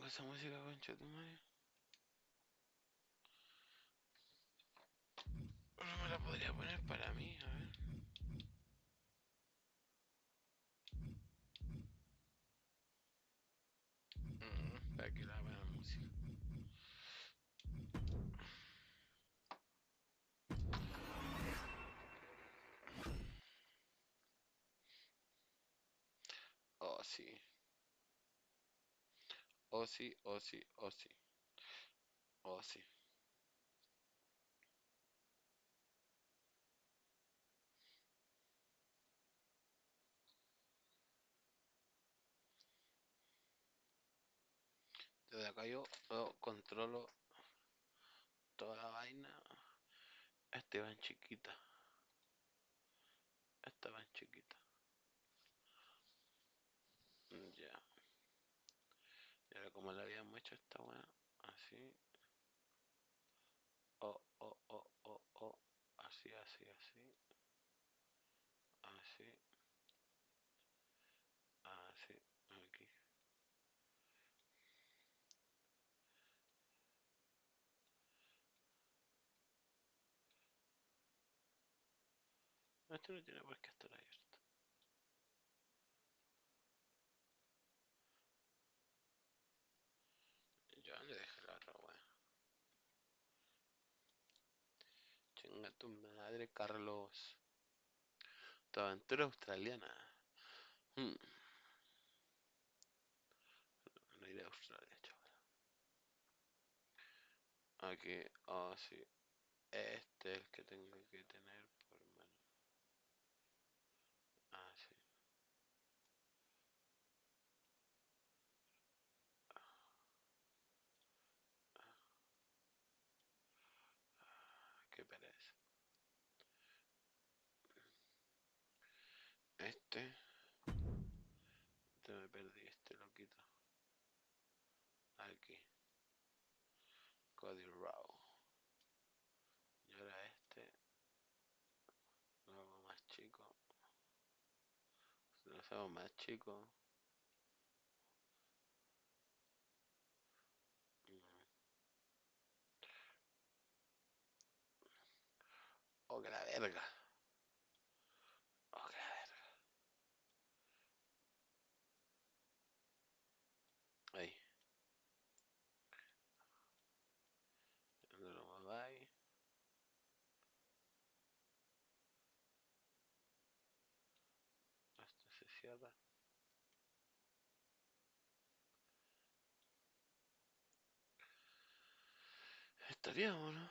esa música, concha tu madre? No me la podría poner para mí, a ver. Para que la buena música. Oh, sí. Oh, sí, oh, sí, oh, sí. Oh, sí. Desde acá yo controlo toda la vaina. Este va en chiquita. Esta va en chiquita. Ya. Y ahora como le habíamos hecho esta weá. Así. Oh, oh, oh, oh, oh. Así, así, así. Así. Así. Aquí. Esto no tiene por qué estar abierto. Yo le dejé la otra weá. Chinga tu madre, Carlos. Tu aventura australiana. Hmm. No iré a Australia, chaval. Aquí. Oh, sí. Este es el que tengo que tener por mano. Ah, sí. Qué pereza. Este me perdí, este lo quito. Aquí. Cody Raw. Y ahora este lo hago más chico. Si lo hacemos más chico. mm, Oh, que la verga. Oh, que la verga. Ahí. No lo mováis. Esto se cierra. Estaríamos, ¿no?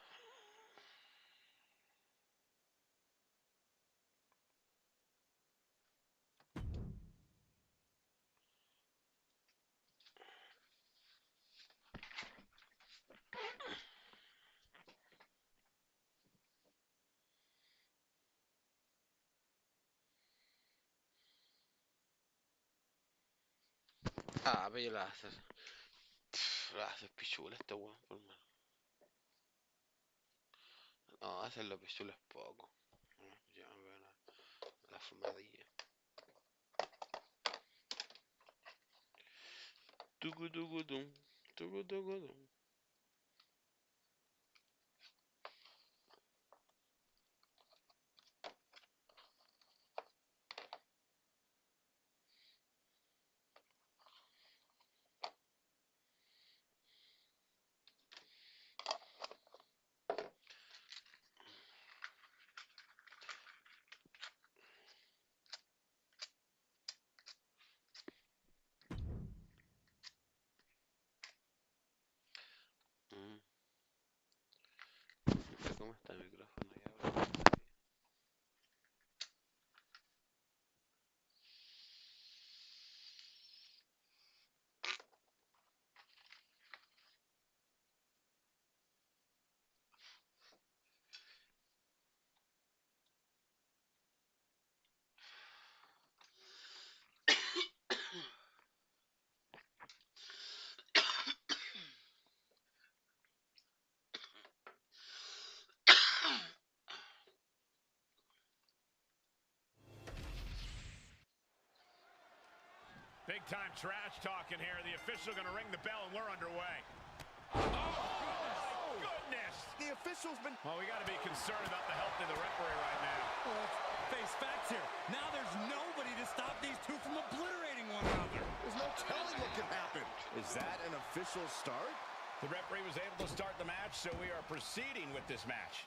Ah, pero yo la voy a hacer. La voy a hacer pichula este weón, por mano. No, hacerlo pichula es poco. Ya me veo la fumadilla. Tucu tucu tum. Tucu tucu tum. Big time trash talking here. The official going to ring the bell and we're underway. Oh, my goodness. The official's been... Well, we got to be concerned about the health of the referee right now. Well, let's face facts here. Now there's nobody to stop these two from obliterating one another. There's no telling what could happen. Is that an official start? The referee was able to start the match, so we are proceeding with this match.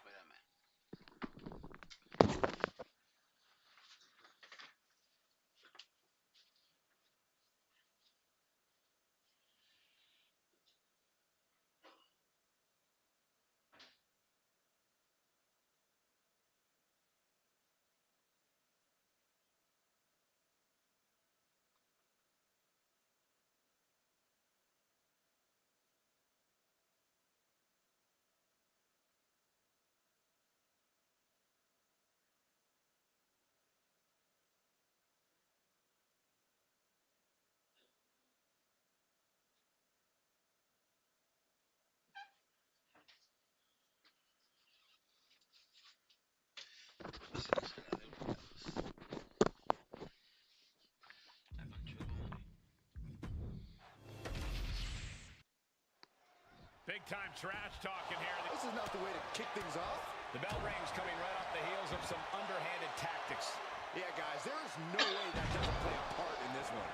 Big time trash talking here. This is not the way to kick things off. The bell rings coming right off the heels of some underhanded tactics. Yeah, guys, there is no way that doesn't play a part in this one.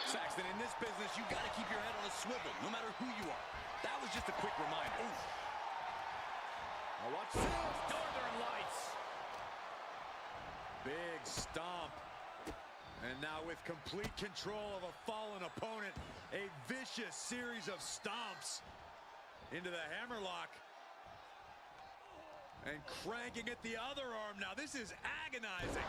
Saxton, in this business, you got to keep your head on a swivel, no matter who you are. That was just a quick reminder. Ooh. Now watch this. Northern Lights. Big stomp. And now with complete control of a fallen opponent, a vicious series of stomps into the hammerlock. And cranking at the other arm now. This is agonizing.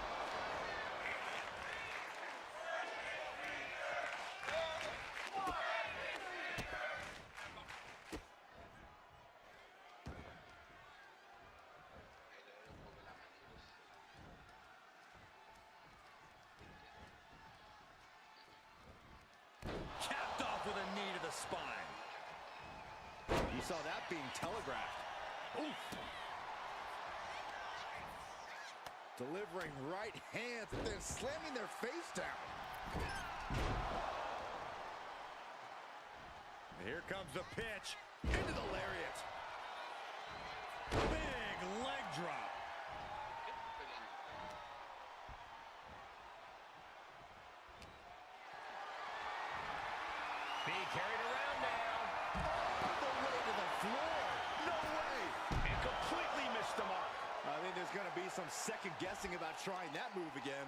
Capped off with a knee to the spine. You saw that being telegraphed. Oof. Delivering right hands and then slamming their face down. Here comes the pitch. Into the lariat. Big leg drop. Being carried around now. All the way to the floor. No way. And completely missed the mark. I think there's going to be some second guessing about trying that move again.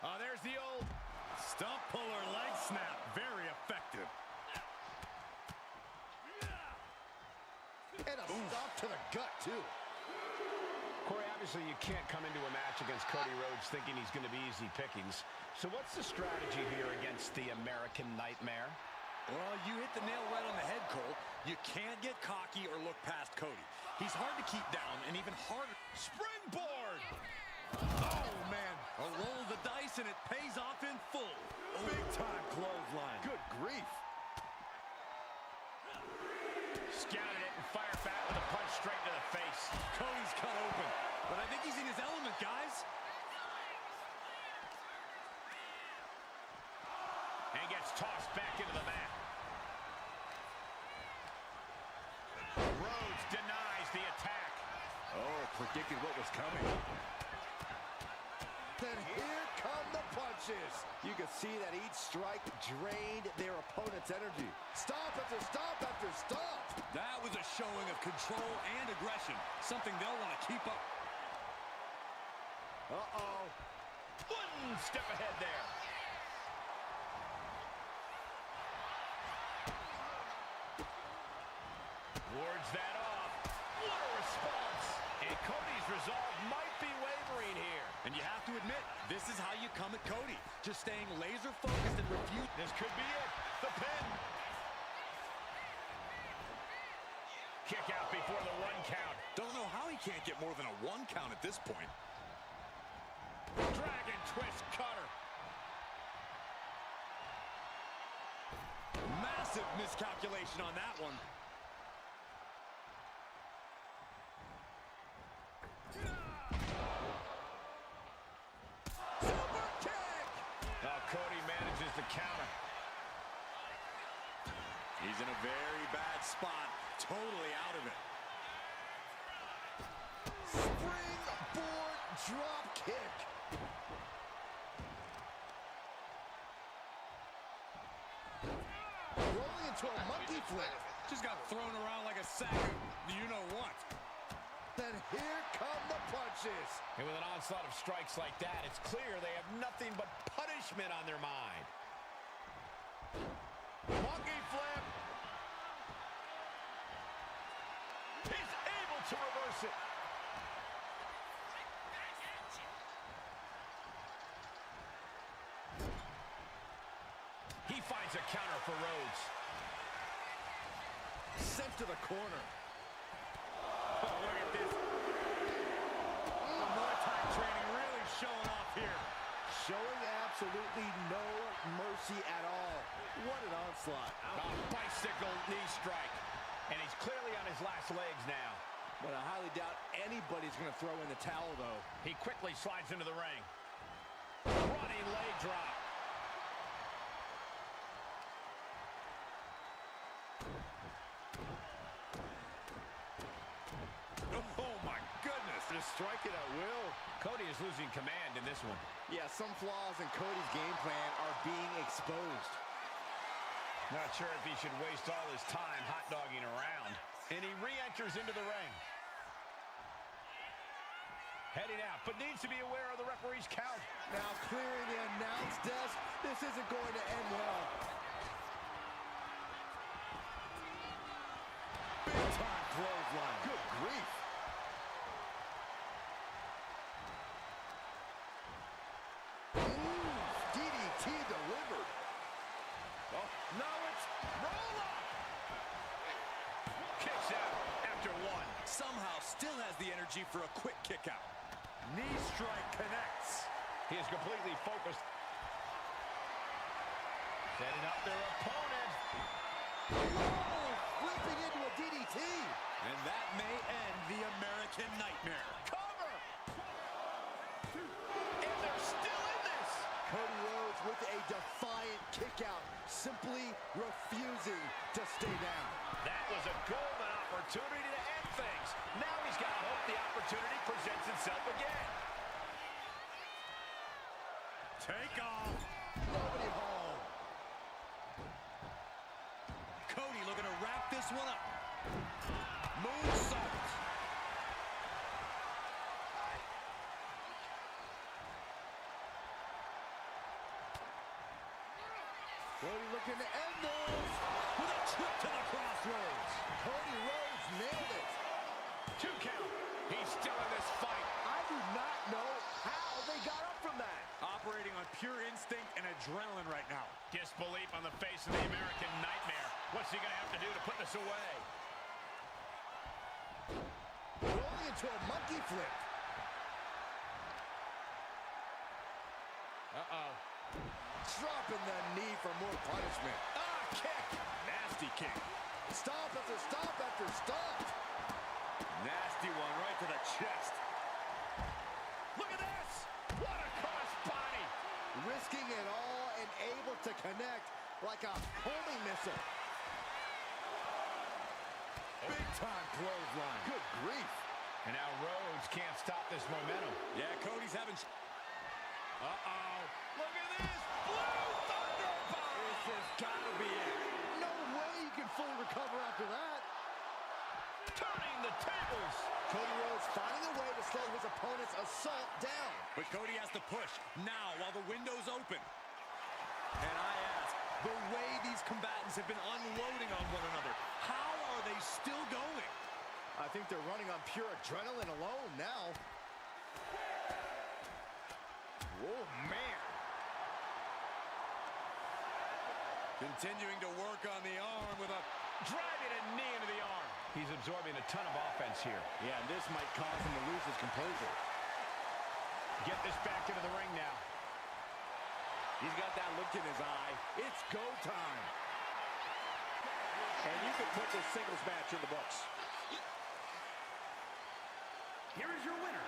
Oh, there's the old stump puller leg snap. Very effective. And a stomp to the gut, too. Corey, obviously you can't come into a match against Cody Rhodes thinking he's going to be easy pickings. So what's the strategy here against the American Nightmare? Well, you hit the nail right on the head, Cole. You can't get cocky or look past Cody. He's hard to keep down and even harder. Springboard! Oh, man. A roll of the dice and it pays off in full. Big-time clothesline. Good grief. Scouted it and fired back with a punch straight to the face. Cody's cut open, but I think he's in his element, guys. And gets tossed back into the mat. Rhodes denies the attack. Oh, predicted what was coming. Then here come the punches. You can see that each strike drained their opponent's energy. Stomp after stomp after stomp. That was a showing of control and aggression, something they'll want to keep up. Uh-oh. One step ahead there. Wards that off. What a response. And Cody's resolve might be wavering here. And you have to admit, this is how you come at Cody. Just staying laser focused and refuse. This could be it. The pin. Kick out before the 1 count. Don't know how he can't get more than a 1 count at this point. Dragon twist cutter. Massive miscalculation on that one. Super kick! counter. He's in a very bad spot, totally out of it. Springboard drop kick. Rolling into a monkey flip. Just got thrown around like a sack of you-know-what. Then here come the punches. And with an onslaught of strikes like that, it's clear they have nothing but punishment on their mind. Monkey flip. He's able to reverse it. He finds a counter for Rhodes. Sent to the corner. Oh, look at this. Muay Thai training really showing off here. Showing absolutely no mercy at all. What an onslaught. A bicycle knee strike. And he's clearly on his last legs now. But I highly doubt anybody's going to throw in the towel, though. He quickly slides into the ring. Running leg drop. Oh, my goodness. Just strike it at will. Cody is losing command in this one. Yeah, some flaws in Cody's game plan are being exposed. Not sure if he should waste all his time hot-dogging around. And he re-enters into the ring. Heading out, but needs to be aware of the referee's count. Now clearing the announce desk. This isn't going to end well. Big time clothesline. Good grief. Ooh, DDT delivered. Oh, no, it's roll up. Kicks out after one. Somehow still has the energy for a quick kick out. Knee strike connects. He is completely focused. Setting up their opponent. Oh, flipping into a DDT. And that may end the American Nightmare. Cover. And they're still in this. Cody Rhodes with a defiant kick out, simply refusing to stay down. That was a golden opportunity to end things. Now he's got to hope the opportunity presents itself again. Take off. Nobody home. Cody looking to wrap this one up. Moonsault. Cody looking to end this. With a trip to the crossroads. Cody Rhodes nailed it. 2 count. He's still in this fight. I do not know how they got up from that. Operating on pure instinct and adrenaline right now. Disbelief on the face of the American Nightmare. What's he going to have to do to put this away? Rolling into a monkey flip. Uh-oh. Dropping the knee for more punishment. Ah, kick. Nasty kick. Stomp after stomp after stomp. Nasty one right to the chest. Look at this. What a cross body. Risking it all and able to connect like a homing missile. Big time clothesline. Good grief. And now Rhodes can't stop this momentum. Yeah, Cody's having... Uh-oh. Look at this. Blue Thunder Bomb. This has got to be it. No way you can fully recover after that. Turning the tables. Cody Rhodes finding a way to slow his opponent's assault down. But Cody has to push now while the window's open. And I ask, the way these combatants have been unloading on one another, how are they still going? I think they're running on pure adrenaline alone now. Oh, man. Continuing to work on the arm with a... Driving a knee into the arm. He's absorbing a ton of offense here. Yeah, and this might cause him to lose his composure. Get this back into the ring now. He's got that look in his eye. It's go time. And you can put this singles match in the books. Here is your winner,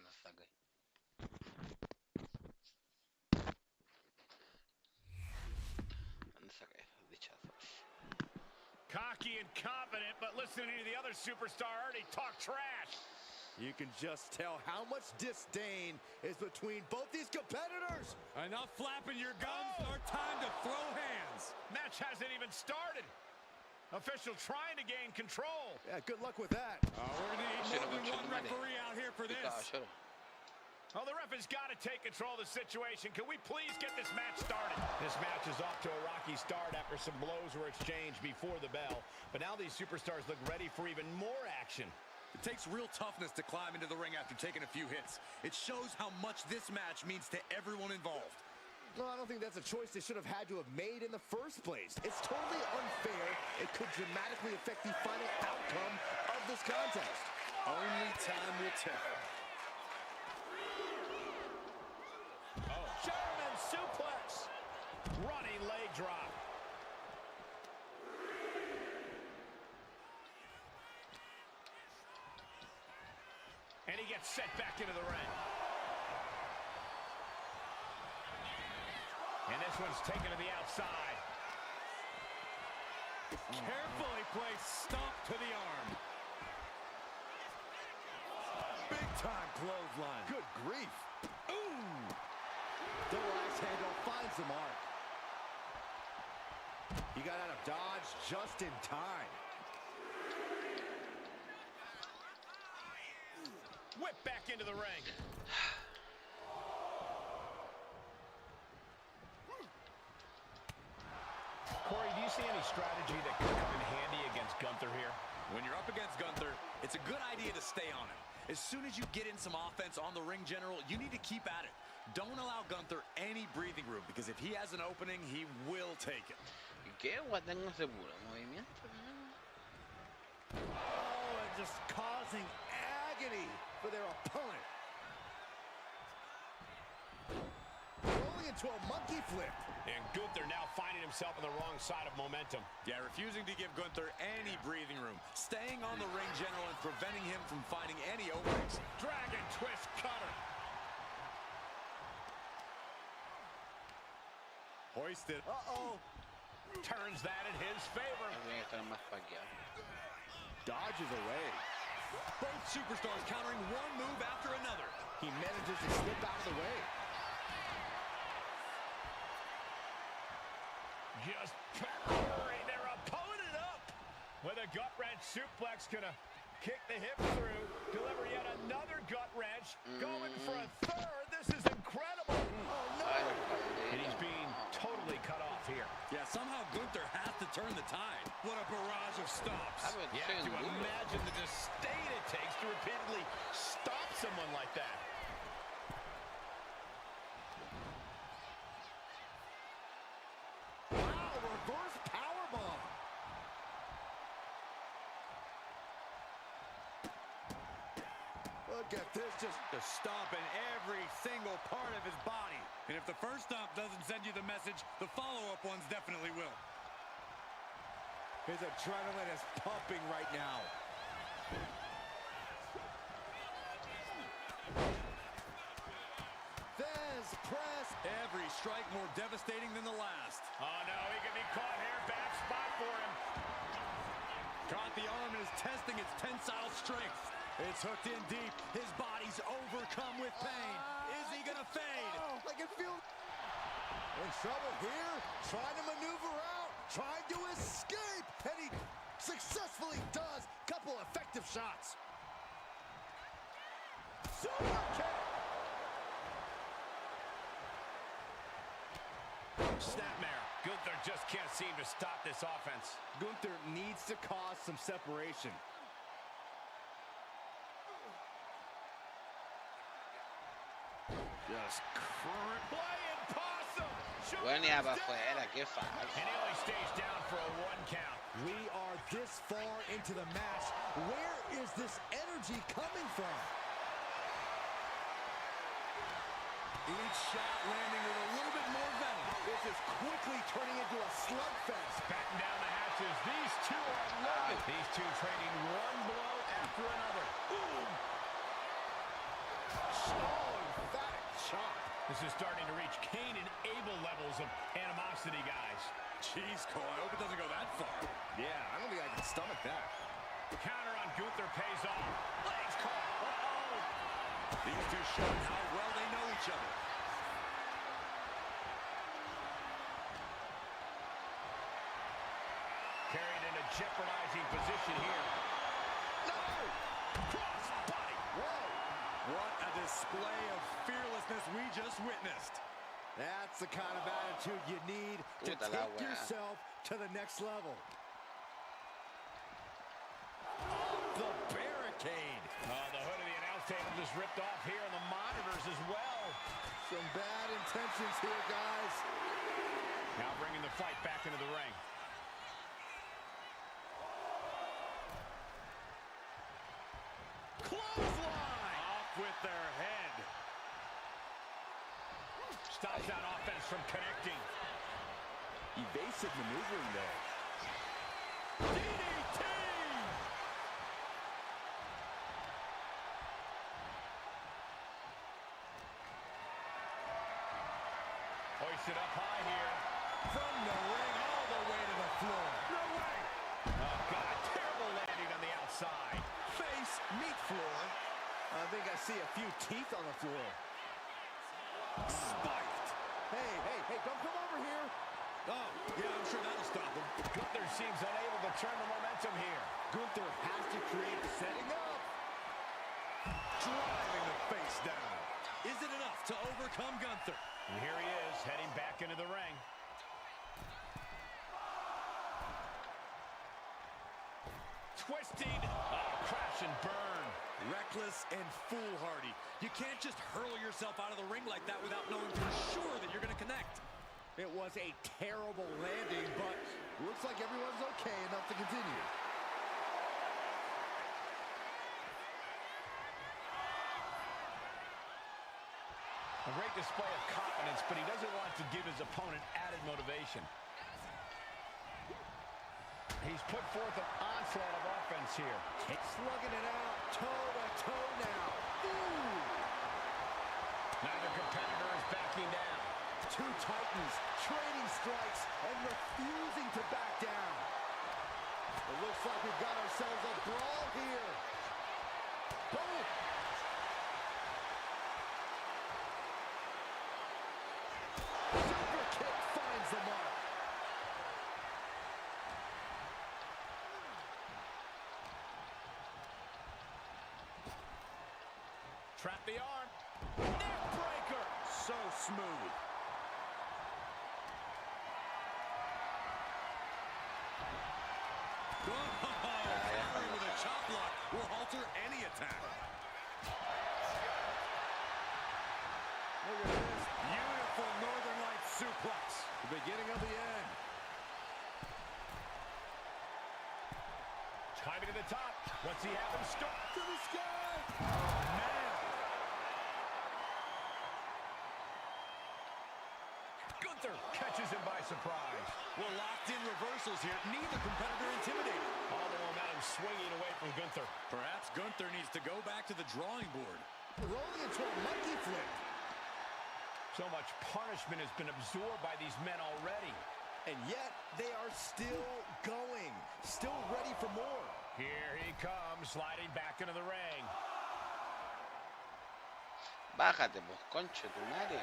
la saqué. ¿Dónde saqué esos dichazos? Cocky and confident, but listening to the other superstar already talk trash. You can just tell how much disdain is between both these competitors. Enough flapping your gums or time to throw hands. Match hasn't even started. Official trying to gain control. Yeah, good luck with that. We're going to need more than one referee out here for this. Oh, the ref has got to take control of the situation. Can we please get this match started? This match is off to a rocky start after some blows were exchanged before the bell. But now these superstars look ready for even more action. It takes real toughness to climb into the ring after taking a few hits. It shows how much this match means to everyone involved. No, I don't think that's a choice they should have had to have made in the first place. It's totally unfair. It could dramatically affect the final outcome of this contest. Only time will tell. Oh, German suplex. Running leg drop. And he gets set back into the ring. And this one's taken to the outside. Carefully placed stomp to the arm. Big time clothesline. Good grief. Ooh. Double axe handle finds the mark. He got out of dodge just in time. Whip back into the ring. Corey, do you see any strategy that could come in handy against Gunther here? When you're up against Gunther, it's a good idea to stay on him. As soon as you get in some offense on the ring general, you need to keep at it. Don't allow Gunther any breathing room, because if he has an opening, he will take it. ¿Qué? Tengo ese puro movimiento. Oh, and just causing agony for their opponent. Rolling into a monkey flip. And Gunther now finding himself on the wrong side of momentum. Yeah, refusing to give Gunther any breathing room. Staying on the ring general and preventing him from finding any openings. Dragon twist cutter. Hoisted. Uh-oh. Turns that in his favor. Tiene que estar más paqueado. Dodges away. Both superstars countering one move after another. He manages to slip out of the way. Just powering their opponent up. With a gut wrench suplex, gonna kick the hip through. Deliver yet another gut wrench. Going for a third. This is incredible. Oh, no. And he's being totally cut off here. Yeah, somehow Gunther has to turn the tide. What a barrage of stops. You have to imagine the disdain it takes to repeatedly stop someone like that. Wow, reverse powerbomb. Look at this, just To stomp in every single part of his body. And if the first stomp doesn't send you the message, the follow-up ones definitely will. his adrenaline is pumping right now. There's press. Every strike more devastating than the last. Oh, no, he can be caught here. Bad spot for him. Caught the arm and is testing its tensile strength. It's hooked in deep. His body's overcome with pain. Is he gonna fade? Oh, I can feel in trouble here. Trying to maneuver out. Trying to escape. And he successfully does. Couple effective shots. Super kick. Snapmare. Gunther just can't seem to stop this offense. Gunther needs to cause some separation. Just current playing possum. Bueno, y afuera, qué falso. And he only stays down for a 1 count. We are this far into the match. Where is this energy coming from? Each shot landing with a little bit more venom. This is quickly turning into a slugfest. Batten down the hatches. These two are loaded. These two trading one blow after another. Ooh. This is starting to reach Cain and Abel levels of animosity, guys. Jeez, Cole, I hope it doesn't go that far. Yeah, I don't think I can stomach that. Counter on Gunther pays off. Legs caught. Uh-oh. These two showing how well they know each other. Carried in a jeopardizing position here. No! Cross body. Whoa! What a display of fearlessness we just witnessed. That's the kind of attitude you need to Puta la take wea. yourself to the next level. Off the barricade. The hood of the announce table just ripped off here on the monitors as well. Some bad intentions here, guys. Now bringing the fight back into the ring. Clothesline! Off with their head. Stops that offense from connecting. Evasive maneuvering there. DDT! Hoisted up high here. From the ring all the way to the floor. No way! Oh, God, terrible landing on the outside. Face, meet floor. I think I see a few teeth on the floor. Spiked. Hey, don't come over here. Oh, yeah, I'm sure that'll stop him. Gunther seems unable to turn the momentum here. Gunther has to create a setting up. Driving the face down. Is it enough to overcome Gunther? And here he is, heading back into the ring. Twisting. Crash and burn. Reckless and foolhardy. You can't just hurl yourself out of the ring like that without knowing for sure that you're going to connect. It was a terrible landing, but looks like everyone's okay enough to continue. A great display of confidence, but he doesn't want to give his opponent added motivation. He's put forth an onslaught of offense here. Slugging it out, toe-to-toe now. Ooh! Neither competitor is backing down. Two titans trading strikes and refusing to back down. It looks like we've got ourselves a brawl here. Boom! Super kick finds the mark. Trap the arm. Neck breaker. So smooth. Carry with a chop block will alter any attack. Look at this. Beautiful Northern Lights suplex. The beginning of the end. Climbing to the top. What's he have in store? To the sky. Man. Gunther catches him by surprise. Well, locked in reversals here. Neither competitor intimidated. All the momentum swinging away from Gunther. Perhaps Gunther needs to go back to the drawing board. Rolling into a monkey flip. So much punishment has been absorbed by these men already. And yet, they are still going. Still ready for more. Here he comes, sliding back into the ring. Bájate, pues, conche tu madre.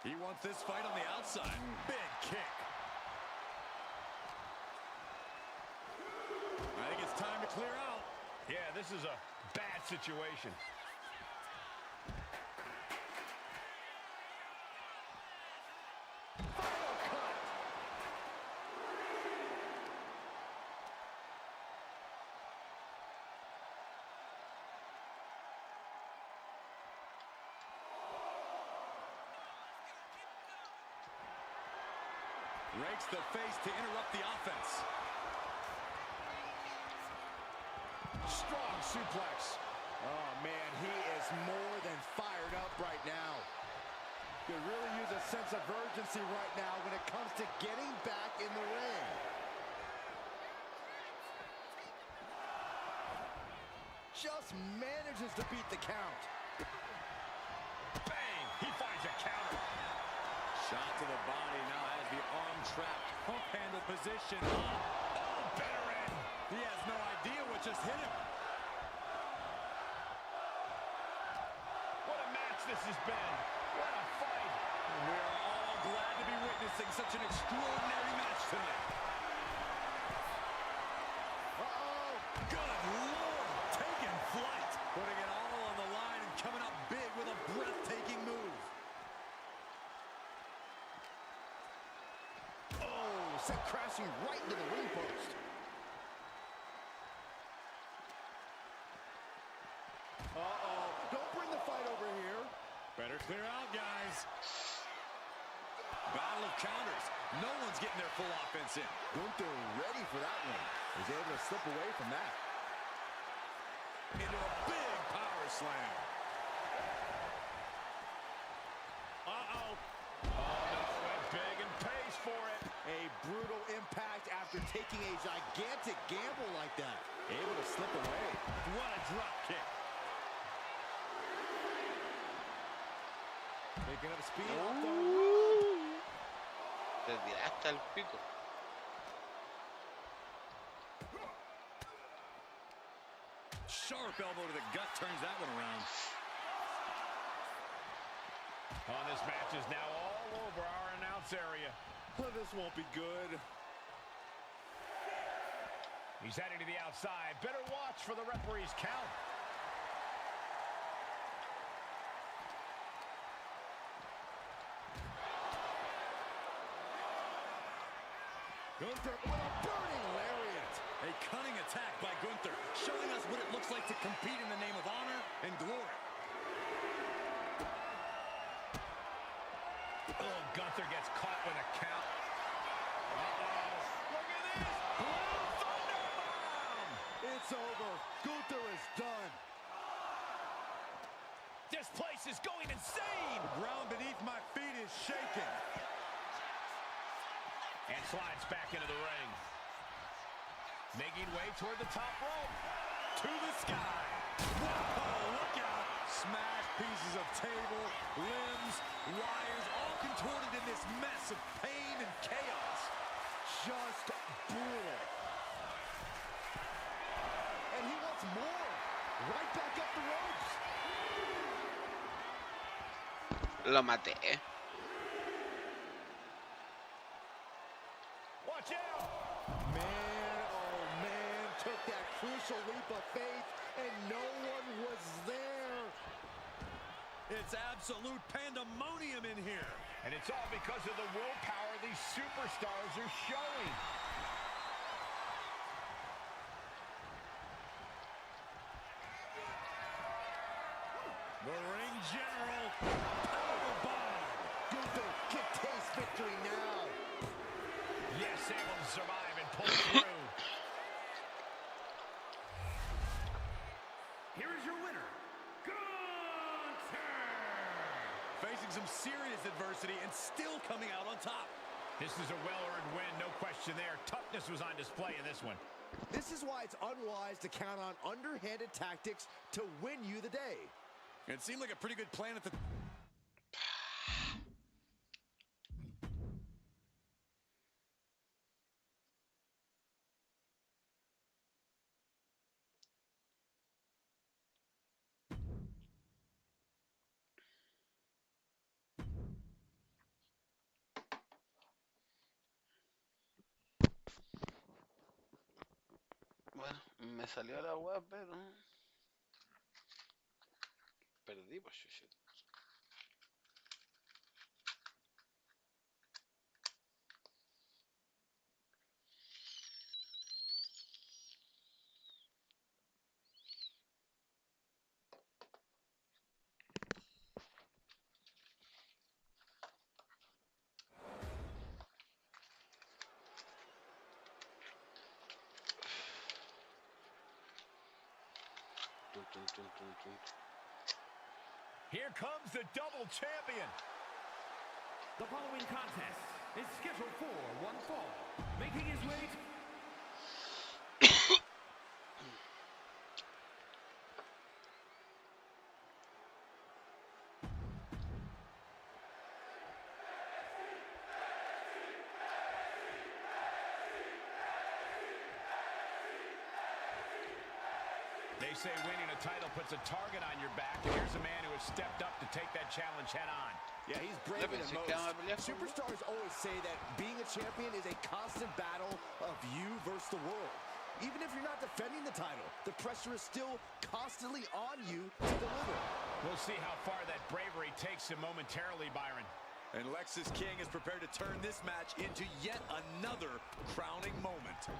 He wants this fight on the outside. Big kick. I think it's time to clear out. Yeah, this is a bad situation. Final cut. Rakes the face to interrupt the offense. Strong suplex. Oh, man, he is more than fired up right now. Could really use a sense of urgency right now when it comes to getting back in the ring. Just manages to beat the count. He finds a counter. Shot to the body, now has the arm trapped. Hook handle position. Oh, better end. He has no idea what just hit him. What a match this has been. What a fight. We are all glad to be witnessing such an extraordinary match tonight. Uh-oh. Good Lord, taking flight. Putting it all on the line and coming up big with a breathtaking move. Oh, sent crashing right into the ring post. Uh-oh. Don't bring the fight over here. Better clear out, guys. Battle of counters. No one's getting their full offense in. Gunther ready for that one. He's able to slip away from that. Into a big power slam. Uh-oh. Oh, no, went big and pays for it. A brutal impact after taking a gigantic gamble like that. Able to slip away. What a drop kick. Picking up speed off the... Te tiraste al pico. Sharp elbow to the gut turns that one around. Oh, this match is now all over our announce area. This won't be good. He's heading to the outside. Better watch for the referee's count. Gunther with a burning lariat. A cunning attack by Gunther, showing us what it looks like to compete in the name of honor and glory. Oh, Gunther gets caught with a count. Uh-oh. Look at this. Blue Thunder Bomb. It's over. Gunther is done. This place is going insane. The ground beneath my feet is shaking. And slides back into the ring. Making way toward the top rope. To the sky. Whoa, look out. Smashed pieces of table, limbs, wires, all contorted in this mess of pain and chaos. Just brutal. And he wants more. Right back up the ropes. Lo maté. Watch out. Man, oh man, took that crucial leap of faith and no one was there. It's absolute pandemonium in here. And it's all because of the willpower these superstars are showing. The ring general, power bomb. Gunther can taste victory now. Yes, able to survive and pull through. Here is your winner, Gunther! Facing some serious adversity and still coming out on top. This is a well-earned win, no question there. Toughness was on display in this one. This is why it's unwise to count on underhanded tactics to win you the day. It seemed like a pretty good plan at the... Bueno, me salió la web, pero perdí, pues chuchito. Here comes the double champion. The following contest is scheduled for one fall. Making his way to... They say winning a title puts a target on your back, and here's a man who has stepped up to take that challenge head on. Yeah, he's braver than most. Superstars always say that being a champion is a constant battle of you versus the world. Even if you're not defending the title, the pressure is still constantly on you to deliver. We'll see how far that bravery takes him momentarily, Byron. And Lexus King is prepared to turn this match into yet another crowning moment.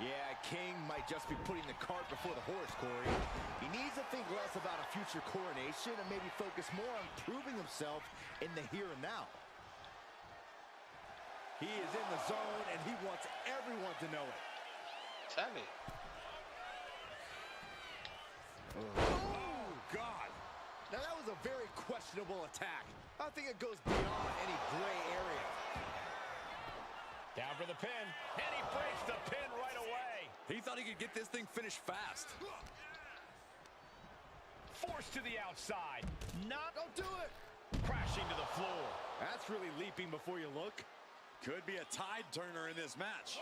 Yeah, King might just be putting the cart before the horse, Corey. He needs to think less about a future coronation and maybe focus more on proving himself in the here and now. He is in the zone, and he wants everyone to know it. Tell me. Oh, God. Now, that was a very questionable attack. I think it goes beyond any gray area. Down for the pin, and he breaks the pin right away. He thought he could get this thing finished fast. Forced to the outside. Don't do it. Crashing to the floor. That's really leaping before you look. Could be a tide turner in this match.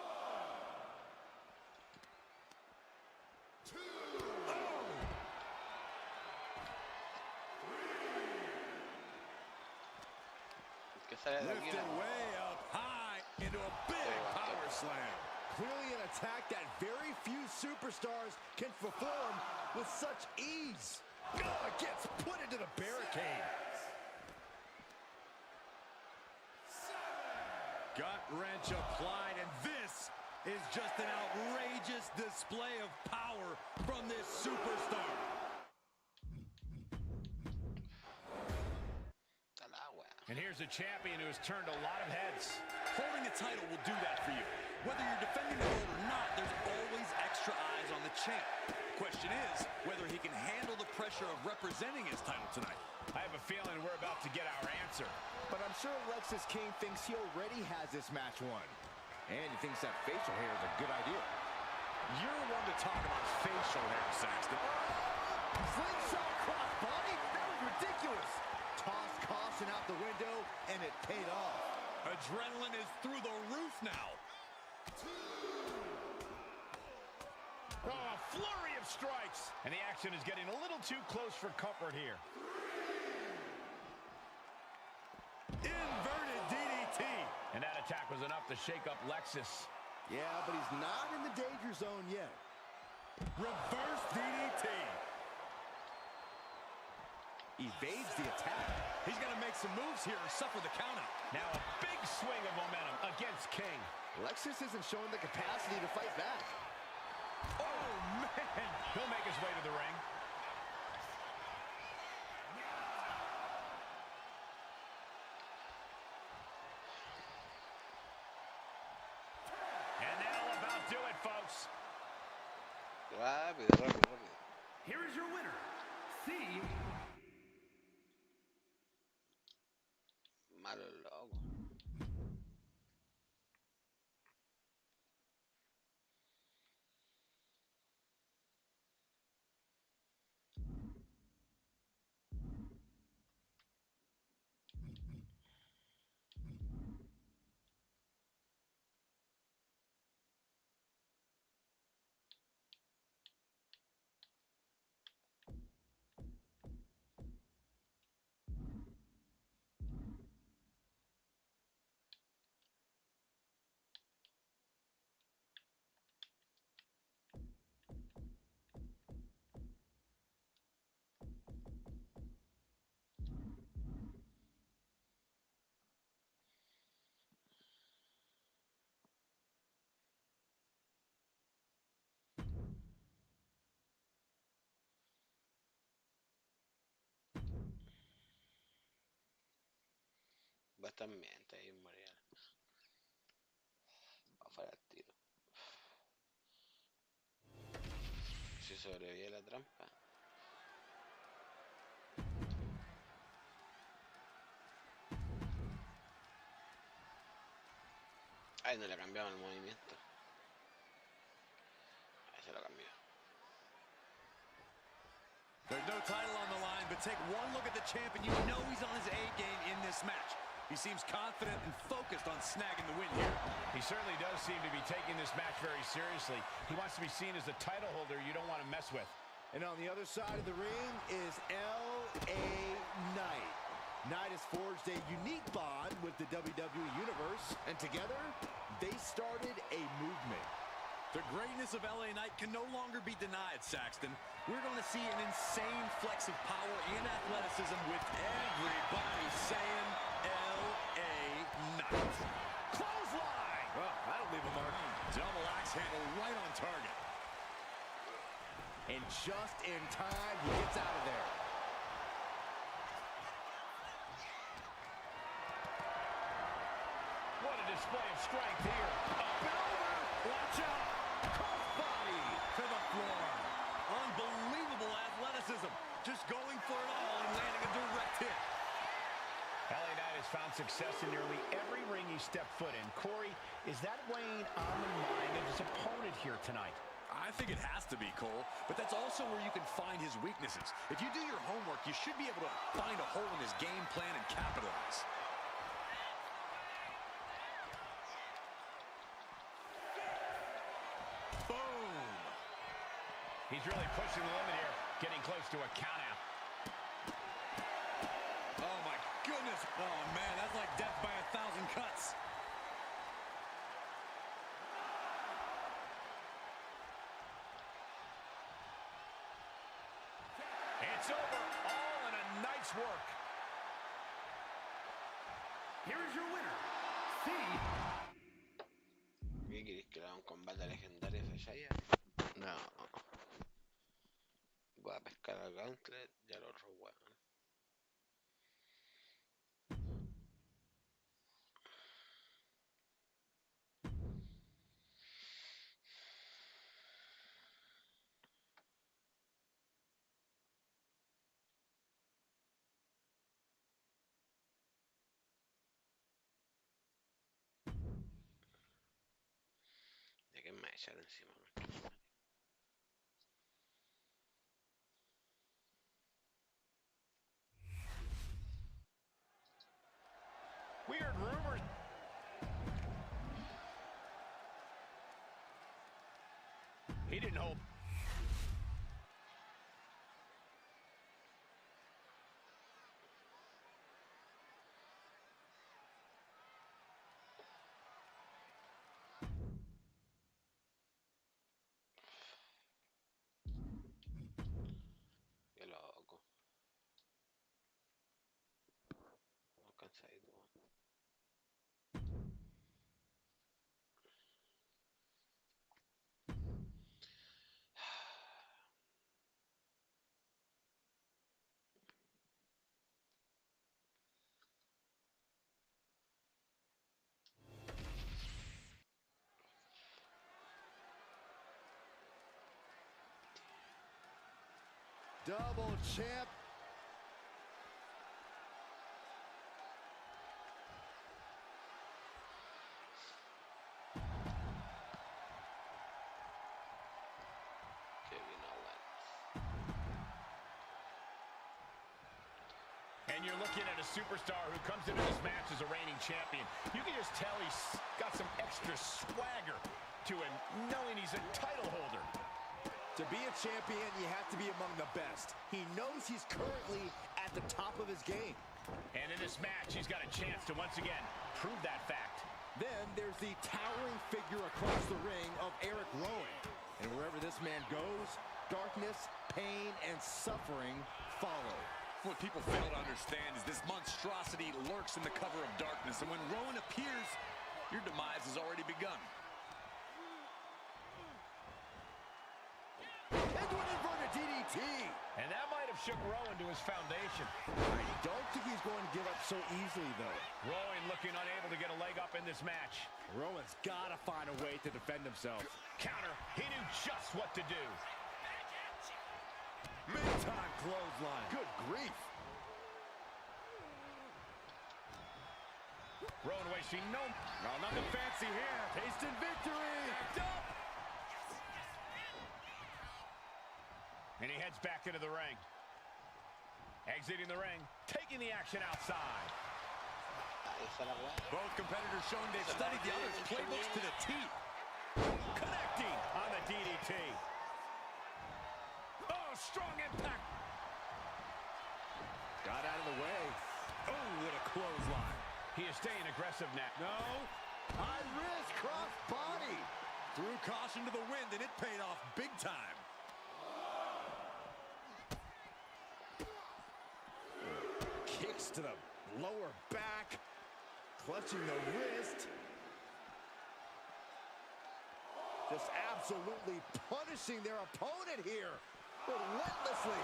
Lifted way up high into a big power slam. Clearly an attack that very few superstars can perform with such ease. Oh, it gets put into the barricade. Gut wrench applied, and this is just an outrageous display of power from this superstar. And here's a champion who has turned a lot of heads. Holding a title will do that for you. Whether you're defending the gold or not, there's always extra eyes on the champ. The question is whether he can handle the pressure of representing his title tonight. I have a feeling we're about to get our answer. But I'm sure Lexus King thinks he already has this match won. And he thinks that facial hair is a good idea. You're one to talk about facial hair, Saxton. Slingshot cross body? That was ridiculous. Tossed caution out the window, and it paid off. Adrenaline is through the roof now. Oh, a flurry of strikes. And the action is getting a little too close for comfort here. Inverted DDT. And that attack was enough to shake up Lexus. Yeah, but he's not in the danger zone yet. Reverse DDT. Evades the attack. He's going to make some moves here or suffer the countout. Now a big swing of momentum against King. Lexus isn't showing the capacity to fight back. Oh, man. He'll make his way to the ring. And that'll about do it, folks. Rápido. Here is your winner, C. Malo loco. Va a estar miente ahí, Mariana. Va a fallar el tiro. Si sobrevive la trampa. Ay, no le cambiamos el movimiento. Ahí se lo cambió. There's no title on the line, but take one look at the champ and you know he's on his A game in this match. He seems confident and focused on snagging the win here. He certainly does seem to be taking this match very seriously. He wants to be seen as the title holder you don't want to mess with. And on the other side of the ring is L.A. Knight. Knight has forged a unique bond with the WWE Universe, and together, they started a movement. The greatness of LA Knight can no longer be denied, Saxton. We're going to see an insane flex of power and athleticism with everybody saying LA Knight. Clothesline! Well, that'll leave a mark. Double axe handle right on target. And just in time, he gets out of there. What a display of strength here. Up and over. Watch out. Crossbody to the floor. Unbelievable athleticism. Just going for it all and landing a direct hit. LA Knight has found success in nearly every ring he stepped foot in. Corey, is that weighing on the mind of his opponent here tonight? I think it has to be, Cole, but that's also where you can find his weaknesses. If you do your homework, you should be able to find a hole in his game plan and capitalize. Boom! He's really pushing the limit here, getting close to a countout. Oh, my goodness. Oh, man, that's like death by 1,000 cuts. It's over, all in a nice work. Here is your winner, C. ¿Qué querés que haga un combate legendario ese ya? No. Voy a pescar al Gauntlet y al otro weón. ¿De qué me va a echar encima? We heard rumors. He didn't hold. Qué loco. No cansadito. Double champ. And you're looking at a superstar who comes into this match as a reigning champion. You can just tell he's got some extra swagger to him, knowing he's a title holder. To be a champion, you have to be among the best. He knows he's currently at the top of his game. And in this match, he's got a chance to once again prove that fact. Then there's the towering figure across the ring of Eric Rowan. And wherever this man goes, darkness, pain, and suffering follow. What people fail to understand is this monstrosity lurks in the cover of darkness, and when Rowan appears, your demise has already begun. Into an inverted DDT. And that might have shook Rowan to his foundation. I don't think he's going to give up so easily, though. Rowan looking unable to get a leg up in this match. Rowan's got to find a way to defend himself. Counter. He knew just what to do. Big-time clothesline. Good grief. Rowan wasting no... No, nothing fancy here. Tasting victory. Up. And he heads back into the ring. Exiting the ring, taking the action outside. Both competitors showing they've studied the other's playbooks to the T. Connecting on the DDT. Oh, Got out of the way. Oh, what a clothesline. He is staying aggressive now. No. High risk, cross body. Threw caution to the wind, and it paid off big time. Kicks to the lower back. Clutching the wrist. Just absolutely punishing their opponent here. Relentlessly.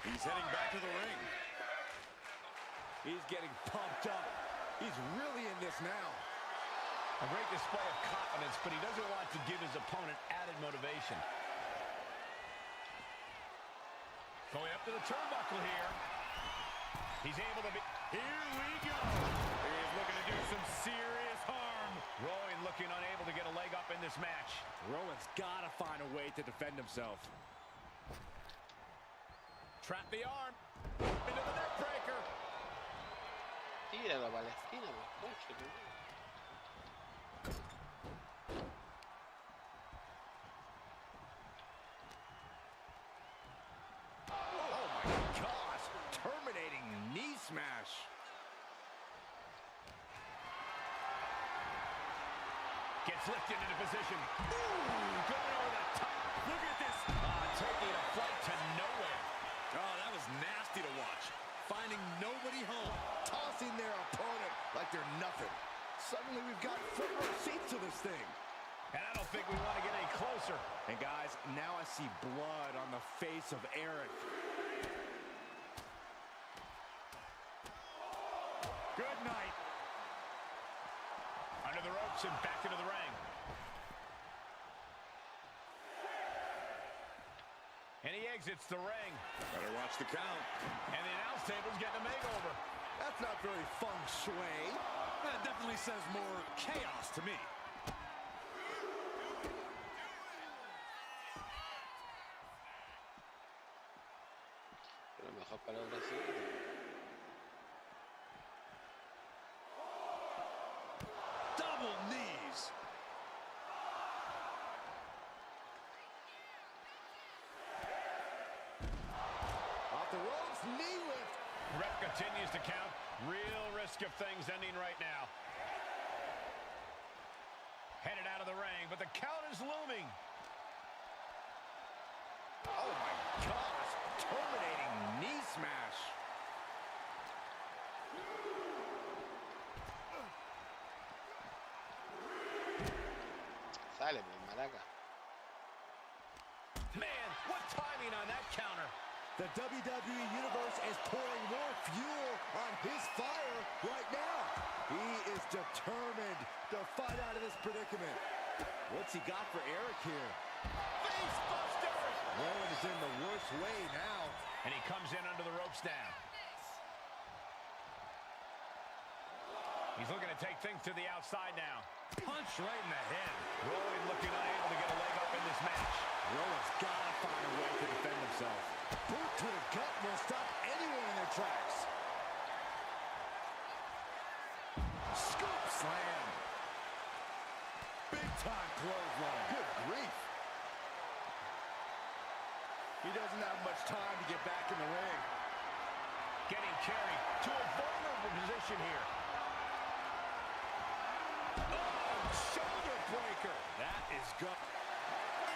He's heading back to the ring. He's getting pumped up. He's really in this now. A great display of confidence, but he doesn't want to give his opponent added motivation. Going up to the turnbuckle here. He's able to be... Here we go. He's looking to do some serious harm. Rowan looking unable to get a leg up in this match. Rowan's got to find a way to defend himself. Trap the arm. Into the neck breaker. Tíralo para la esquina, pues, concho, tu madre. Oh my gosh. Terminating knee smash. Gets lifted into position. Ooh, going over the top. Look at this. Taking a flight to nowhere. Oh, that was nasty to watch. Finding nobody home. Tossing their opponent like they're nothing. Suddenly we've got front row seats to this thing. And I don't think we want to get any closer. And guys, now I see blood on the face of Eric. Good night. Under the ropes and back into the ring. And he exits the ring. Better watch the count. And the announce table's getting a makeover. That's not very feng shui. That definitely says more chaos to me. Pero mejor para el Brasil. Double knees. Off the ropes, knee lift. Ref continues to count. Real risk of things ending right now. Headed out of the ring, but the count is looming. Oh my gosh. Terminating knee smash. Sale, pues, maraca. Man, what timing on that counter. The WWE Universe is pouring more fuel on his fire right now. He is determined to fight out of this predicament. What's he got for Eric here? Face busters! Rowan is in the worst way now. And he comes in under the ropes now. He's looking to take things to the outside now. Punch right in the head. Rowan looking unable to get a leg up in this match. Rowan's got to find a way to defend himself. Boot to the gut will stop anyone in their tracks. Scoop slam. Big time clothesline. Good grief. He doesn't have much time to get back in the ring. Getting carried to a vulnerable position here. Oh, shoulder breaker. That is good.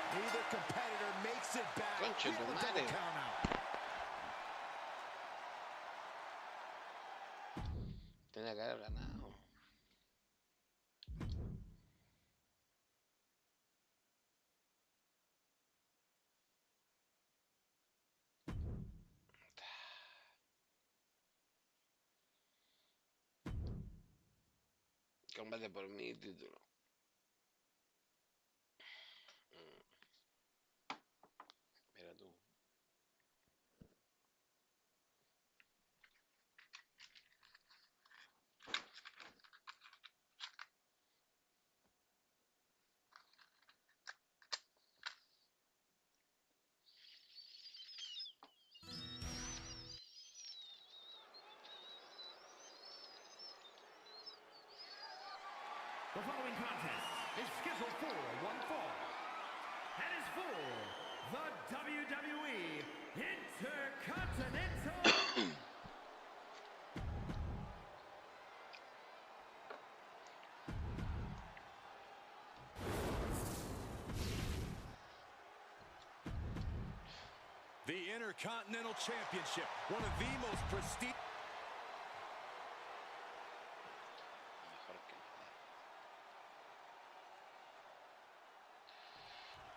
Neither competitor makes it back. Concha Feel tu the madre. double count out. Tenía que haber ganado. Combate por mi título. Mira tú. The following contest Intercontinental. The Intercontinental Championship, one of the most prestigious. Mejor que nada.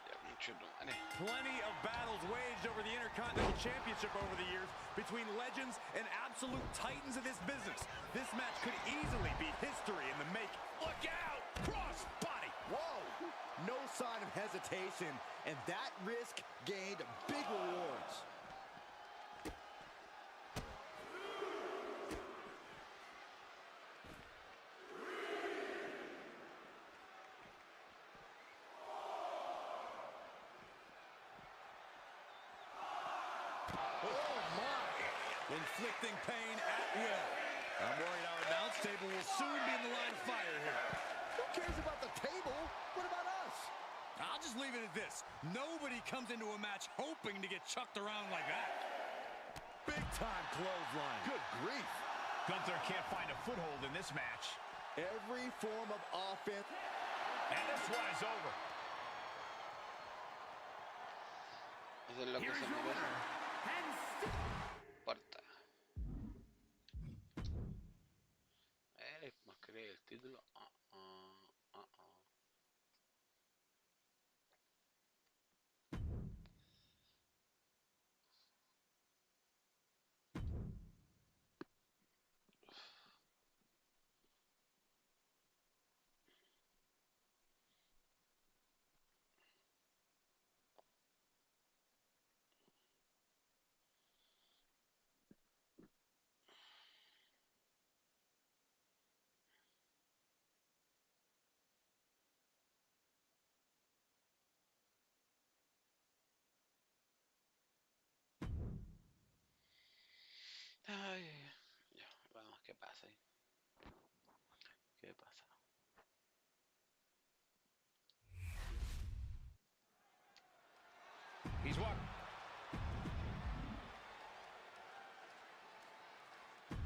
Ya mucho no vale. Plenty of battles waged over the Intercontinental Championship over the years between legends and absolute titans of this business. This match could easily be history in the making. Look out! Cross body! Whoa! No sign of hesitation, and that risk gained big rewards. Oh, my! Inflicting pain at will. I'm worried our announce table will soon be in the line of fire here. Who cares about the table? What about us? I'll just leave it at this. Nobody comes into a match hoping to get chucked around like that. Big time clothesline. Good grief. Gunther can't find a foothold in this match. Every form of offense. And this one is over. Eso es lo que Here's se your merece. winner, and still Porta. Más quería el título. Ay, ya, vamos, ¿qué pasa ahí? ¿Qué pasa? He's walking.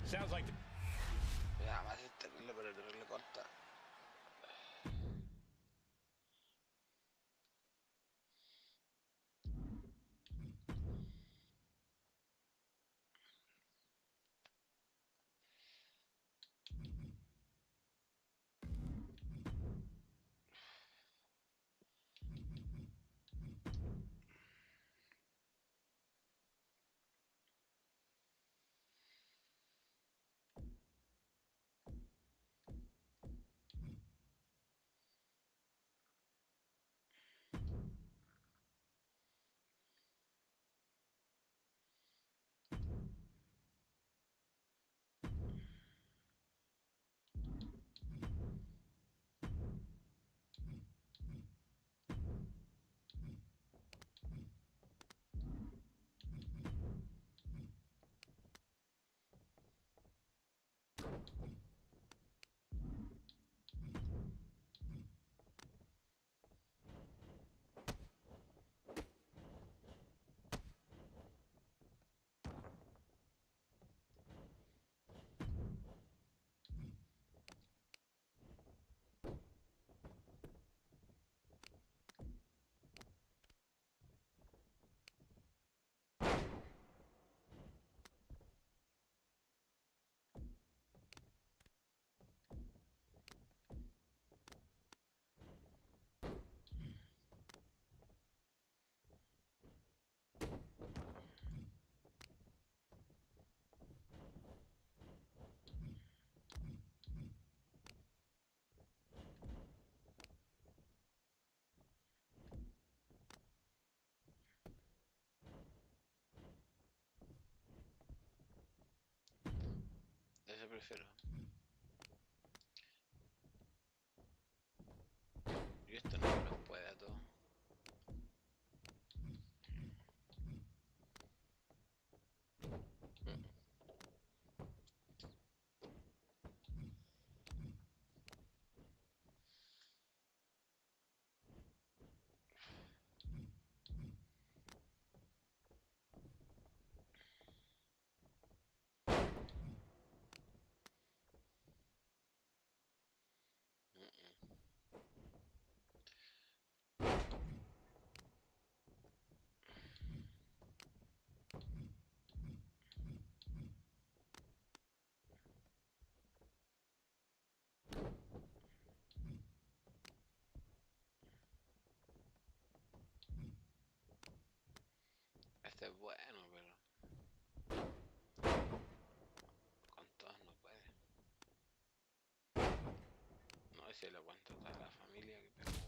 Sounds like... Ya, más es terrible, pero terrible corta. Ese prefiero. Y esto no me los puede a todos. Este es bueno, pero con todos no puede. No sé si le aguanta a toda la familia que pegó.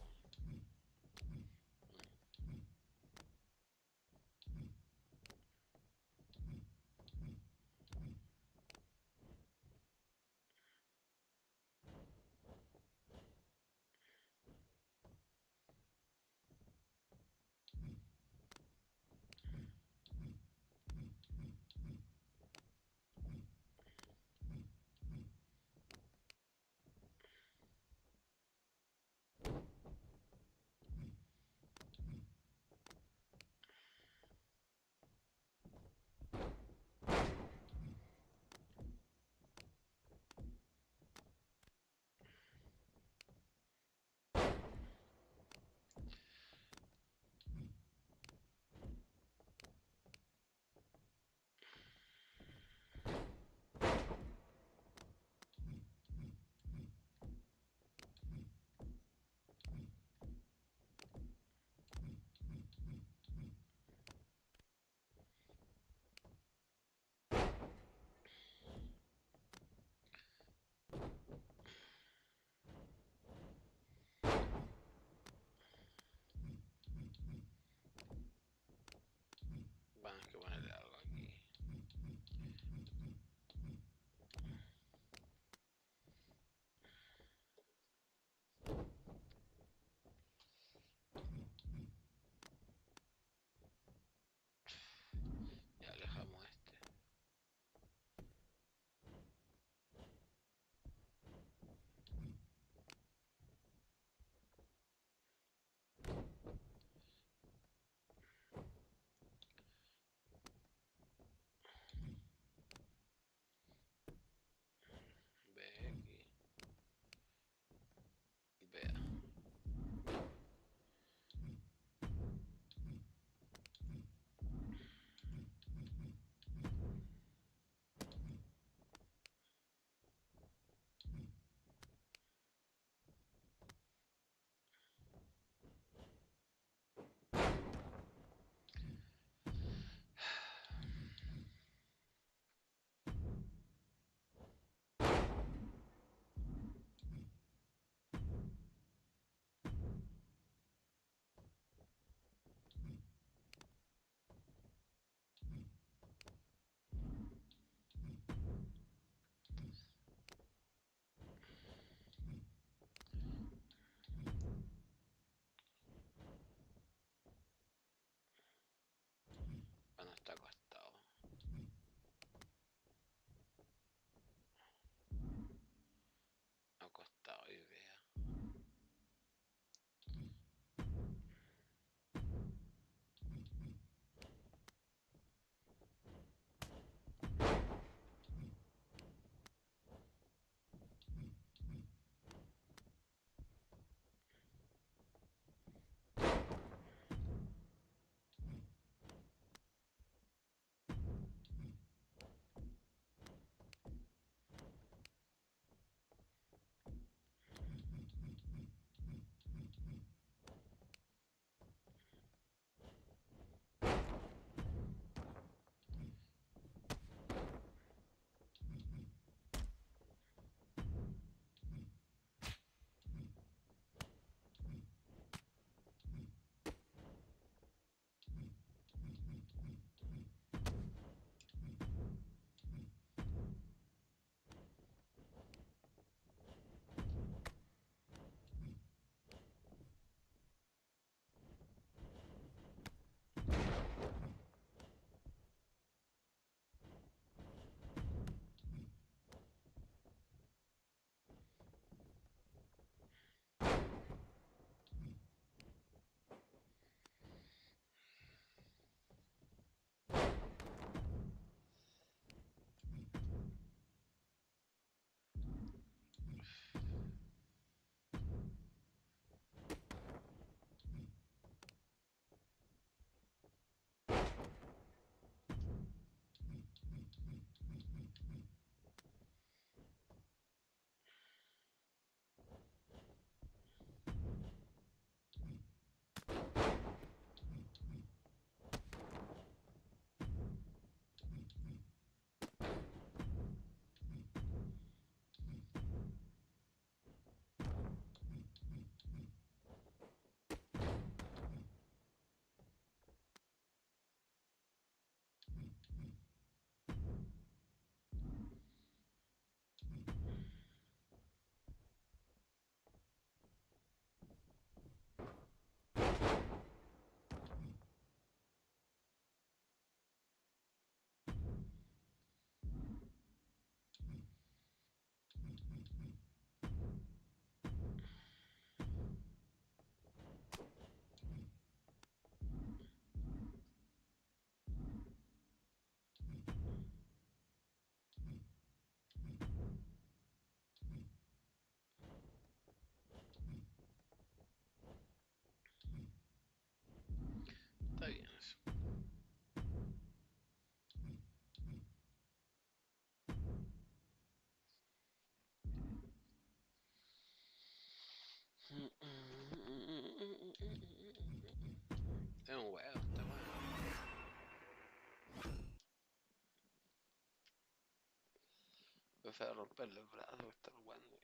feo romperle el brazo que está jugando.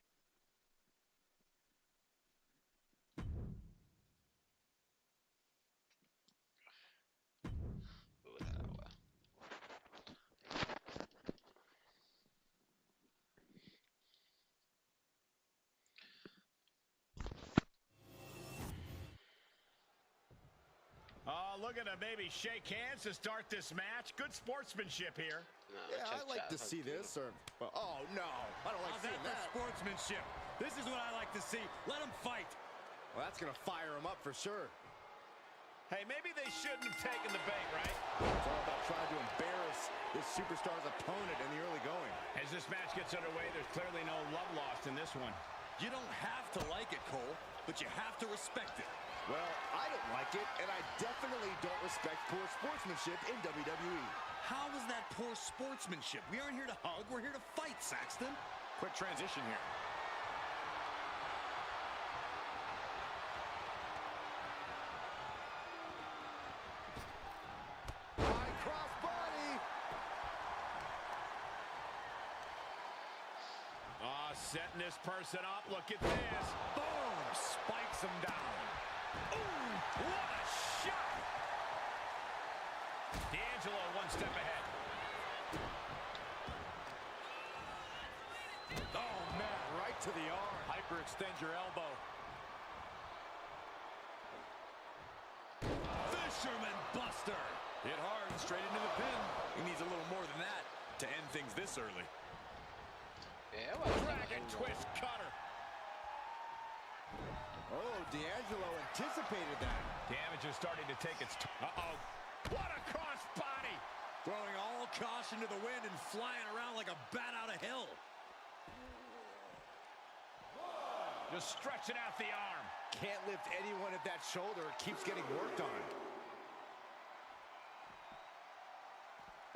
Oh, looking to maybe shake hands to start this match. Good sportsmanship here. No, Yeah, I like to see this. Oh, no. I don't like seeing that. Sportsmanship. This is what I like to see. Let them fight. Well, that's going to fire him up for sure. Hey, maybe they shouldn't have taken the bait, right? It's all about trying to embarrass this superstar's opponent in the early going. As this match gets underway, there's clearly no love lost in this one. You don't have to like it, Cole, but you have to respect it. Well, I don't like it, and I definitely don't respect poor sportsmanship in WWE. How is that poor sportsmanship? We aren't here to hug. We're here to fight, Saxton. Quick transition here. High crossbody. Setting this person up. Look at this. Boom! Spikes him down. Ooh, what a shot! D'Angelo one step ahead. Oh, man, right to the arm. Hyperextend your elbow. Fisherman Buster. Hit hard, straight into the pin. He needs a little more than that to end things this early. Yeah, well, Dragon twist cutter. Oh, D'Angelo anticipated that. Damage is starting to take its toll. Uh-oh. What a crossbody! Throwing all caution to the wind and flying around like a bat out of hell. Just stretching out the arm. Can't lift anyone if that shoulder keeps getting worked on.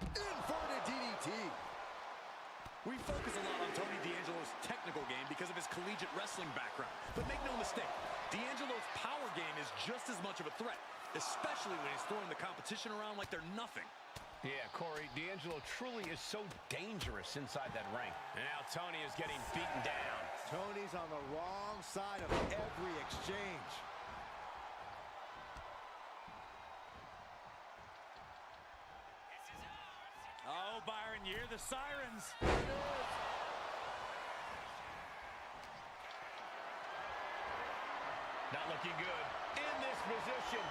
Inverted DDT. We focus a lot on Tony D'Angelo's technical game because of his collegiate wrestling background. But make no mistake, D'Angelo's power game is just as much of a threat, especially when he's throwing the competition around like they're nothing. Yeah, Corey, D'Angelo truly is so dangerous inside that ring. And now Tony is getting beaten down. Tony's on the wrong side of every exchange. Oh, Byron, you hear the sirens. Not looking good. In this position.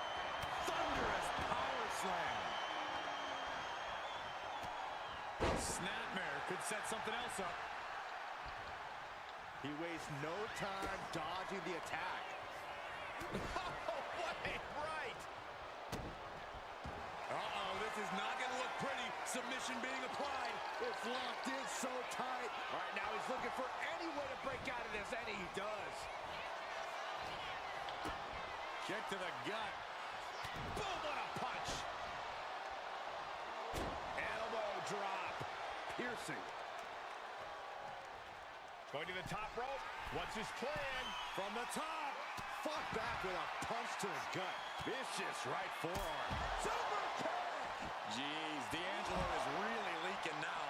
Thunderous power slam. Snapmare could set something else up. He wastes no time dodging the attack. Wait, right. Uh-oh, this is not going to look pretty. Submission being applied. It's locked in so tight. All right, now he's looking for any way to break out of this, and he does. Kick to the gut. Boom, what a punch. Elbow drop. Piercing. Going to the top rope. What's his plan? From the top. Fought back with a punch to his gut. Vicious right forearm. Super kick. Jeez, D'Angelo is really leaking now.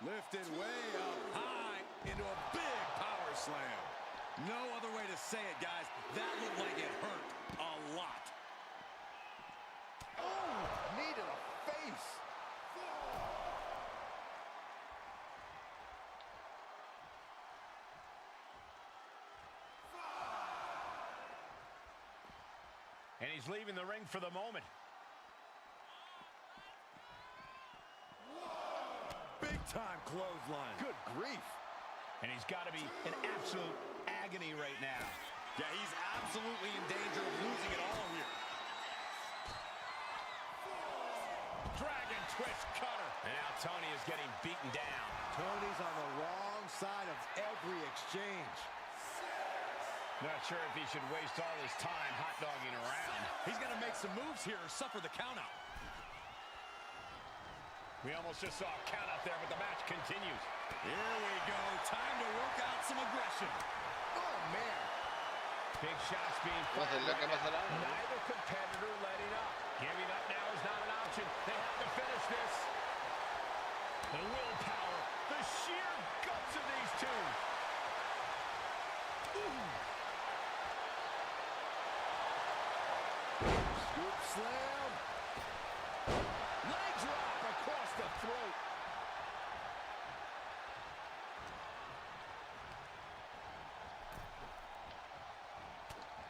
Lifted way up high into a big power slam. No other way to say it, guys. That looked like it hurt a lot. Oh, knee to the face. And he's leaving the ring for the moment. Big time clothesline. Good grief. And he's got to be in absolute agony right now. Yeah, he's absolutely in danger of losing it all here. Dragon twist cutter. And now Tony is getting beaten down. Tony's on the wrong side of every exchange. Not sure if he should waste all his time hot-dogging around. He's got to make some moves here or suffer the countout. We almost just saw a count out there, but the match continues. Here we go. Time to work out some aggression. Oh, man. Big shots being Vamos a fired hacer lo que right pasará. now. Neither competitor letting up. Giving up now is not an option. They have to finish this. The willpower, the sheer guts of these two. Ooh. Scoop slam. Leg drop across the throat.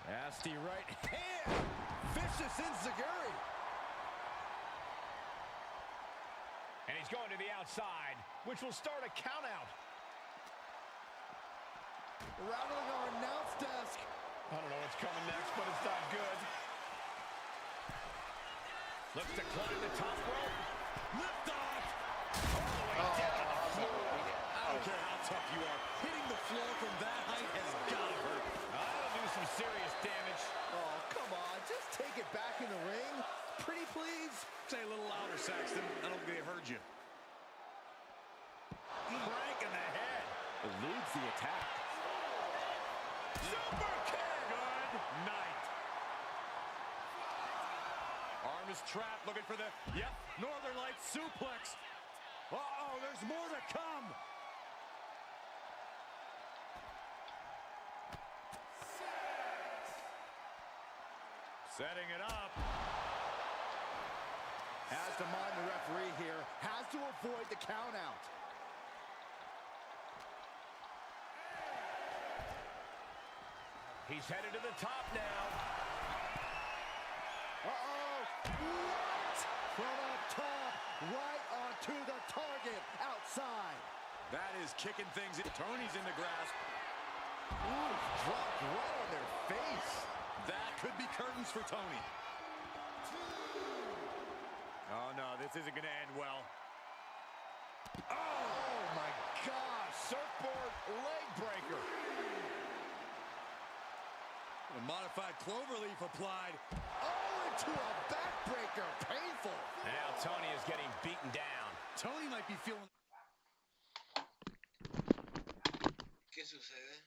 Nasty right hand. Vicious enziguri. And he's going to the outside, which will start a count out. Rattling our announce desk. I don't know what's coming next, but it's not good. Looks to climb the top rope. Lift off. All the way down to the floor. I don't care how tough you are. Hitting the floor from that height has got to hurt. That'll do some serious damage. Oh, come on. Just take it back in the ring. Pretty please. Say a little louder, Saxton. I don't think they heard you. Crank in the head. Eludes the attack. Super kick. Good night. Arm is trapped, looking for the, Northern Lights suplex. Uh-oh, there's more to come. Setting it up. Has to mind the referee here. Has to avoid the count out. He's headed to the top now. Uh-oh. What? From up top, right onto the target, outside. That is kicking things in. Tony's in the grasp. Ooh, dropped right on their face. That could be curtains for Tony. Oh, no, this isn't going to end well. Oh, my gosh. Surfboard leg breaker. A modified cloverleaf applied. Oh, into a backbreaker. Painful. Now Tony is getting beaten down. Tony might be feeling... ¿Qué sucede?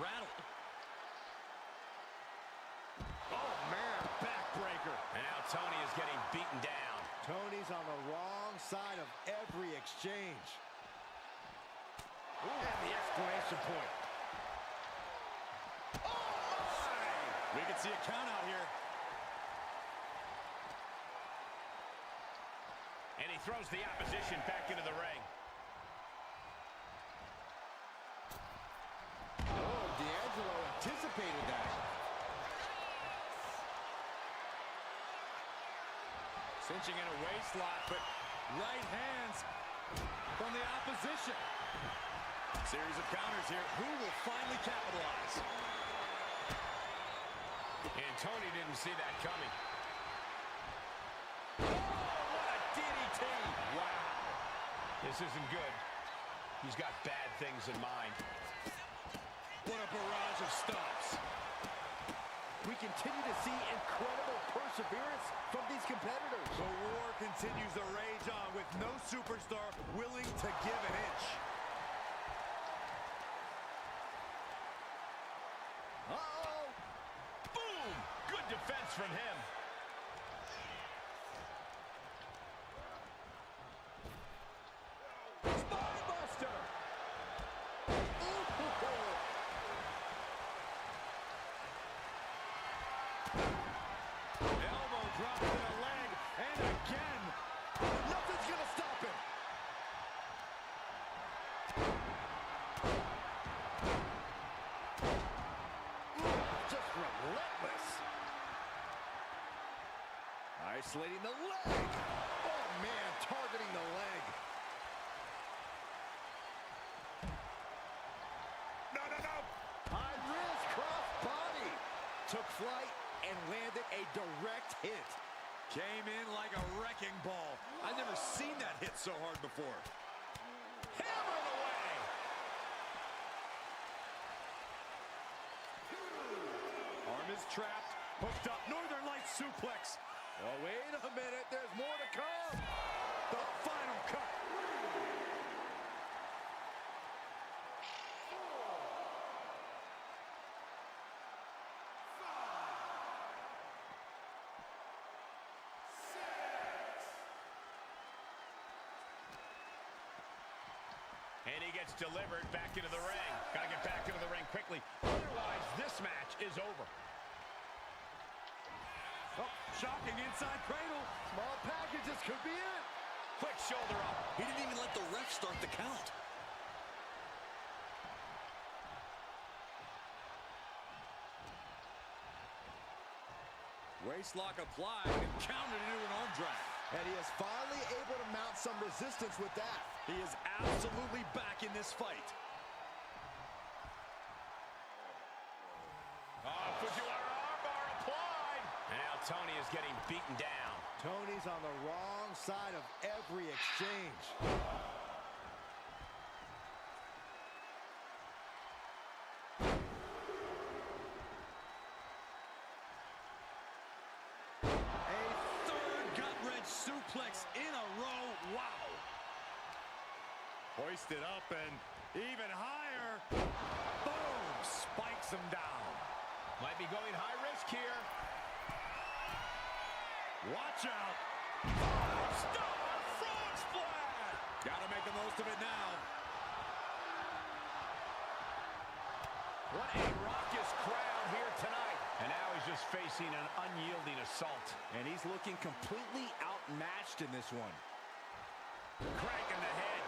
rattled. Oh, man, backbreaker. And now Tony is getting beaten down. Tony's on the wrong side of every exchange. Ooh. And the exclamation point. Oh, my! We can see a count out here. And he throws the opposition back into the ring. Oh, D'Angelo anticipated that. Cinching in a waist lock, but right hands from the opposition. Series of counters here. Who will finally capitalize? And Tony didn't see that coming. Oh, what a DDT! Wow. This isn't good. He's got bad things in mind. What a barrage of stops. We continue to see incredible perseverance from these competitors. The war continues to rage on with no superstar willing to give an inch. Uh-oh! Boom! Good defense from him. Spinebuster! Elbow drop to the leg, and again. Nothing's gonna stop him! Just relentless! Isolating the leg! Oh man, targeting the leg! No, no, no! High risk cross body! Took flight and landed a direct hit. Came in like a wrecking ball. I've never seen that hit so hard before. Hammered away. Arm is trapped, hooked up, Northern Lights suplex. Oh, wait a minute, there's more to come. The final cut. And he gets delivered back into the ring. Gotta get back into the ring quickly. Otherwise, this match is over. Oh, shocking inside cradle. Small packages could be it. Quick shoulder up. He didn't even let the ref start the count. Waistlock applied and countered into an arm drag. And he is finally able to mount some resistance with that. He is absolutely back in this fight. Oh, Fujiwara armbar applied. And now Tony is getting beaten down. Tony's on the wrong side of every exchange. A third gut-wrench suplex in a row. Wow. Hoisted up and even higher. Boom! Spikes him down. Might be going high risk here. Watch out. Star frog splash. Gotta make the most of it now. What a raucous crowd here tonight. And now he's just facing an unyielding assault. And he's looking completely outmatched in this one. Crank in the head.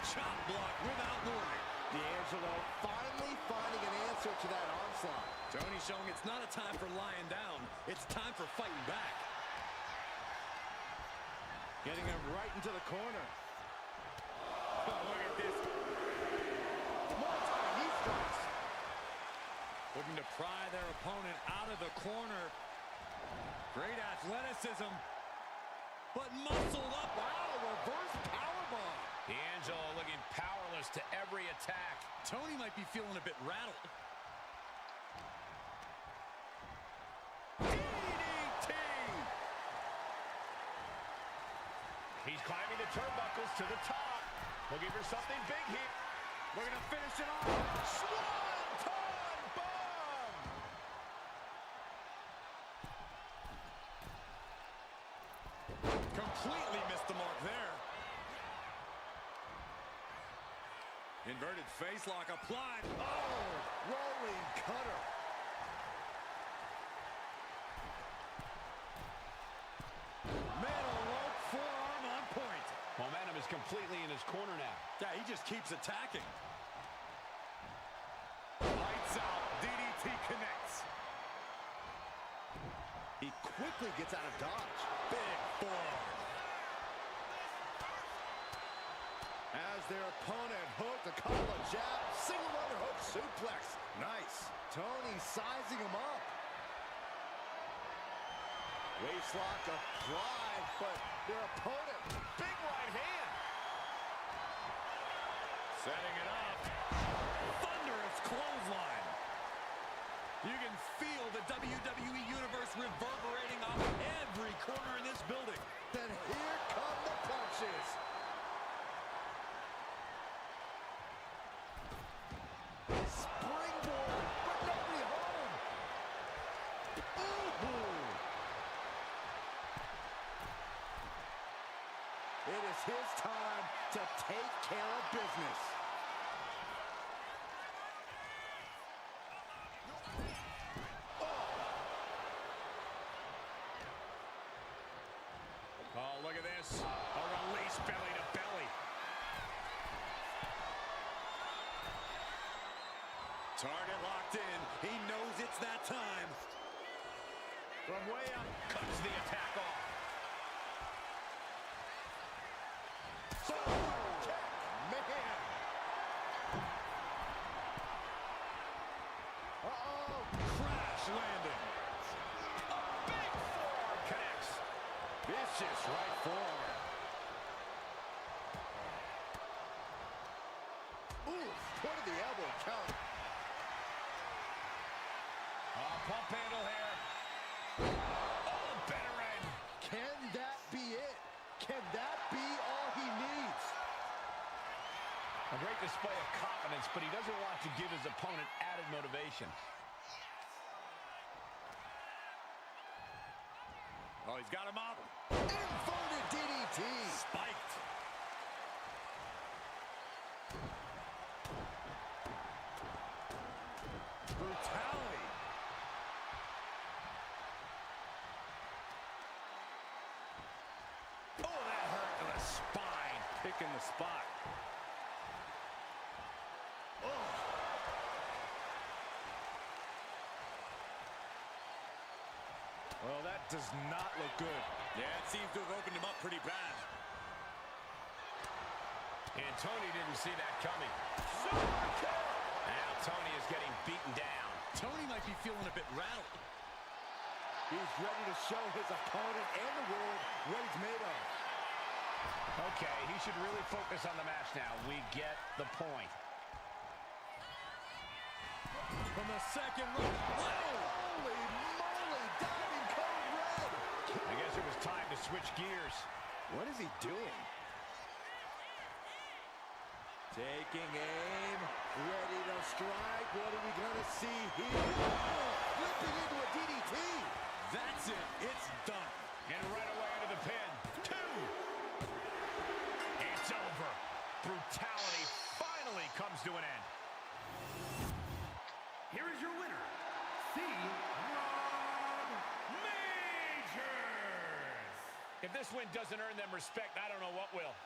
Chop block without warning. D'Angelo finally finding an answer to that onslaught. Tony showing it's not a time for lying down. It's time for fighting back. Getting him right into the corner. Oh, look at this. Multi-knee strikes. Looking to pry their opponent out of the corner. Great athleticism. But muscled up. Wow, reverse powerbomb. D'Angelo looking powerless to every attack. Tony might be feeling a bit rattled. DDT! He's climbing the turnbuckles to the top. Looking for something big here. Looking to finish it off. Swanton bomb! Completely missed the mark there. Inverted face lock applied. Oh, rolling cutter. Metal forearm on point. Momentum is completely in his corner now. Yeah, he just keeps attacking. Lights out. DDT connects. He quickly gets out of dodge. Big forearm. As their opponent hooked, a couple of jabs, single underhook suplex. Nice. Tony sizing him up. Waist lock applied, but their opponent, Big right hand. Setting it up. Thunderous clothesline. You can feel the WWE Universe reverberating off every corner in this building. then here come the punches. Springboard, but nobody home. Ooh. It is his time to take care of business. Oh, look at this. A release belly to belly. Target locked in. He knows it's that time. From way up, cuts the attack off. Man. Uh-oh. Crash landing. Big forearm connects. Vicious right forearm. Ooh, point of the elbow count. Pump handle here. Oh, better end. Can that be it? Can that be all he needs? A great display of confidence, but he doesn't want to give his opponent added motivation. Oh, he's got him up. Inverted DDT. Spiked. Brutality. Oh, that hurt to the spine. Picking the spot. Well, that does not look good. Yeah, it seems to have opened him up pretty bad. And Tony didn't see that coming. Super kick! Now Tony is getting beaten down. Tony might be feeling a bit rattled. He's ready to show his opponent and the world what he's made of. Okay, he should really focus on the match now. We get the point. From the second row. Holy moly, diving code red. I guess it was time to switch gears. What is he doing? Taking aim, ready to strike. What are we going to see here? Oh, flipping into a DDT. That's it. It's done. And right away into the pin. 2. It's over. Brutality finally comes to an end. Here is your winner, Rob Majors. If this win doesn't earn them respect, I don't know what will.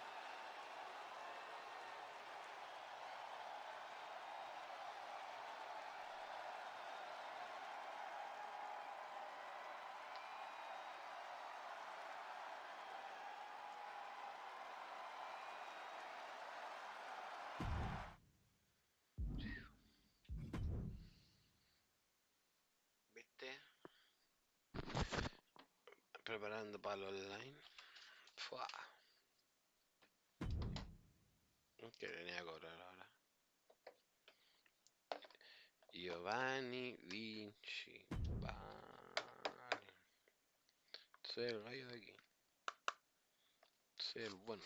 ¿Viste? Preparando para el online. Fua. Que venía a cobrar ahora. Giovanni Vinci. Vale. Soy el gallo de aquí. Pero bueno.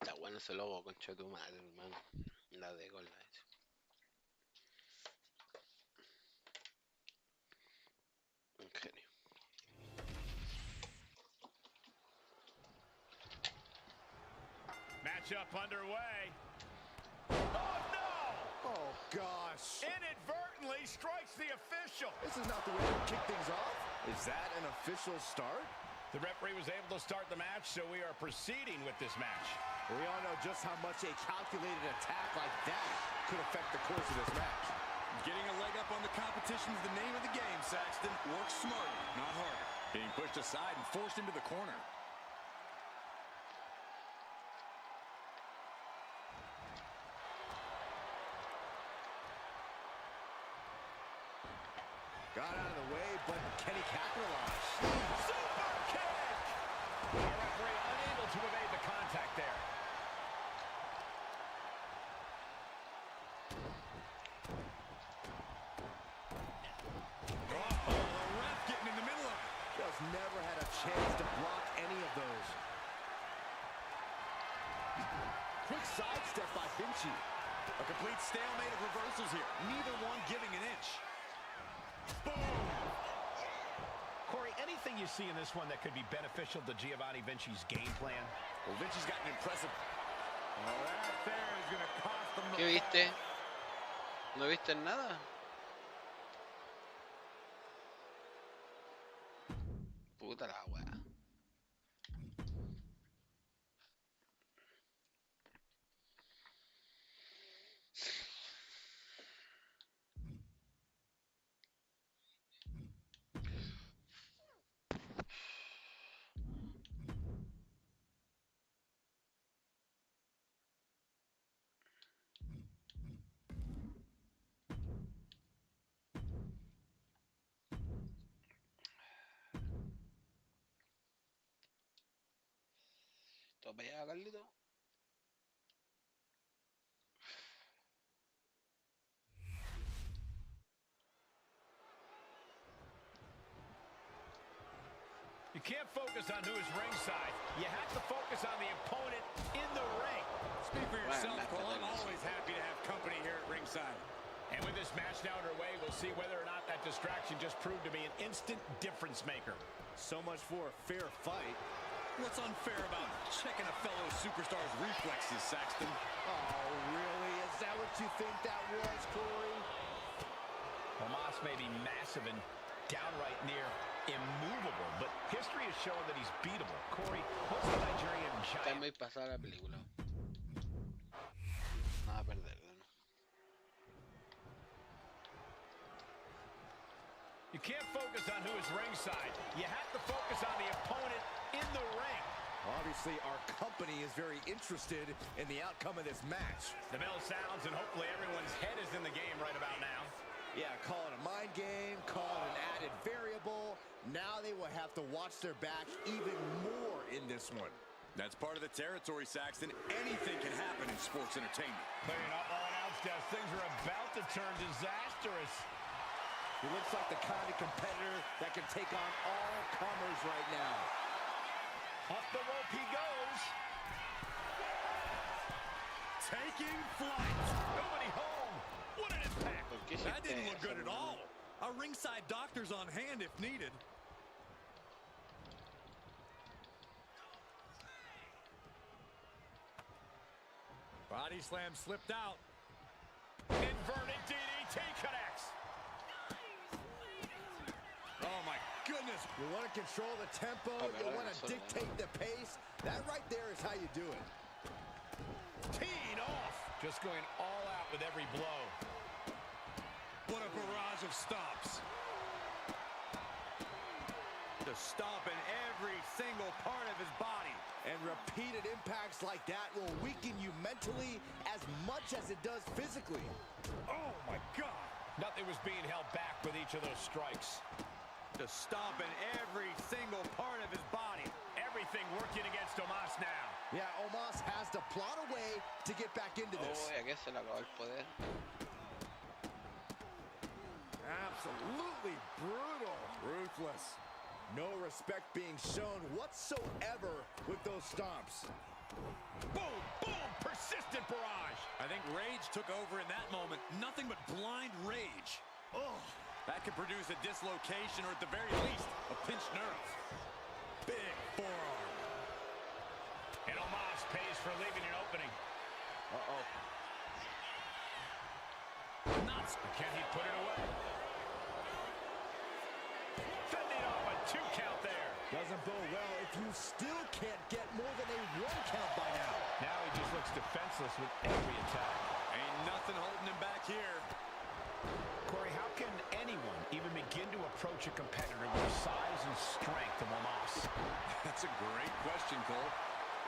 Está bueno ese logo, concha de tu madre, hermano. La de con la S. Un genio. Matchup underway. Oh, no! Oh, gosh. Inadvertently strikes the official. This is not the way to kick things off. Is that an official start? The referee was able to start the match, so we are proceeding with this match. We all know just how much a calculated attack like that could affect the course of this match. Getting a leg up on the competition is the name of the game, Saxton. Work smarter, not harder. Being pushed aside and forced into the corner. Got out of the way, but can he capitalize? Super kick! The referee unable to evade the contact there. Oh, the ref getting in the middle of it. Just never had a chance to block any of those. Quick sidestep by Vinci. A complete stalemate of reversals here. Neither one giving an inch. Boom! Corey, anything you see in this one that could be beneficial to Giovanni Vinci's game plan? Well, Vinci's got an impressive... Well, that there is going to cost them the ¿Qué viste? fight. ¿No viste nada? Puta la wea. ¿Todo para allá, Carlito? You can't focus on who is ringside. You have to focus on the opponent in the ring. Speak for yourself, Well, Cole. I'm always happy to have company here at ringside. And with this match now underway, we'll see whether or not that distraction just proved to be an instant difference maker. So much for a fair fight. What's unfair about checking a fellow superstar's reflexes, Saxton? Oh, really? Is that what you think that was, Corey? Hamas may be massive and downright near immovable, but history has shown that he's beatable. Corey, what's the Nigerian Está giant? muy pasada la película. Nada a perderla, ¿no? You can't focus on who is ringside. You have to focus on the opponent in the ring. Obviously, our company is very interested in the outcome of this match. The bell sounds, and hopefully everyone's head is in the game right about now. Yeah, call it a mind game, call it an added variable. Now they will have to watch their back even more in this one. That's part of the territory, Saxton. Anything can happen in sports entertainment. Clearing up all announced as things are about to turn disastrous. He looks like the kind of competitor that can take on all comers right now. Up the rope he goes. Taking flight. Nobody home. What an impact. ¿Por qué That hiciste didn't look eso, good at hermano? all. A ringside doctor's on hand if needed. Body slam slipped out. Inverted DDT connects. Oh, my goodness. You want to control the tempo. You want to dictate the pace. That right there is how you do it. Teed off. Just going all out with every blow. What a barrage of stomps. To stomp in every single part of his body. And repeated impacts like that will weaken you mentally as much as it does physically. Oh, my God. Nothing was being held back with each of those strikes. To stomp in every single part of his body. Everything working against Omos now. Yeah, Omos has to plot a way to get back into this. Oh, ya que se le acabó el poder. Absolutely brutal. Ruthless. No respect being shown whatsoever with those stomps. Boom, boom, persistent barrage. I think rage took over in that moment. Nothing but blind rage. Oh, that could produce a dislocation or at the very least, a pinched nerve. Big forearm. And Omos pays for leaving an opening. Uh-oh. Nuts. Can he put it away? Fending off a 2 count there. Doesn't bode well if you still can't get more than a 1 count by now. Now he just looks defenseless with every attack. Ain't nothing holding him back here. Corey, how can anyone even begin to approach a competitor with the size and strength of Omos? That's a great question, Cole.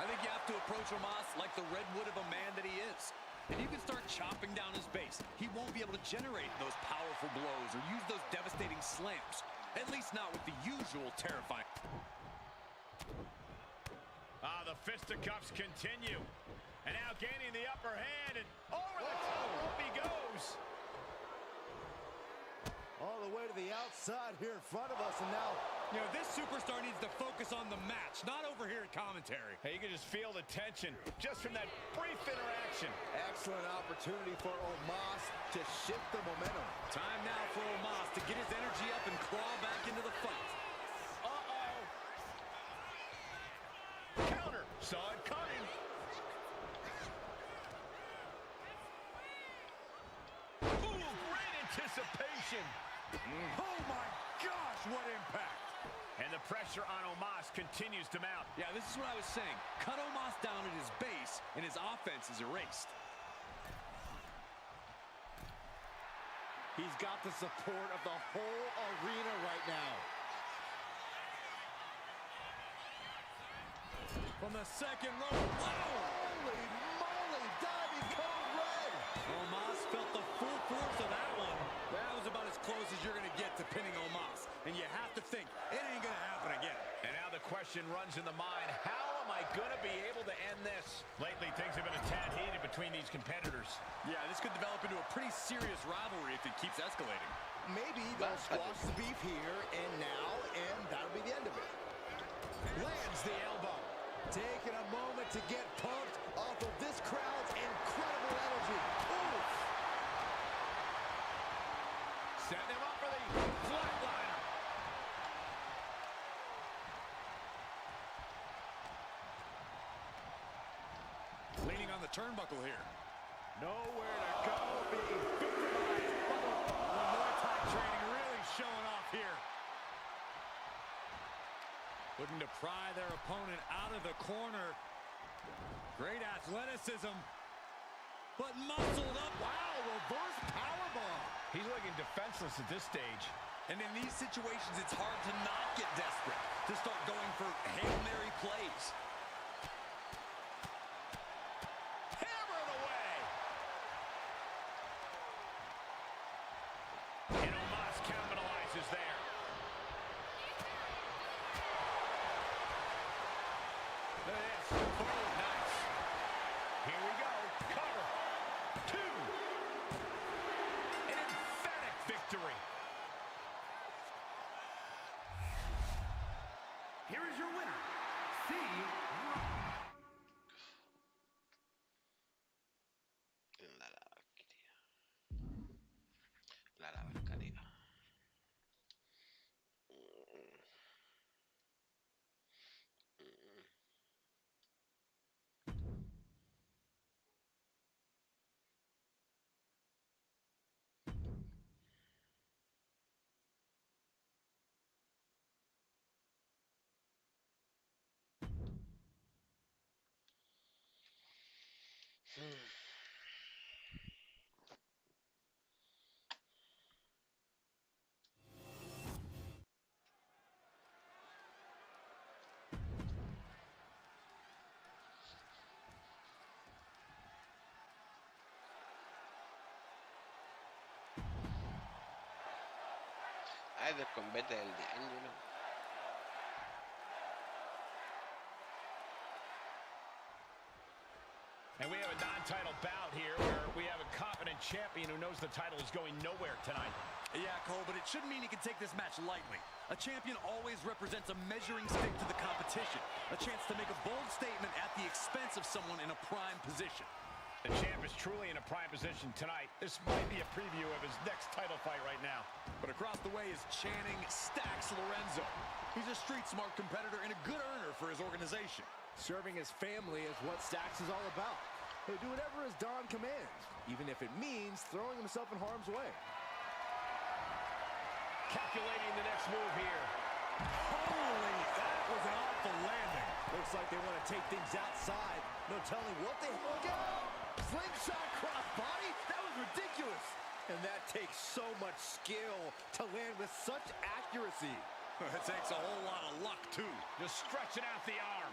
I think you have to approach Omos like the redwood of a man that he is. And you can start chopping down his base. He won't be able to generate those powerful blows or use those devastating slams. At least not with the usual terrifying. The fisticuffs continue. And now gaining the upper hand, and over the top rope he goes. All the way to the outside here in front of us, and now... You know, this superstar needs to focus on the match, not over here at commentary. Hey, you can just feel the tension just from that brief interaction. Excellent opportunity for Omos to shift the momentum. Time now for Omos to get his energy up and claw back into the fight. Counter. Saw it coming. Ooh, great anticipation. Oh, my gosh, what impact. And the pressure on Omos continues to mount. Yeah, this is what I was saying. Cut Omos down at his base, and his offense is erased. He's got the support of the whole arena right now. From the second row. Holy moly, diving code red. Omos felt the full force of that one. That was about as close as you're going to get to pinning Omos. And you have to think, it ain't going to happen again. And now the question runs in the mind, how am I going to be able to end this? Lately, things have been a tad heated between these competitors. Yeah, this could develop into a pretty serious rivalry if it keeps escalating. Maybe they'll squash the beef here and now, and that'll be the end of it. Lands the elbow. Taking a moment to get pumped off of this crowd's incredible energy. Oof. Setting him up for the flatliner. Leaning on the turnbuckle here. Nowhere to go, being victimized. The Muay Thai training really showing off here. Looking to pry their opponent out of the corner. Great athleticism. But muscled up. Wow, reverse powerbomb. He's looking defenseless at this stage. And in these situations, it's hard to not get desperate, to start going for Hail Mary plays. Hammer it away. And Omos capitalizes there. Look at this. Oh, nice. Here we go. Cover. 2. An emphatic victory. Here is your winner, La lavaquería. La lavaquería. Ay, del combate del D'Angelo. And we have a non-title bout here where we have a confident champion who knows the title is going nowhere tonight. Yeah, Cole, but it shouldn't mean he can take this match lightly. A champion always represents a measuring stick to the competition, a chance to make a bold statement at the expense of someone in a prime position. The champ is truly in a prime position tonight. This might be a preview of his next title fight right now. But across the way is Channing Stacks Lorenzo. He's a street-smart competitor and a good earner for his organization. Serving his family is what Stacks is all about. He'll do whatever his Don commands, even if it means throwing himself in harm's way. Calculating the next move here. Holy, that was an awful landing. Looks like they want to take things outside. No telling what they look at. Slingshot crossbody? That was ridiculous. And that takes so much skill to land with such accuracy. It takes a whole lot of luck, too. Just stretching out the arm.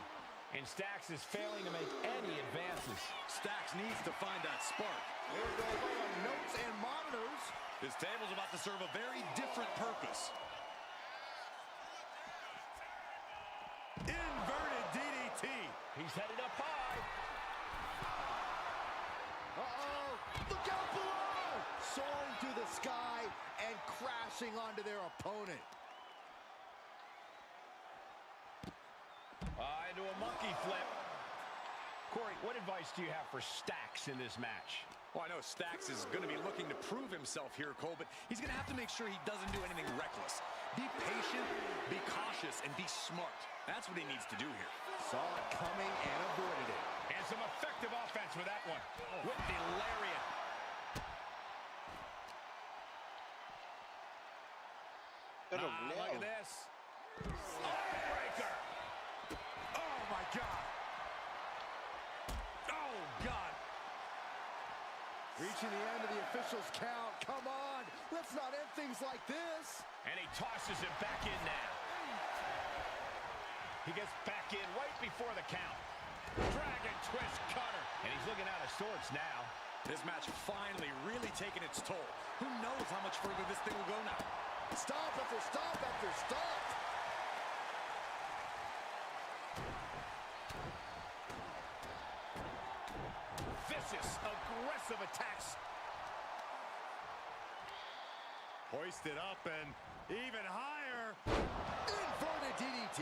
And Stacks is failing to make any advances. Stacks needs to find that spark. There goes all our notes and monitors. This table's about to serve a very different purpose. Inverted DDT. He's headed up high. Uh-oh. Look out below. Soaring through the sky and crashing onto their opponent. Into a monkey flip. Corey, what advice do you have for Stacks in this match? Well, I know Stacks is going to be looking to prove himself here, Cole, but he's going to have to make sure he doesn't do anything reckless. Be patient, be cautious, and be smart. That's what he needs to do here. Saw it coming and avoided it. And some effective offense with that one. With the lariat. Look at this. Breaker. Oh, my God. Oh, God. Reaching the end of the official's count. Come on. Let's not end things like this. And he tosses it back in now. He gets back in right before the count. Dragon twist cutter. And he's looking out of sorts now. This match finally really taking its toll. Who knows how much further this thing will go now? Stop after stop after stop. Vicious, aggressive attacks. Hoisted up and even higher. Inverted DDT.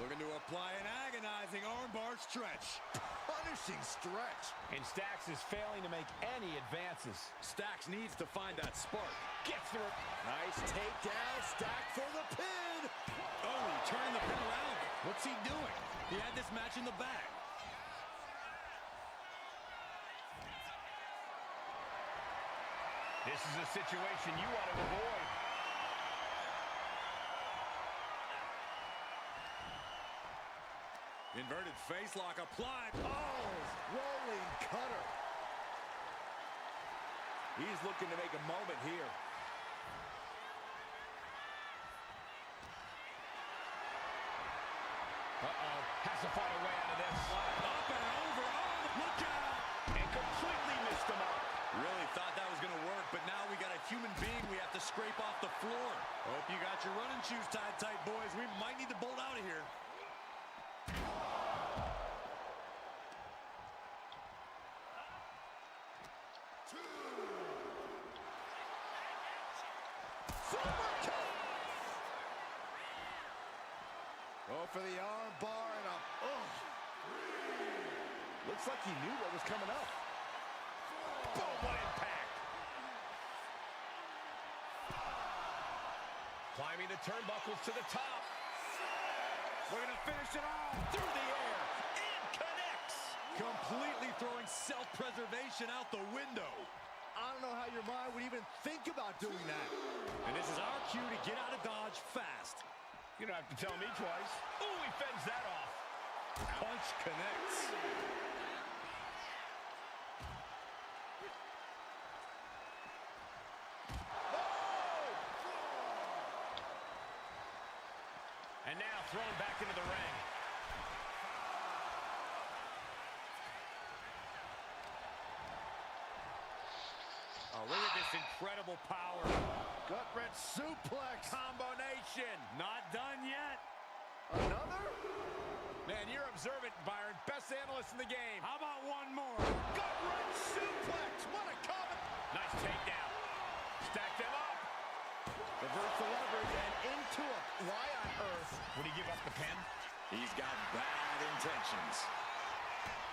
Looking to apply an agonizing armbar stretch. Punishing stretch. And Stacks is failing to make any advances. Stacks needs to find that spark. Gets through. Nice takedown. Stack for the pin. Oh, he turned the pin around. What's he doing? He had this match in the bag. This is a situation you want to avoid. Inverted face lock applied. Oh, rolling cutter. He's looking to make a moment here. Uh-oh. Has to find a way out of this. Up and over. Oh, look out. And completely missed him up. Really thought that was going to work, but now we got a human being we have to scrape off the floor. Hope you got your running shoes tied tight, boys. We might need to bolt out of here. Go for the arm bar and a... Oh. Looks like he knew what was coming up. Boom, what impact. Climbing the turnbuckles to the top. We're going to finish it off through the air. And connects. Completely throwing self-preservation out the window. I don't know how your mind would even think about doing that. And this is our cue to get out of Dodge fast. You don't have to tell me twice. Ooh, he fends that off. Punch connects. And now thrown back into the ring. Oh, look at this incredible power. Gut-wrench suplex. Combination. Not done yet. Another? Man, you're observant, Byron. Best analyst in the game. How about one more? Gut-wrench suplex. What a comment. Nice takedown. Stack them up. Reverse the leverage and into it. Why on earth? Would he give up the pin? He's got bad intentions.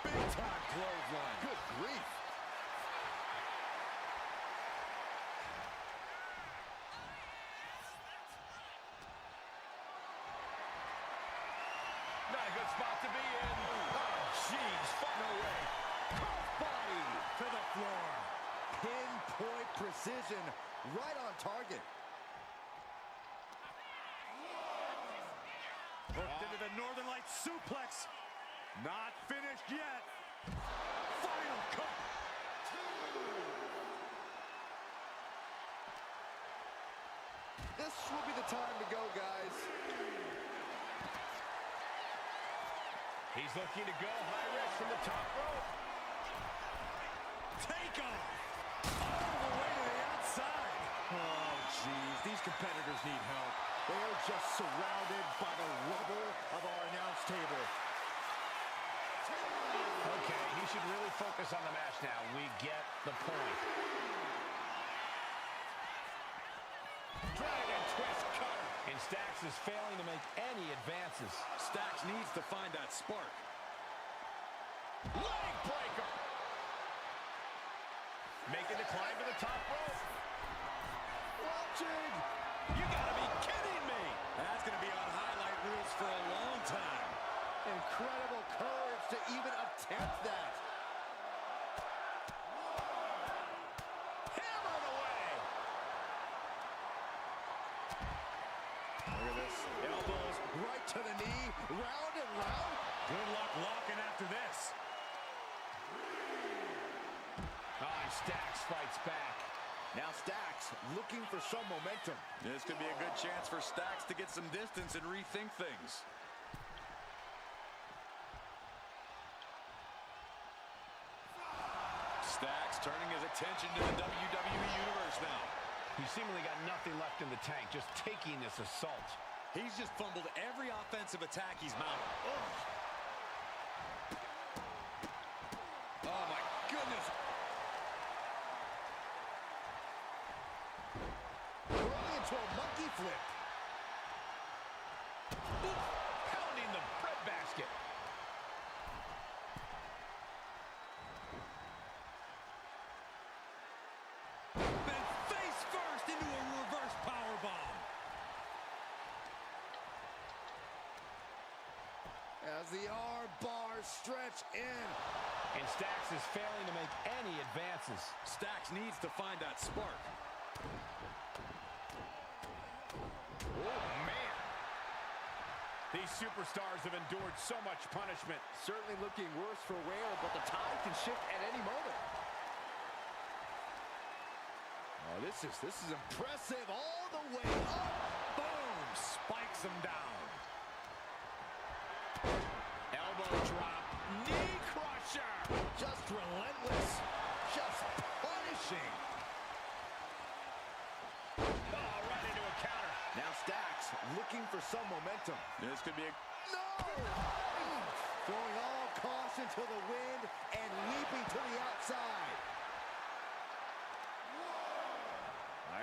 Big time clothesline. Good grief. Not a good spot to be in. Oh, jeez. No way. Crossbody to the floor. Pinpoint precision. Right on target. Hooked into the Northern Lights suplex. Not finished yet. Final cut. This will be the time to go, guys. He's looking to go high risk from the top rope. Take off. All the way to the outside. Oh, geez. These competitors need help. They are just surrounded by the rubble of our announce table. Okay, he should really focus on the match now. We get the point. Dragon twist cutter. And Stacks is failing to make any advances. Stacks needs to find that spark. Leg breaker. Making the climb to the top rope. Watching. You gotta be kidding me. That's going to be on highlight reels for a long time. Incredible courage to even attempt that. Hammered away. Look at this. Elbows right to the knee. Round and round. Good luck locking after this. Oh, Stacks fights back. Now Stacks looking for some momentum. This could be a good chance for Stacks to get some distance and rethink things. Stacks turning his attention to the WWE Universe now. He seemingly got nothing left in the tank, just taking this assault. He's just fumbled every offensive attack he's mounted. Oh, my goodness. Rolling into a monkey flip. Pounding the breadbasket. Then face first into a reverse powerbomb. As the arm bars stretch in. And Stacks is failing to make any advances. Stacks needs to find that spark. Oh, man. These superstars have endured so much punishment. Certainly looking worse for wear, but the tide can shift at any moment. Oh, this is impressive all the way up. Boom! Spikes him down. Elbow drop. Knee crusher. Just relentless. Just punishing. Oh, right into a counter. Now Stacks looking for some momentum. This could be a... No! Throwing all caution to the wind and leaping to the outside.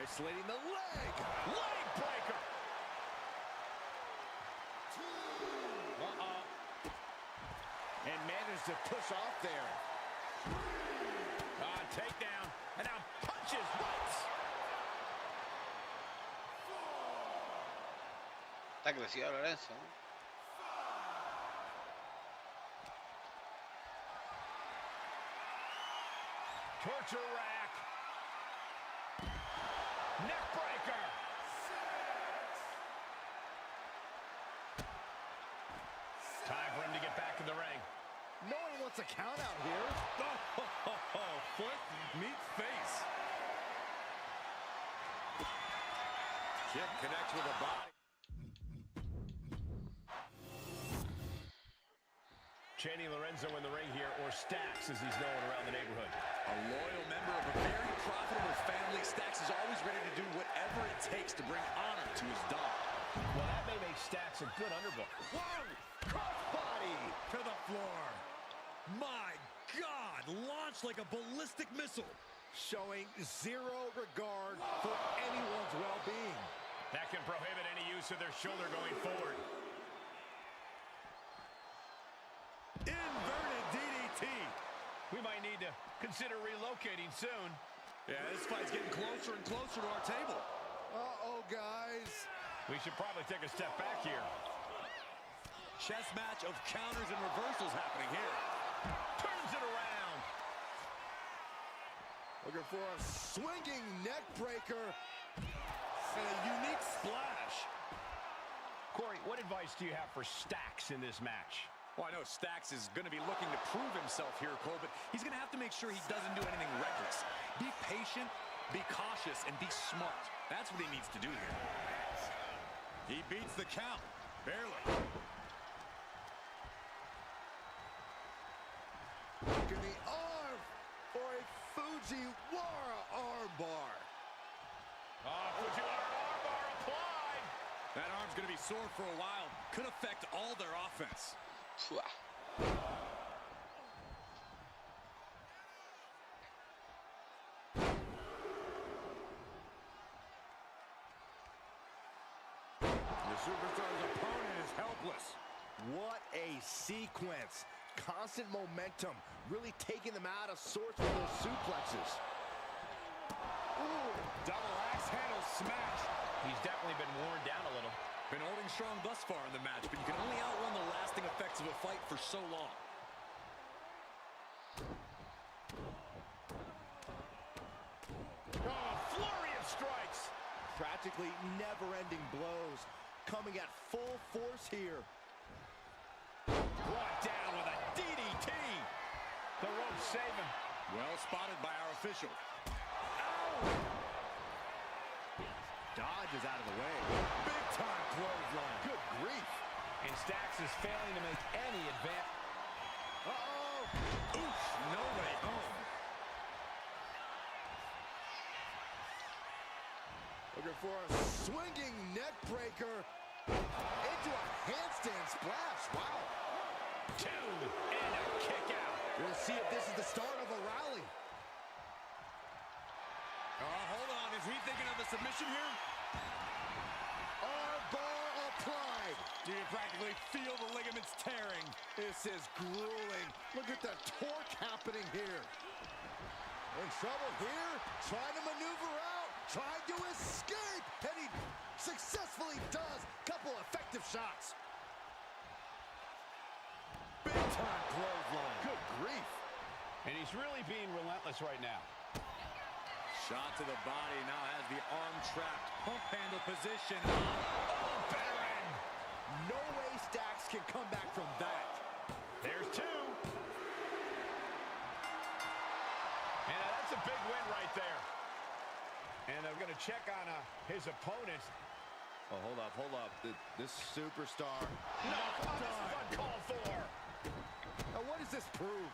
Isolating the leg. Leg breaker. And managed to push off there. Takedown. And now punches once. Está agresivo Lorenzo. Torture rack. Neck breaker. Time for him to get back in the ring. No one wants a count out here. Foot meets face. Kick connects with a body. Chaney Lorenzo in the ring here, or Stacks as he's known around the neighborhood. A loyal member of a very profitable family, Stacks is always ready to do whatever it takes to bring honor to his dog. Well, that may make Stacks a good underbook. Whoa! Crossbody to the floor. My God, launched like a ballistic missile. Showing zero regard for anyone's well-being. That can prohibit any use of their shoulder going forward. Inverted DDT. We might need to consider relocating soon. Yeah, this fight's getting closer and closer to our table. Uh-oh, guys. We should probably take a step back here. Chess match of counters and reversals happening here. Turns it around. Looking for a swinging neck breaker. And a unique splash. Corey, what advice do you have for Stacks in this match? Well, I know Stacks is going to be looking to prove himself here, Cole, but he's going to have to make sure he doesn't do anything reckless. Be patient, be cautious, and be smart. That's what he needs to do here. He beats the count. Barely. Look in the arm for a Fujiwara armbar. Fujiwara armbar applied. That arm's going to be sore for a while. Could affect all their offense. The superstar's opponent is helpless. What a sequence. Constant momentum, really taking them out of sorts with those suplexes. Ooh, double axe handle smash. He's definitely been worn down a little. Been holding strong thus far in the match, but you can only outrun the lasting effects of a fight for so long. Oh, flurry of strikes. Practically never-ending blows coming at full force here. Brought down with a DDT. The rope saving. Well spotted by our official. Dodges out of the way. Big time clothesline. Good grief. And Stacks is failing to make any advance. Uh-oh. Oof, no way home. Looking for a swinging neck breaker into a handstand splash. Wow. Two, and a kick out. We'll see if this is the start of a rally. Hold on, is he thinking of a submission here? Armbar applied. Do you practically feel the ligaments tearing? This is grueling. Look at the torque happening here. In trouble here, trying to maneuver out, trying to escape, and he successfully does. Couple effective shots. Big time clothesline. Good grief. And he's really being relentless right now. Shot to the body, now has the arm trapped. Pump handle position. Oh, better end. No way Stacks can come back from that. There's two. And that's a big win right there. And I'm going to check on his opponent. Oh, hold up. This superstar. No, come on, this is uncalled for. Now, what does this prove?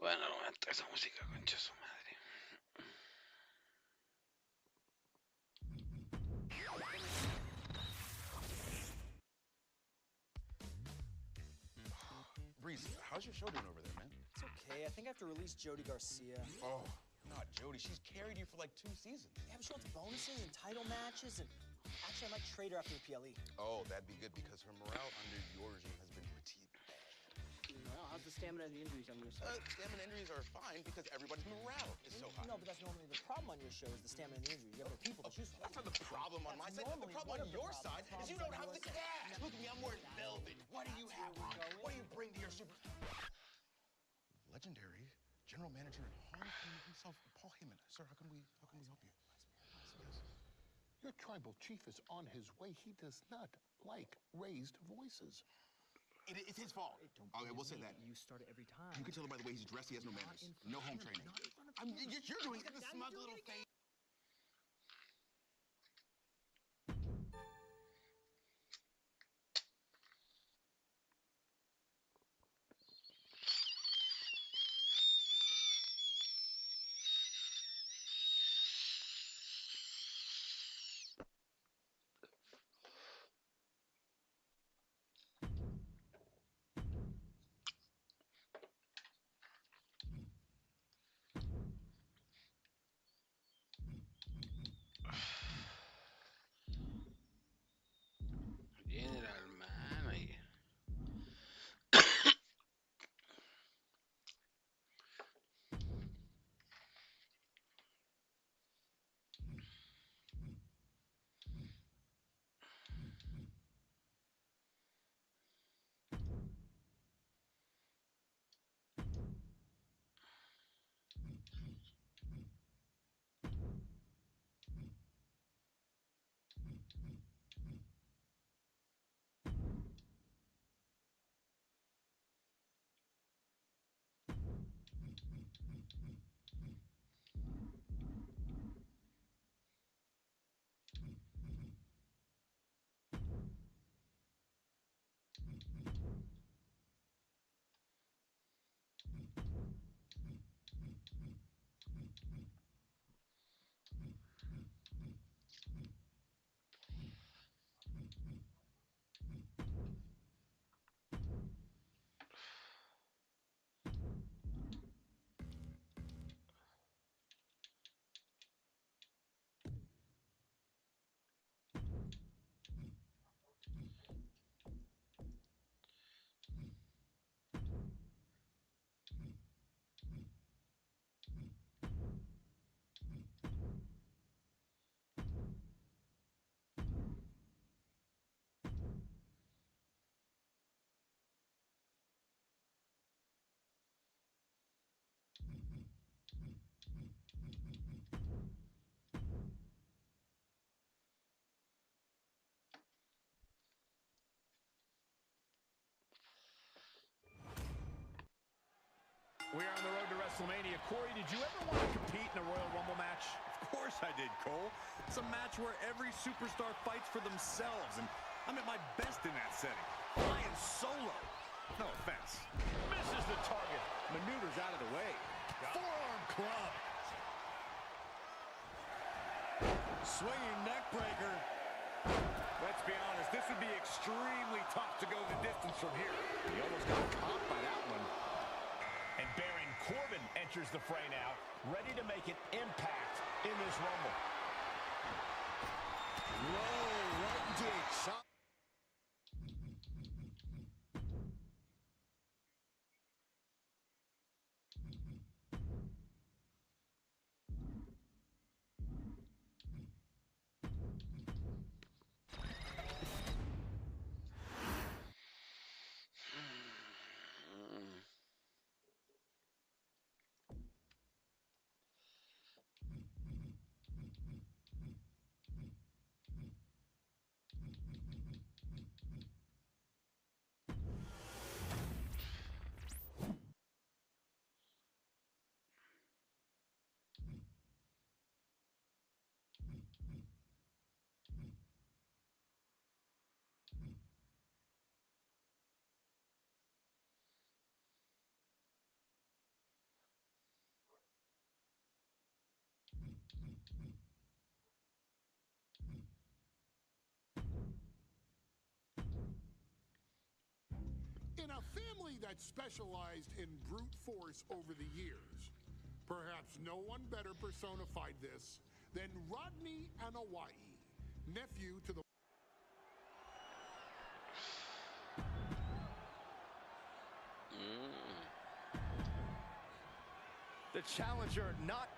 Bueno, no me esa música, concha su madre. Breeze, how's your show doing over there, man? It's okay. I think I have to release Jody Garcia. Oh, not Jody. She's carried you for like 2 seasons. Yeah, but she wants bonuses and title matches, and actually, I might trade her after the PLE. Oh, that'd be good because her morale under your regime has been pretty bad. Well, how's the stamina and the injuries on your side? Stamina injuries are fine because everybody's morale is so high. No, but that's normally the problem on your show is the stamina and the injuries. You have no people to choose from. That's not the problem on my side. The problem on your side is you don't have the cash. Look at me, I'm wearing velvet. What do you have on? What do you bring to your super... Legendary general manager and Hall of Fame himself, Paul Heyman. Sir, how can we help you? Yes. Your tribal chief is on his way. He does not like raised voices. It's his fault. Okay, we'll say that. You start it every time. You can tell by the way he's dressed, he has no manners. No home training. You're doing. He's got the smug little face. General Manager. We are on the road to WrestleMania. Corey, did you ever want to compete in a Royal Rumble match? Of course I did, Cole. It's a match where every superstar fights for themselves, and I'm at my best in that setting. Flying solo. No offense. Misses the target. Maneuvers out of the way. Forearm club. Swinging neck breaker. Let's be honest, this would be extremely tough to go the distance from here. He almost got caught by that one. And Baron Corbin enters the fray now, ready to make an impact in this Rumble. Whoa, right into a chop. family that specialized in brute force over the years. Perhaps no one better personified this than Rodney Anawahi, nephew to the... The challenger not...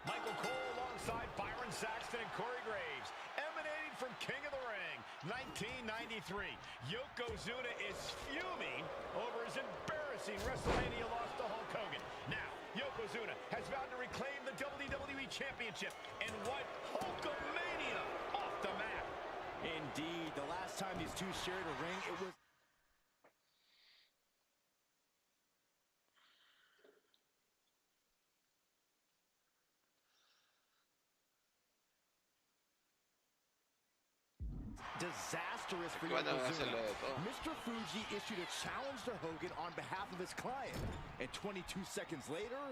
Michael Cole alongside Byron Saxton and Corey Graves, emanating from King of the Ring, 1993. Yokozuna is fuming over his embarrassing WrestleMania loss to Hulk Hogan. Now, Yokozuna has vowed to reclaim the WWE Championship and wipe Hulkamania off the map. Indeed, the last time these two shared a ring, it was... disastrous for Yokozuna. Mr. Fuji issued a challenge to Hogan on behalf of his client. And 22 seconds later,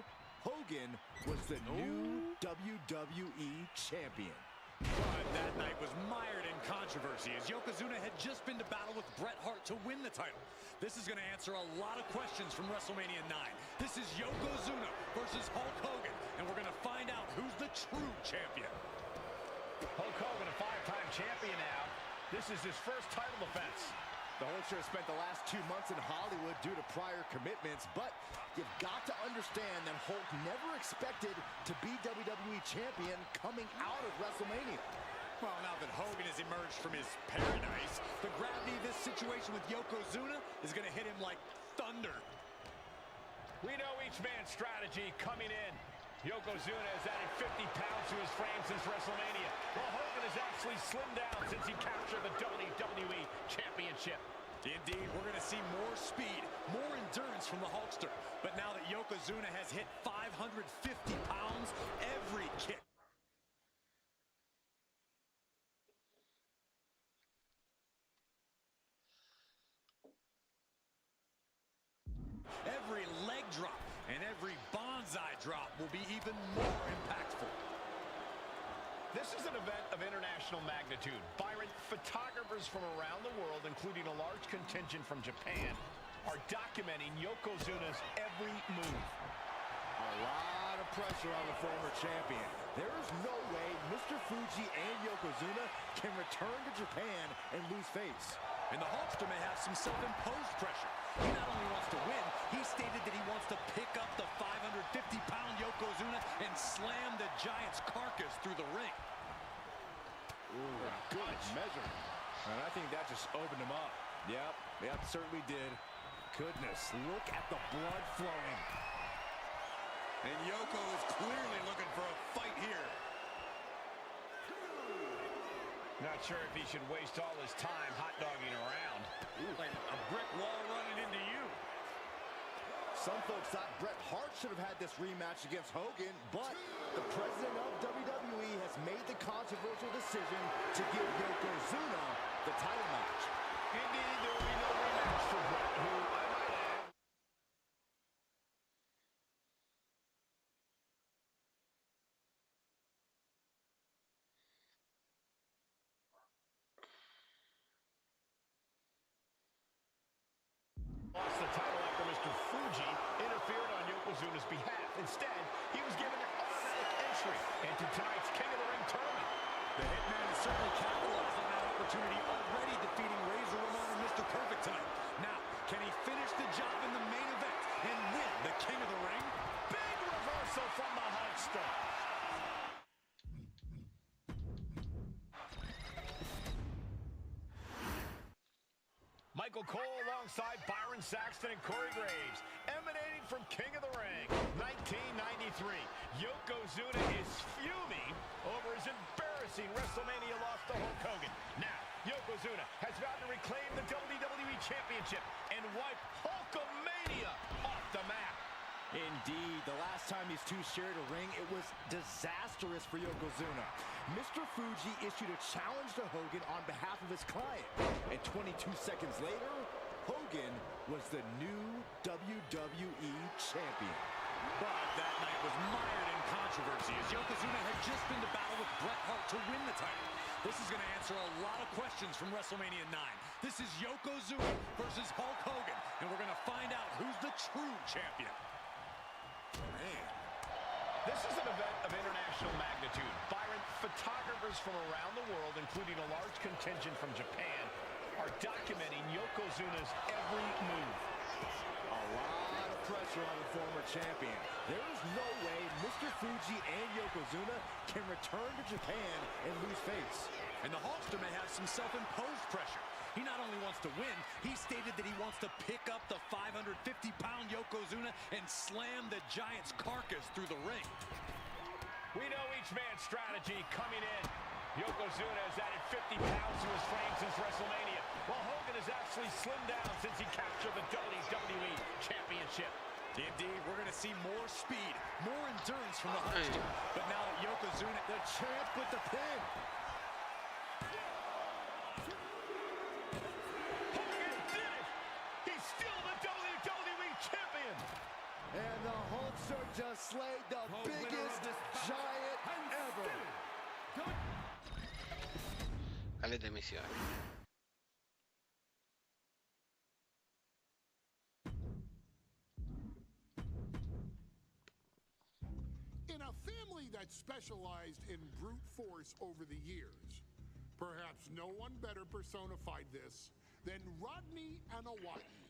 Hogan was the new WWE champion. But that night was mired in controversy as Yokozuna had just been to battle with Bret Hart to win the title. This is going to answer a lot of questions from WrestleMania 9. This is Yokozuna versus Hulk Hogan, and we're going to find out who's the true champion. Hulk Hogan, a five-time champion now. This is his first title defense. The Hulkster spent the last 2 months in Hollywood due to prior commitments, but you've got to understand that Hulk never expected to be WWE champion coming out of WrestleMania. Well, now that Hogan has emerged from his paradise, the gravity of this situation with Yokozuna is going to hit him like thunder. We know each man's strategy coming in. Yokozuna has added 50 pounds to his frame since WrestleMania, while Hogan has actually slimmed down since he captured the WWE Championship. Indeed, we're going to see more speed, more endurance from the Hulkster. But now that Yokozuna has hit 550 pounds, every kick. Every leg drop and every bonsai drop will be even more impactful. This is an event of international magnitude. Byron, photographers from around the world, including a large contingent from Japan, are documenting Yokozuna's every move. A lot of pressure on the former champion. There is no way Mr. Fuji and Yokozuna can return to Japan and lose face. And the Hulkster may have some self-imposed pressure. He not only wants to win, he stated that he wants to pick up the 550-pound Yokozuna and slam the Giant's carcass through the ring. Ooh, good measure. And I think that just opened him up. Yep, certainly did. Goodness, look at the blood flowing. And Yoko is clearly looking for a fight here. Not sure if he should waste all his time hot-dogging around. Ooh, like a brick wall running into you. Some folks thought Bret Hart should have had this rematch against Hogan, but the president of WWE has made the controversial decision to give Yokozuna the title match. Indeed, there will be no rematch for Bret, who I might add. Lost the title after Mr. Fuji interfered on Yokozuna's behalf. Instead, he was given an automatic entry into tonight's King of the Ring tournament. The Hitman has certainly capitalized on that opportunity, already defeating Razor Ramon and Mr. Perfect tonight. Now, can he finish the job in the main event and win the King of the Ring? Big reversal from the Hulkster. Michael Cole alongside Byron Saxton and Corey Graves, emanating from King of the Ring, 1993. Yokozuna is fuming over his embarrassing WrestleMania loss to Hulk Hogan. Now, Yokozuna has vowed to reclaim the WWE Championship and wipe Hulkamania off the map. Indeed, the last time these two shared a ring, it was disastrous for Yokozuna. Mr. Fuji issued a challenge to Hogan on behalf of his client. And 22 seconds later, Hogan was the new WWE champion. But that night was mired in controversy as Yokozuna had just been to battle with Bret Hart to win the title. This is going to answer a lot of questions from WrestleMania 9. This is Yokozuna versus Hulk Hogan, and we're going to find out who's the true champion. Man. This is an event of international magnitude. Byron, photographers from around the world, including a large contingent from Japan, are documenting Yokozuna's every move. A lot of pressure on the former champion. There is no way Mr. Fuji and Yokozuna can return to Japan and lose face. And the Hulkster may have some self-imposed pressure. He not only wants to win, he stated that he wants to pick up the 550-pound Yokozuna and slam the Giant's carcass through the ring. We know each man's strategy coming in. Yokozuna has added 50 pounds to his frame since WrestleMania, while Hogan has actually slimmed down since he captured the WWE Championship. Indeed, we're going to see more speed, more endurance from the Hulkster. But now that Yokozuna, the champ with the pin. Hogan did it! He's still the WWE Champion! And the Hulkster just slayed the biggest giant ever. Caleta de misiones. In a family that specialized in brute force over the years, perhaps no one better personified this than Rodney Anoa'i,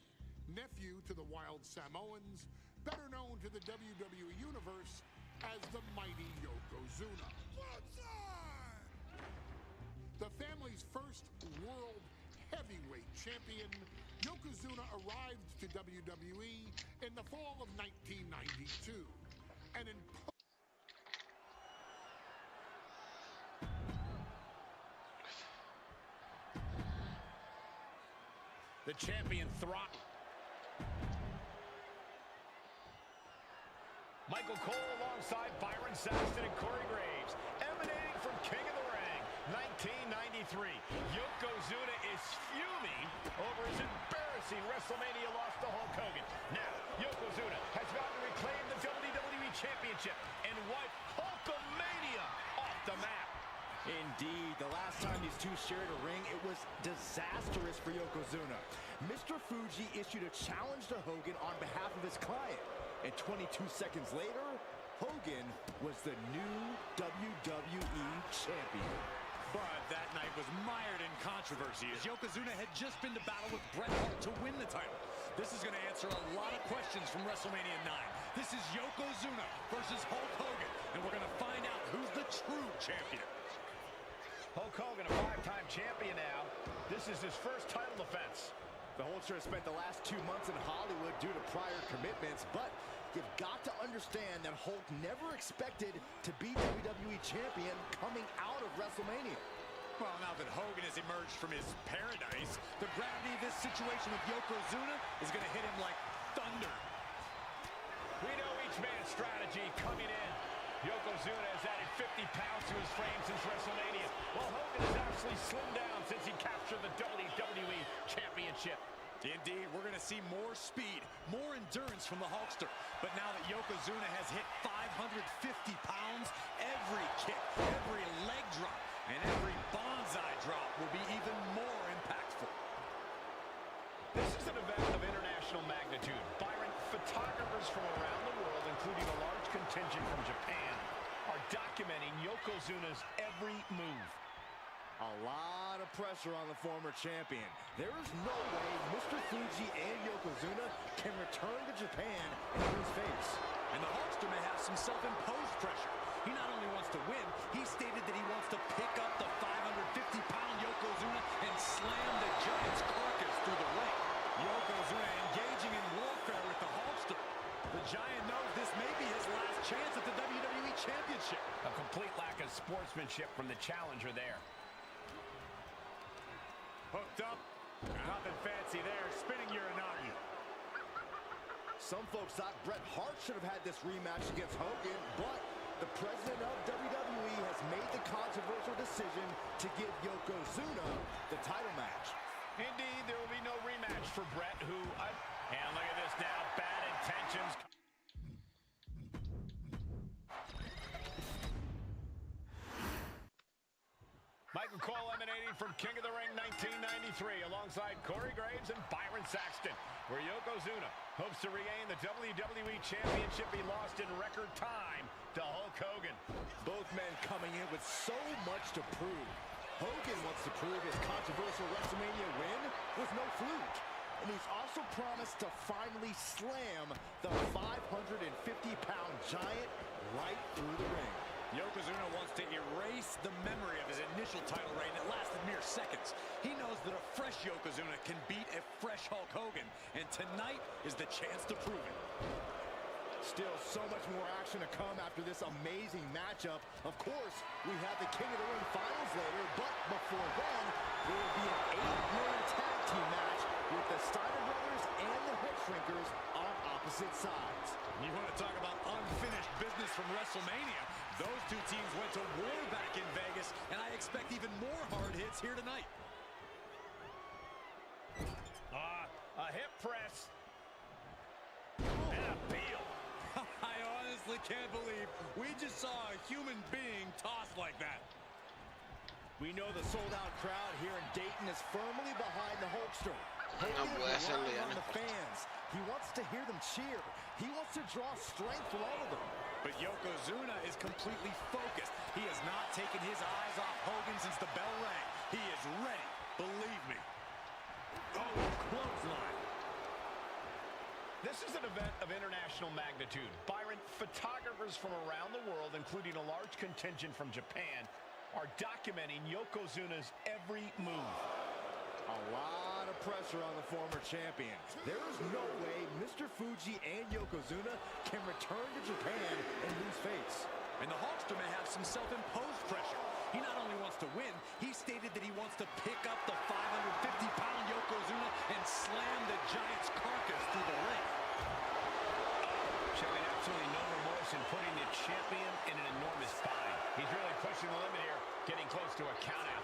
nephew to the Wild Samoans, better known to the WWE Universe as the mighty Yokozuna. The family's first world heavyweight champion, Yokozuna arrived to WWE in the fall of 1992 and the champion Michael Cole alongside Byron Saxton and Corey Graves, emanating from King of the Ring, 1993. Yokozuna is fuming over his embarrassing WrestleMania loss to Hulk Hogan. Now, Yokozuna has vowed to reclaim the WWE Championship and wipe Hulkamania off the map. Indeed, the last time these two shared a ring, it was disastrous for Yokozuna. Mr. Fuji issued a challenge to Hogan on behalf of his client. And 22 seconds later, Hogan was the new WWE champion. But that night was mired in controversy as Yokozuna had just been to battle with Bret Hart to win the title. This is going to answer a lot of questions from WrestleMania 9. This is Yokozuna versus Hulk Hogan, and we're going to find out who's the true champion. Hulk Hogan, a five-time champion now. This is his first title defense. The Hulkster has spent the last 2 months in Hollywood due to prior commitments, but you've got to understand that Hulk never expected to be WWE champion coming out of WrestleMania. Well, now that Hogan has emerged from his paradise, the gravity of this situation with Yokozuna is going to hit him like thunder. We know each man's strategy coming in. Yokozuna has added 50 pounds to his frame since WrestleMania, while Hogan has actually slimmed down since he captured the WWE Championship. Indeed, we're going to see more speed, more endurance from the Hulkster. But now that Yokozuna has hit 550 pounds, every kick, every leg drop, and every bonsai drop will be even more impactful. This is an event of international magnitude. Byron, photographers from around the world, including a large contingent from Japan, are documenting Yokozuna's every move. A lot of pressure on the former champion. There is no way Mr. Fuji and Yokozuna can return to Japan and lose face. And the Hulkster may have some self-imposed pressure. He not only wants to win, he stated that he wants to pick up the 550-pound Yokozuna and slam the Giant's carcass through the ring. Yokozuna engaging in warfare with the Hulkster. The Giant knows this may be his last chance at the WWE Championship. A complete lack of sportsmanship from the challenger there. Hooked up. Nothing fancy there. Spinning Uranagi. Some folks thought Bret Hart should have had this rematch against Hogan, but the president of WWE has made the controversial decision to give Yokozuna the title match. Indeed, there will be no rematch for Bret, who... and look at this now. Bad intentions. Michael from King of the Ring 1993 alongside Corey Graves and Byron Saxton, where Yokozuna hopes to regain the WWE Championship he lost in record time to Hulk Hogan. Both men coming in with so much to prove. Hogan wants to prove his controversial WrestleMania win was no fluke. And he's also promised to finally slam the 550-pound giant right through the ring. Yokozuna wants to erase the memory of his initial title reign that lasted mere seconds. He knows that a fresh Yokozuna can beat a fresh Hulk Hogan, and tonight is the chance to prove it. Still so much more action to come after this amazing matchup. Of course, we have the King of the Ring finals later, but before then, there will be an 8-man tag team match with the Steiner brothers and the Head Shrinkers on opposite sides. You want to talk about unfinished business from WrestleMania? Those two teams went to war back in Vegas, and I expect even more hard hits here tonight. A hip press. And a peel. I honestly can't believe we just saw a human being tossed like that. We know the sold-out crowd here in Dayton is firmly behind the Hulkster. No puede hacerle ya, On no the importa. fans. He wants to hear them cheer. He wants to draw strength from all of them. But Yokozuna is completely focused. He has not taken his eyes off Hogan since the bell rang. He is ready, believe me. Oh, clothesline. This is an event of international magnitude. Byron, photographers from around the world, including a large contingent from Japan, are documenting Yokozuna's every move. A lot of pressure on the former champion. There is no way Mr. Fuji and Yokozuna can return to Japan and lose face. And the Hulkster may have some self-imposed pressure. He not only wants to win, he stated that he wants to pick up the 550-pound Yokozuna and slam the Giant's carcass through the ring. Showing absolutely no remorse in putting the champion in an enormous bind. He's really pushing the limit here, getting close to a countout.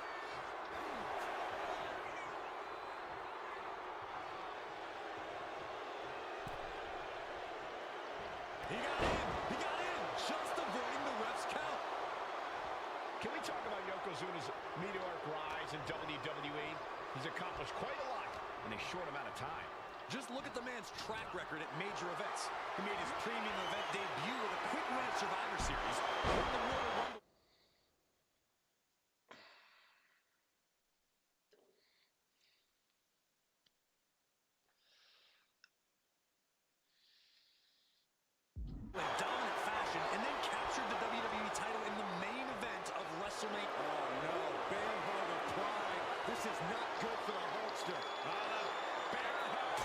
He got in! He got in! Just avoiding the ref's count. Can we talk about Yokozuna's meteoric rise in WWE? He's accomplished quite a lot in a short amount of time. Just look at the man's track record at major events. He made his premium event debut with a quick win at Survivor Series, won the Royal Rumble. In dominant fashion, and then captured the WWE title in the main event of WrestleMania. Oh no, bear hug of pride. This is not good for the Hulkster. Bear hug.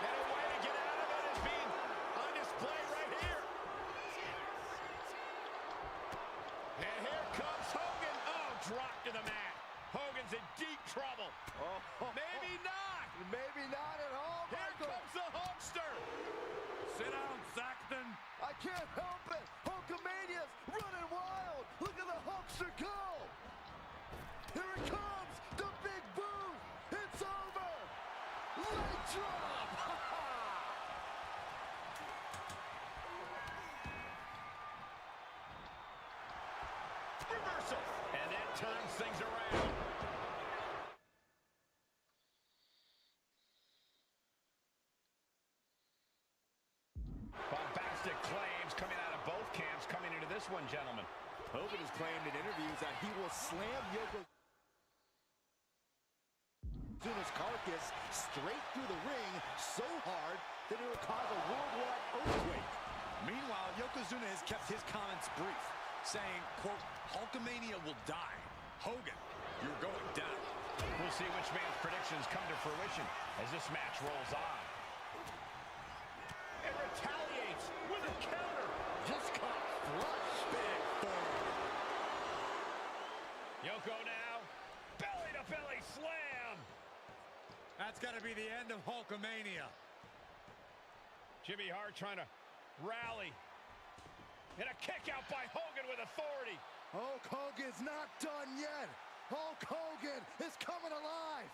And a way to get out of it is being on display right here. And here comes Hogan. Oh, drop to the mat. Hogan's in deep trouble. Maybe not. Maybe not at all, Here Michael. comes the Hulkster. Sit down, Saxton. I can't help it. Hulkamania's running wild. Look at the Hulkster go. Here it comes. The big boom. It's over. Leg drop. Reversal. And that turns things around. Bombastic claims coming out of both camps coming into this one, gentlemen. Hogan has claimed in interviews that he will slam Yokozuna's carcass straight through the ring so hard that it will cause a worldwide earthquake. Meanwhile, Yokozuna has kept his comments brief, saying, quote, Hulkamania will die. Hogan, you're going down. We'll see which man's predictions come to fruition as this match rolls on. And retaliates with a counter. Just caught flush. Big forward. Yoko now. Belly to belly slam. That's got to be the end of Hulkamania. Jimmy Hart trying to rally. And a kick out by Hogan with authority. Hulk Hogan's not done yet. Hulk Hogan is coming alive.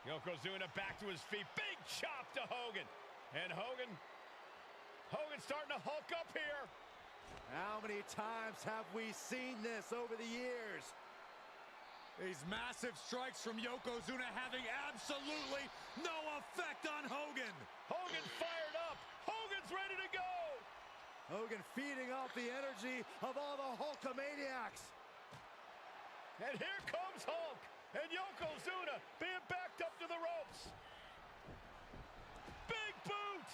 Yokozuna back to his feet. Big chop to Hogan. And Hogan's starting to hulk up here. How many times have we seen this over the years? These massive strikes from Yokozuna having absolutely no effect on Hogan. Hogan fired up. Hogan's ready to go. Hogan feeding off the energy of all the Hulkamaniacs. And here comes Hulk. And Yokozuna being backed up to the ropes. Big boot.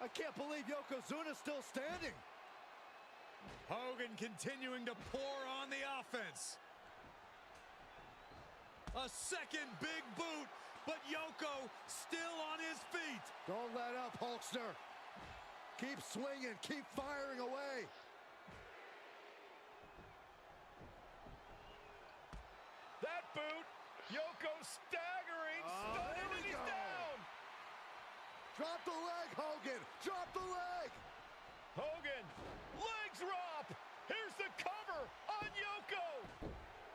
I can't believe Yokozuna's still standing. Hogan continuing to pour on the offense. A second big boot, but Yoko still on his feet. Don't let up, Hulkster. Keep swinging, keep firing away. That boot, Yoko staggering, stunning, and he's down. Drop the leg, Hogan, drop the leg. Hogan, leg drop. Here's the cover on Yoko,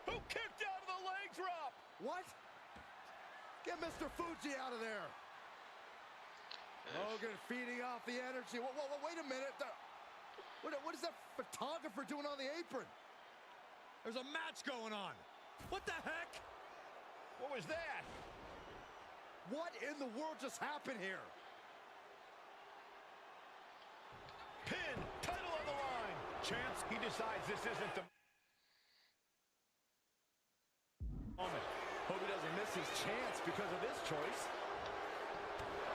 who kicked out of the leg drop. What? Get Mr. Fuji out of there. Hogan feeding off the energy. Whoa, wait a minute. What is that photographer doing on the apron? There's a match going on. What the heck? What was that? What in the world just happened here? Pin, title on the line. Chance, he decides this isn't the moment. Hope he doesn't miss his chance because of this choice.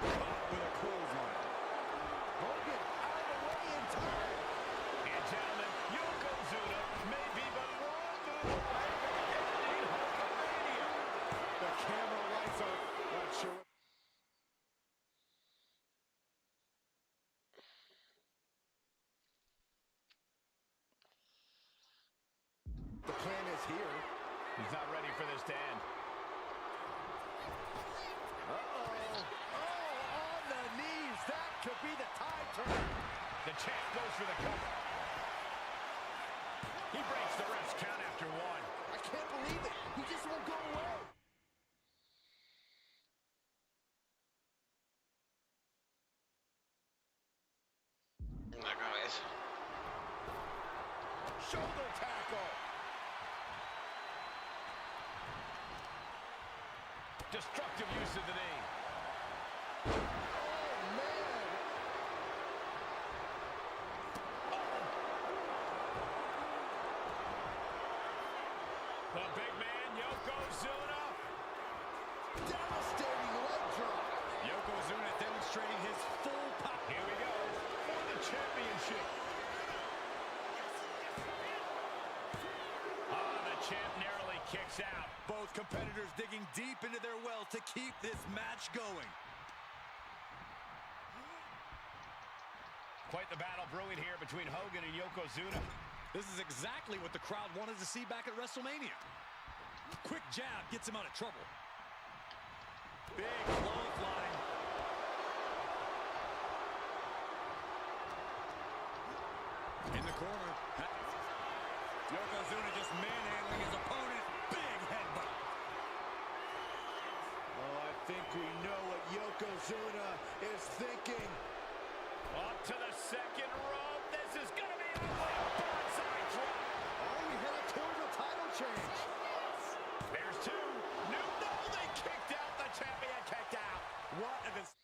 With a clothesline. Hogan out of the way in time. And gentlemen, Yokozuna may be but one move away from ending Hulkamania. The camera lights are not sure. The plan is here. He's not ready for this to end. On the knees. That could be the tide turn. The champ goes for the cover. He breaks the ref's count after one. I can't believe it. He just won't go away. La cabeza. Shoulder tackle. Destructive use of the knee. Oh, man. The big man, Yokozuna. Devastating leg drop. Yokozuna demonstrating his full power. Here we go for the championship. The champ narrowly kicks out. Both competitors digging deep into their well to keep this match going. Quite the battle brewing here between Hogan and Yokozuna. This is exactly what the crowd wanted to see back at WrestleMania. Quick jab gets him out of trouble. Big clothesline. In the corner. Yokozuna just manhandling his opponent. Big headbutt. Oh, I think we know what Yokozuna is thinking. Up to the second rope. This is going to be ugly. A bonsai drop. Oh, we headed towards a title change. There's two. No, they kicked out. The champion kicked out. What a display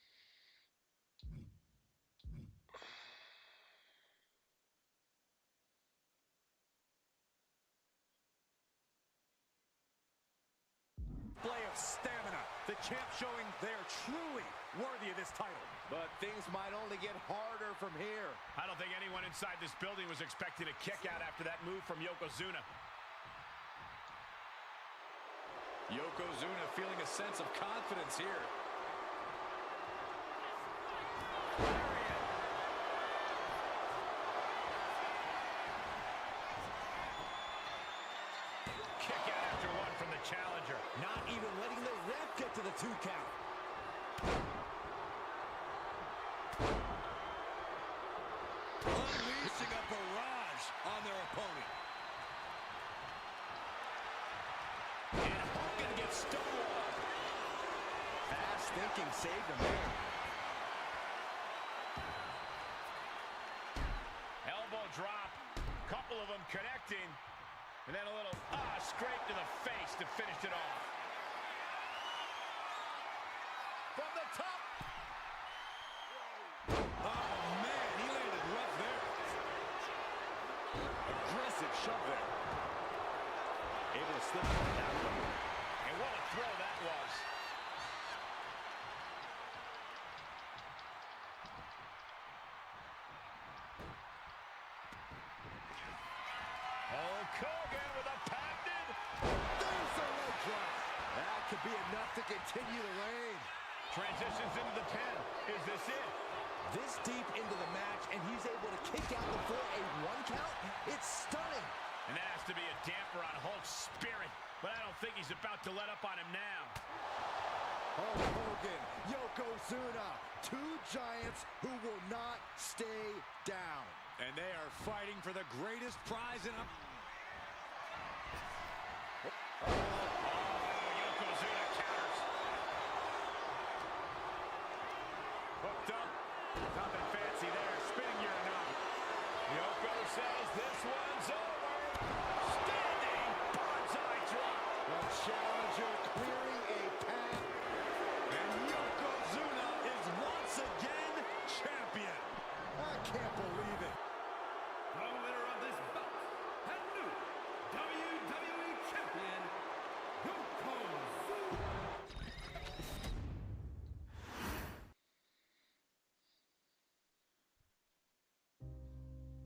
of stamina. The champ showing they are truly worthy of this title. But things might only get harder from here. I don't think anyone inside this building was expecting a kick out after that move from Yokozuna. Yokozuna feeling a sense of confidence here. Kick out after one from the challenger. Not even letting the ref get to the 2 count. Unleashing a barrage on their opponent. And Hogan gets stonewalled. Fast thinking saved him there. straight to the face to finish it off. From the top. Oh, man, he landed rough there. Aggressive shove there. Able to slip on that one. And what a throw that was. Hulk Hogan with a patented. There's a leg drop. That could be enough to continue the reign. Transitions into the pin. Is this it? This deep into the match, and he's able to kick out before a 1 count. It's stunning. And that has to be a damper on Hulk's spirit. But I don't think he's about to let up on him now. Hulk Hogan, Yokozuna, two giants who will not stay down. And they are fighting for the greatest prize in a... Yokozuna counters. Hooked up. Nothing fancy there. Spinning your knob. Yoko says this one's over. Standing bonsai drop. The challenger clearing a path. And Yokozuna is once again champion. I can't believe it. The winner of this bout and new WWE Champion, Yokozuna.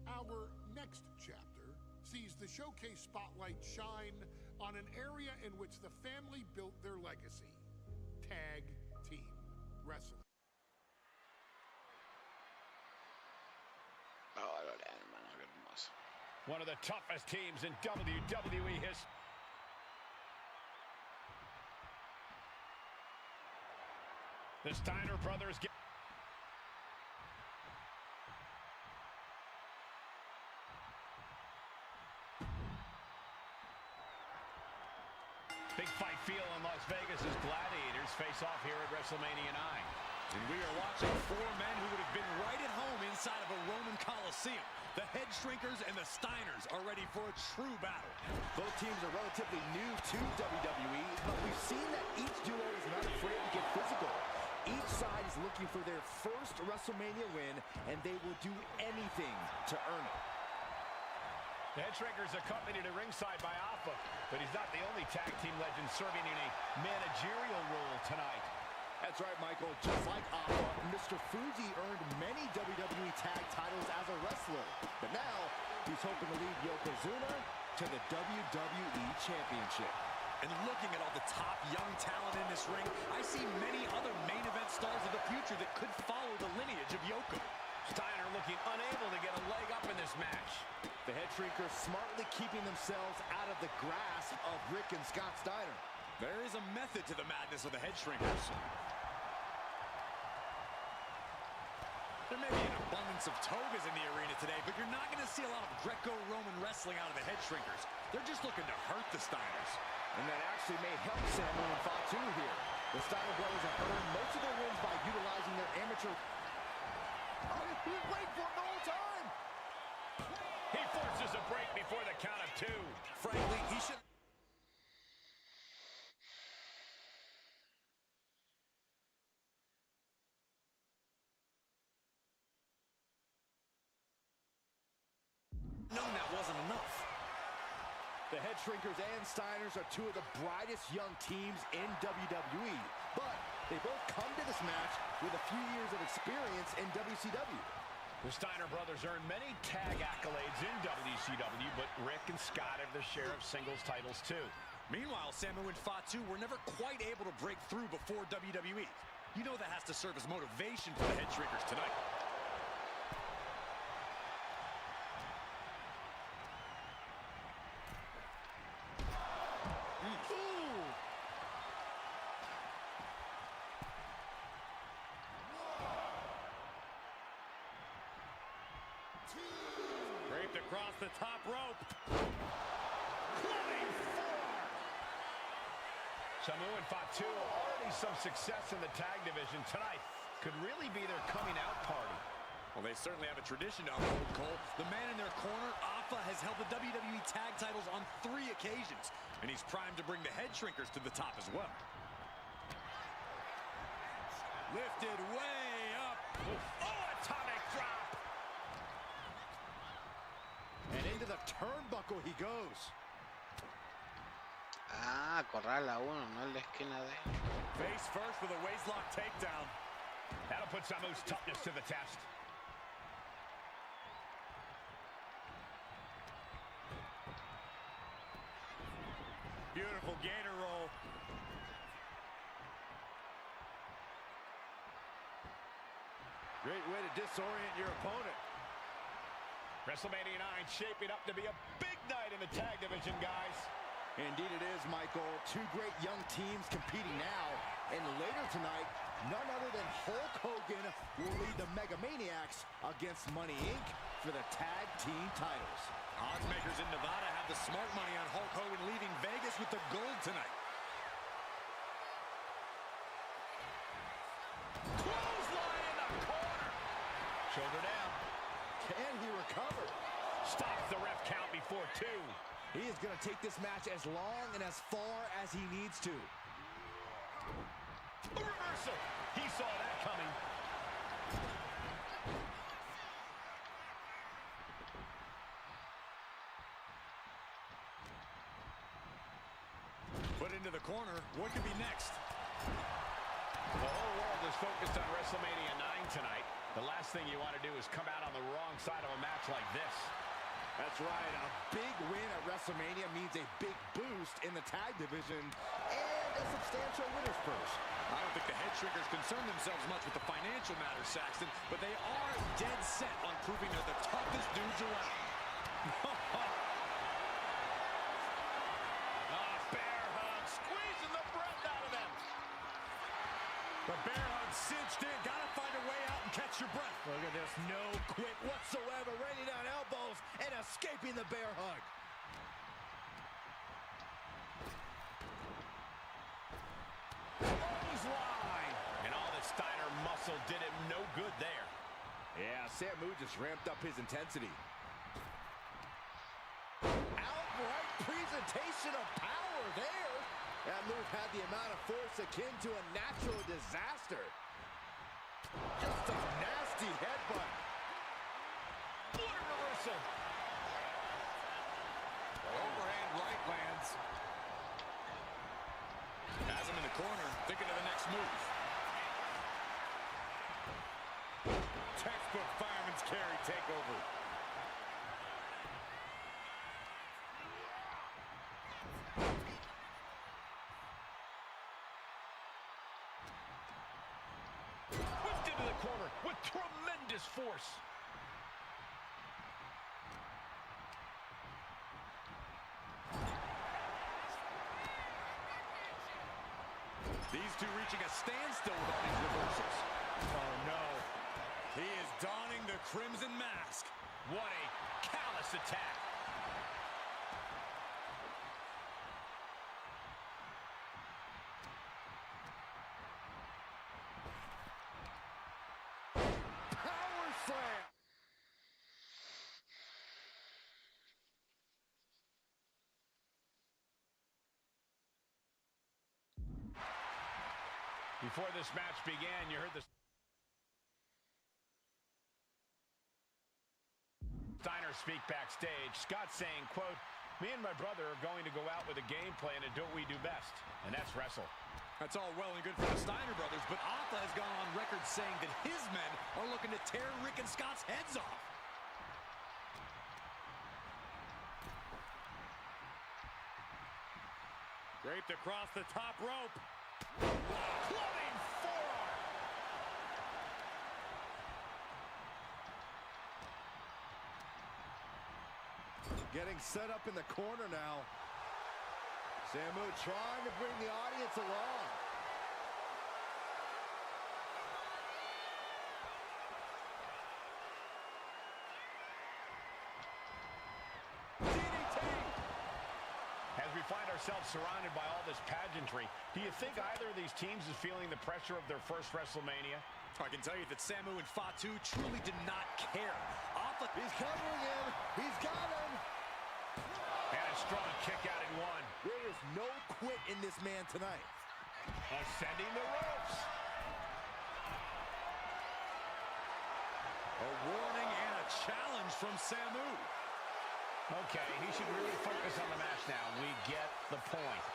Our next chapter sees the showcase spotlight shine on an area in which the family built their legacy: tag team wrestling. One of the toughest teams in WWE history. The Steiner brothers get... Big fight feel in Las Vegas as gladiators face off here at WrestleMania 9. And we are watching four men who would have been right at home inside of a Roman Coliseum. The Head Shrinkers and the Steiners are ready for a true battle. Both teams are relatively new to WWE, but we've seen that each duo is not afraid to get physical. Each side is looking for their first WrestleMania win, and they will do anything to earn it. The Head Shrinkers accompanied at ringside by Alpha, but he's not the only tag team legend serving in a managerial role tonight. That's right, Michael. Just like Alpha, Mr. Fuji earned many WWE tag titles as a wrestler. But now, he's hoping to lead Yokozuna to the WWE Championship. And looking at all the top young talent in this ring, I see many other main event stars of the future that could follow the lineage of Yoko. Steiner looking unable to get a leg up in this match. The Head Shrinkers smartly keeping themselves out of the grasp of Rick and Scott Steiner. There is a method to the madness of the Head Shrinkers. There may be an abundance of togas in the arena today, but you're not going to see a lot of Greco-Roman wrestling out of the Head Shrinkers. They're just looking to hurt the Steiners. And that actually may help Samuel and Fatu here. The Steiner brothers have earned most of their wins by utilizing their amateur... Oh, he's waiting for it the whole time! He forces a break before the count of 2. Frankly, he should... known that wasn't enough. The Head Shrinkers and Steiners are two of the brightest young teams in WWE, but they both come to this match with a few years of experience in WCW. The Steiner brothers earned many tag accolades in WCW, but Rick and Scott have their share of singles titles too. Meanwhile, Samu and Fatu were never quite able to break through before WWE. You know that has to serve as motivation for the Head Shrinkers tonight. Draped across the top rope. Clubbing 4. Samu and Fatu, already some success in the tag division tonight. Could really be their coming out party. Well, they certainly have a tradition to uphold, Cole. The man in their corner, Alpha, has held the WWE Tag titles on 3 occasions, and he's primed to bring the head shrinkers to the top as well. Lifted way up. Oh, atomic drop. And into the turnbuckle he goes. Ah, corral a uno, no en la esquina de él. Face first with a waistlock takedown. That'll put Samu's toughness to the test. Beautiful gator roll. Great way to disorient your opponent. WrestleMania 9 shaping up to be a big night in the tag division, guys. Indeed it is, Michael. 2 great young teams competing now. And later tonight, none other than Hulk Hogan will lead the Mega Maniacs against Money Inc. for the tag team titles. Oddsmakers in Nevada have the smart money on Hulk Hogan leaving Vegas with the gold tonight. Clothesline in the corner. Shoulder down. Can he recover? Stops the ref count before 2. He is going to take this match as long and as far as he needs to. A reversal. He saw that coming. Put into the corner. What could be next? The whole world is focused on WrestleMania 9 tonight. The last thing you want to do is come out on the wrong side of a match like this. That's right. A big win at WrestleMania means a big boost in the tag division and a substantial winner's purse. I don't think the head shrinkers concern themselves much with the financial matters, Saxton, but they are dead set on proving they're the toughest dudes around. Bear hug, squeezing the breath out of them. The bear hug cinched in. Gotta find a way out and catch your breath. Look at this. No quit whatsoever. Raining down elbows and escaping the bear hug. Clothesline. And all that Steiner muscle did him no good there. Yeah, Samu just ramped up his intensity. Outright presentation of power there. That move had the amount of force akin to a natural disaster. Just a nasty headbutt. What a reversal. Overhand right lands. Has him in the corner, thinking of the next move. Textbook fireman's carry takeover. Whipped into the corner with tremendous force. These two reaching a standstill with all these reversals. Oh, no. He is donning the crimson mask. What a callous attack. Power slam. Before this match began, you heard the Steiner speak backstage. Scott saying, quote, "Me and my brother are going to go out with a game plan and do what we do best, and that's wrestle." That's all well and good for the Steiner brothers, but Alpha has gone on record saying that his men are looking to tear Rick and Scott's heads off. Draped across the top rope. Clubbing forearm. Getting set up in the corner now. Samu trying to bring the audience along. DDT. As we find ourselves surrounded by all this pageantry, do you think either of these teams is feeling the pressure of their first WrestleMania? I can tell you that Samu and Fatu truly did not care. He's covering him. He's got him. And a strong kick out in one. There is no quit in this man tonight. Ascending the ropes. A warning and a challenge from Samu. Okay, he should really focus on the match now. We get the point.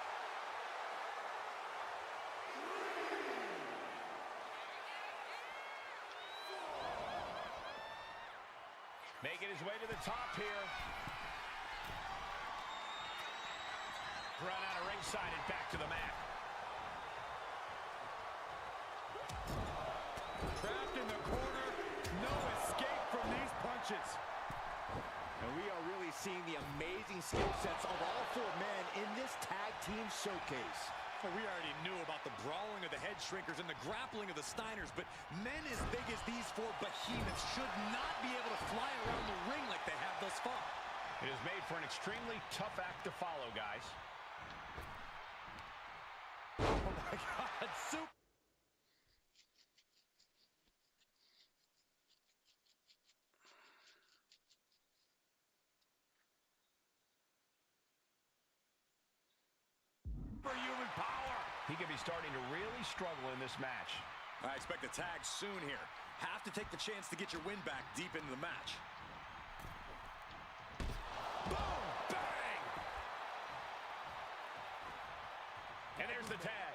Making his way to the top here. Run out of ringside and back to the mat. Trapped in the corner. No escape from these punches. And we are really seeing the amazing skill sets of all four men in this tag team showcase. Well, we already knew about the brawling of the head shrinkers and the grappling of the Steiners, but men as big as these four behemoths should not be able to fly around the ring like they have thus far. It is made for an extremely tough act to follow, guys. Oh my God, super. Superhuman power. He could be starting to really struggle in this match. I expect a tag soon here. Have to take the chance to get your win back deep into the match. Boom! Bang! And there's the tag.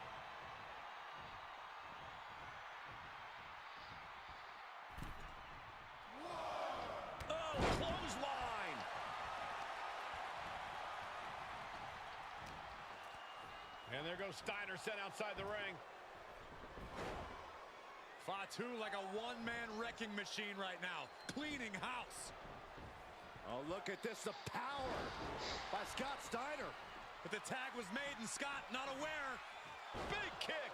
Oh, clothesline! And there goes Steiner sent outside the ring. Fatu like a one-man wrecking machine right now, cleaning house. Oh, look at this, the power by Scott Steiner. But the tag was made and Scott not aware. Big kick.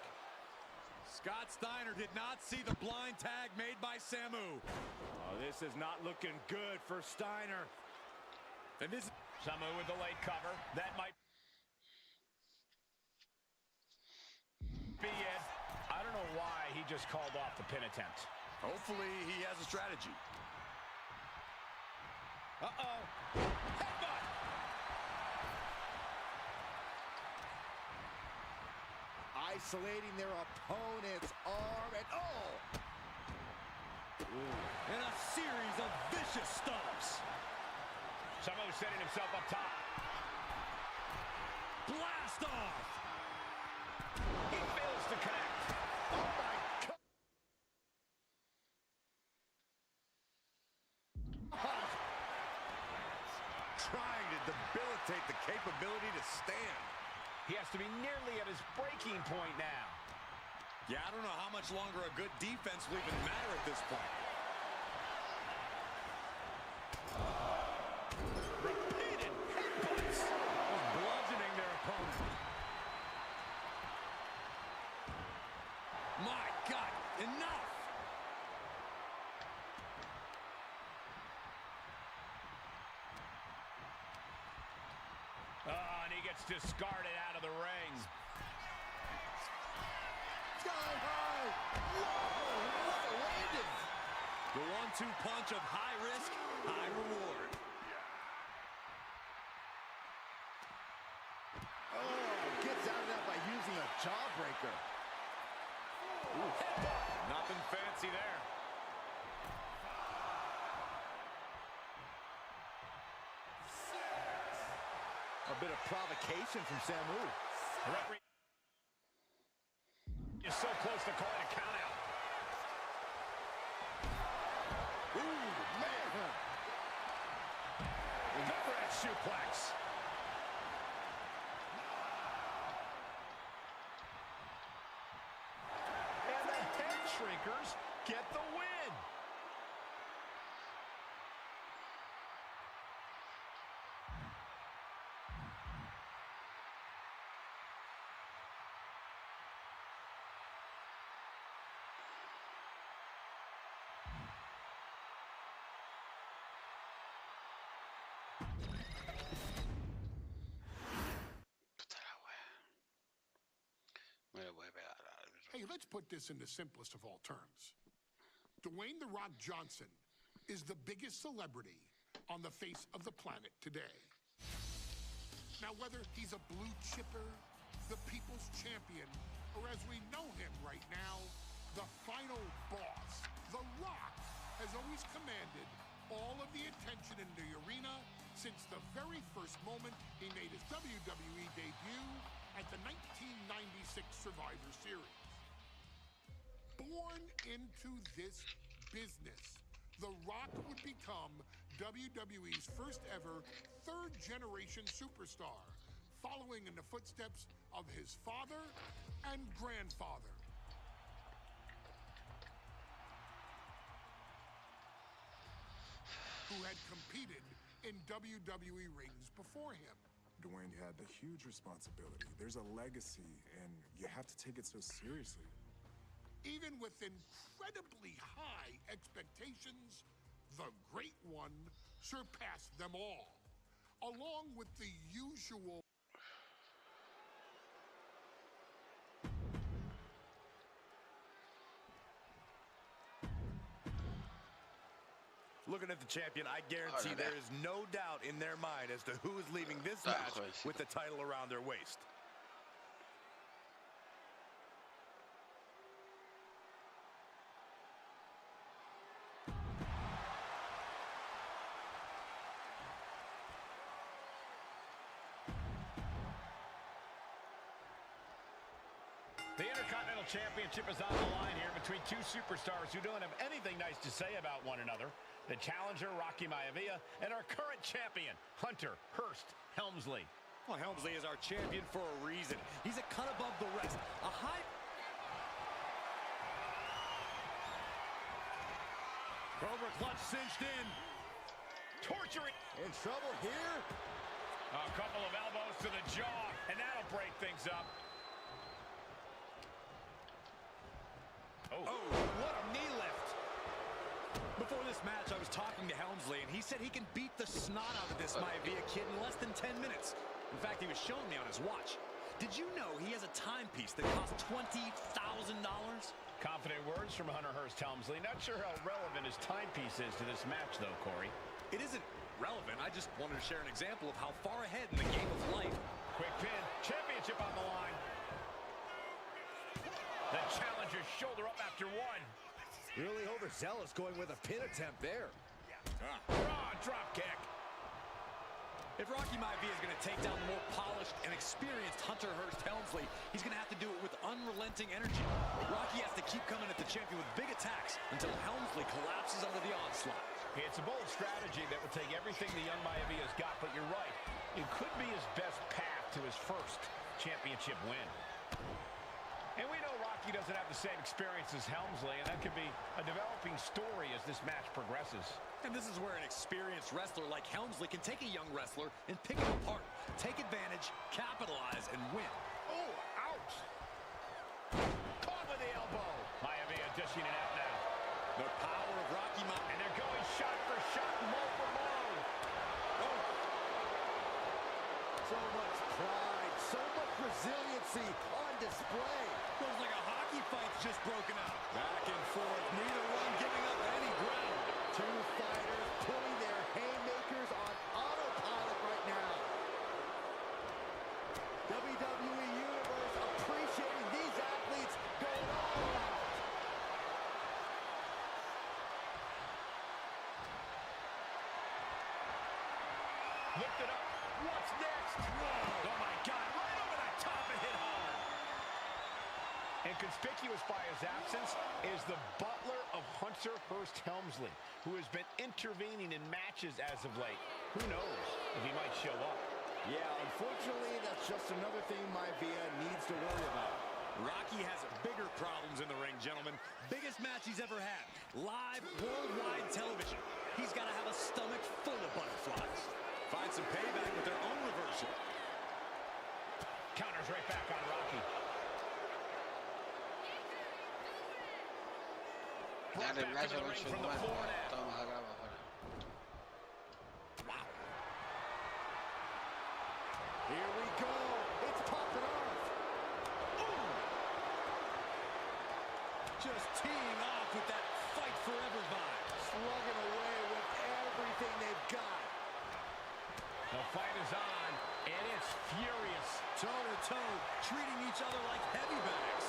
Scott Steiner did not see the blind tag made by Samu. Oh, this is not looking good for Steiner. And this Samu with the late cover. That might be it. I don't know why he just called off the pin attempt. hopefully he has a strategy. Uh-oh. Headbutt. Isolating their opponent's arm and And a series of vicious stomps. Samu setting himself up top. Blast off. He fails to connect. oh my God. Trying to debilitate the capability to stand. He has to be nearly at his breaking point now. Yeah, I don't know how much longer a good defense will even matter at this point. Repeated headbutts. Bludgeoning their opponent. My God, enough! Oh, and he gets discarded out of the ring. Sky high. Whoa, what a landing. The 1-2 punch of high risk, high reward. Oh, gets out of that by using a jawbreaker. Nothing fancy there. A bit of provocation from Samu. The referee is so close to calling a countout. Ooh, man. Overhead suplex. And the head shrinkers get the win. Me lo voy a pegar al árbitro. Hey, let's put this in the simplest of all terms. Dwayne "The Rock" Johnson is the biggest celebrity on the face of the planet today. Now, whether he's a blue chipper, the people's champion, or as we know him right now, the final boss, The Rock has always commanded all of the attention in the arena since the very first moment he made his WWE debut at the 1996 Survivor Series. Born into this business, The Rock would become WWE's first ever third-generation superstar, following in the footsteps of his father and grandfather. Who had competed in WWE rings before him. Dwayne had a huge responsibility. There's a legacy, and you have to take it so seriously. Even with incredibly high expectations, the Great One surpassed them all, along with the usual... Looking at the champion, I guarantee there is no doubt in their mind as to who is leaving this match with the title around their waist. The Intercontinental Championship is on the line here between two superstars who don't have anything nice to say about one another. The challenger, Rocky Maivia, and our current champion, Hunter Hearst Helmsley. Well, Helmsley is our champion for a reason. He's a cut above the rest. A high... Cobra clutch cinched in. Torturing. In trouble here. A couple of elbows to the jaw, and that'll break things up. Oh, what a knee lift. Before this match, I was talking to Helmsley, and he said he can beat the snot out of this Maivia kid in less than 10 minutes. In fact, he was showing me on his watch. Did you know he has a timepiece that costs $20,000? Confident words from Hunter Hearst Helmsley. Not sure how relevant his timepiece is to this match, though, Corey. It isn't relevant. I just wanted to share an example of how far ahead in the game of life. Quick pin. Championship on the line. The challenger's shoulder up after one. Really overzealous going with a pin attempt there. Raw drop kick. If Rocky Maivia is going to take down the more polished and experienced Hunter Hearst Helmsley, he's going to have to do it with unrelenting energy. Rocky has to keep coming at the champion with big attacks until Helmsley collapses under the onslaught. It's a bold strategy that will take everything the young Maivia's got, but you're right. It could be his best path to his first championship win. And we know Rocky doesn't have the same experience as Helmsley, and that could be a developing story as this match progresses. And this is where an experienced wrestler like Helmsley can take a young wrestler and pick him apart, take advantage, capitalize, and win. Oh, ouch! Caught with the elbow. Maivia dishing it out now. The power of Rocky Maivia. And they're going shot for shot, blow for blow. Oh. So much pride, so much resiliency on display. Looks like a hockey fight's just broken out. Back and forth, neither one giving up any ground. Two fighters putting their haymakers on autopilot right now. WWE Universe appreciating these athletes going all out. Lift it up. What's next? Whoa. Oh, my God. Right over the top and hit hard. And conspicuous by his absence is the butler of Hunter Hearst Helmsley, who has been intervening in matches as of late. Who knows if he might show up? Yeah, unfortunately, that's just another thing Maivia needs to worry about. Rocky has bigger problems in the ring, gentlemen. Biggest match he's ever had. Live, worldwide television. He's got to have a stomach full of butterflies. Find some payback with their own reversal. Counters right back on Rocky. Brought back into the ring from the forearm. Wow. Here we go. It's popping off. Ooh. just teeing off with that fight forever vibe. Slugging away with everything they've got. The fight is on, and it's furious. Toe-to-toe, treating each other like heavy bags.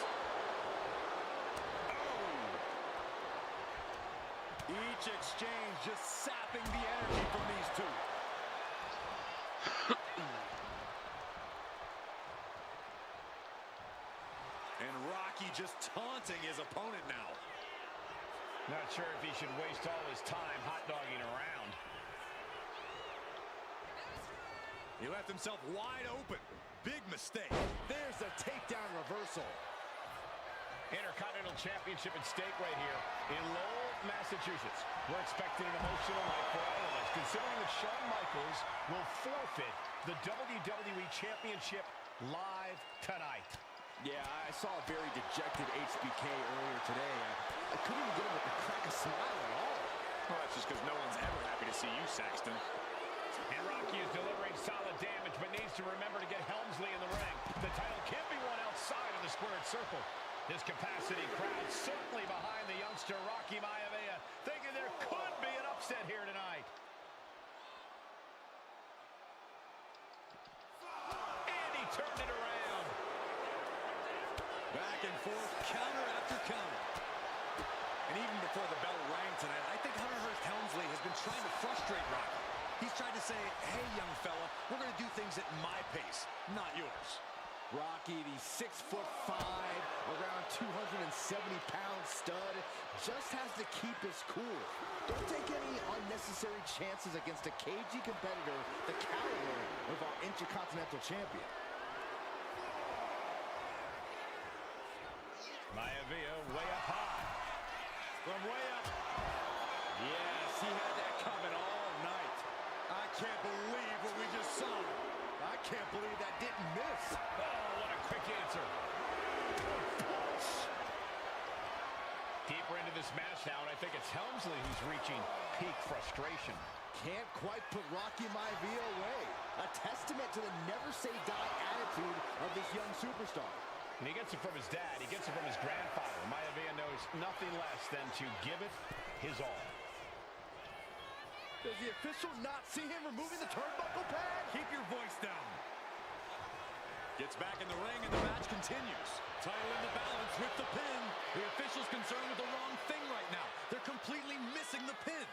Each exchange just sapping the energy from these two. And Rocky just taunting his opponent now. Not sure if he should waste all his time hot-dogging around. He left himself wide open. Big mistake. There's a takedown reversal. Intercontinental Championship at stake right here in Lowell, Massachusetts. We're expecting an emotional night for all of us, considering that Shawn Michaels will forfeit the WWE Championship live tonight. Yeah, I saw a very dejected HBK earlier today. I couldn't even get him to crack a smile at all. Well, that's just because no one's ever happy to see you, Saxton. And Rocky is delivering solid damage, but needs to remember to get Helmsley in the ring. The title can't be won outside of the squared circle. This capacity crowd certainly behind the youngster Rocky Maivia, thinking there could be an upset here tonight. And he turned it around. Back and forth, counter after counter. And even before the bell rang tonight, I think Hunter Hearst Helmsley has been trying to frustrate Rocky. He's tried to say, hey, young fella, we're going to do things at my pace, not yours. Rocky, the 6'5", around 270-pound stud, just has to keep his cool. Don't take any unnecessary chances against a cagey competitor the caliber of our Intercontinental Champion. Maivia way up high. From way up. Yes, he had that coming all night. I can't believe what we just saw. I can't believe that didn't miss. Oh, what a quick answer. Deeper into this match now, and I think it's Helmsley who's reaching peak frustration. Can't quite put Rocky Maivia away. A testament to the never-say-die attitude of this young superstar. And he gets it from his dad. He gets it from his grandfather. Maivia knows nothing less than to give it his all. Does the official not see him removing the turnbuckle pad? Keep your voice down. Gets back in the ring and the match continues. Title in the balance with the pin. The official's concerned with the wrong thing right now. They're completely missing the pin.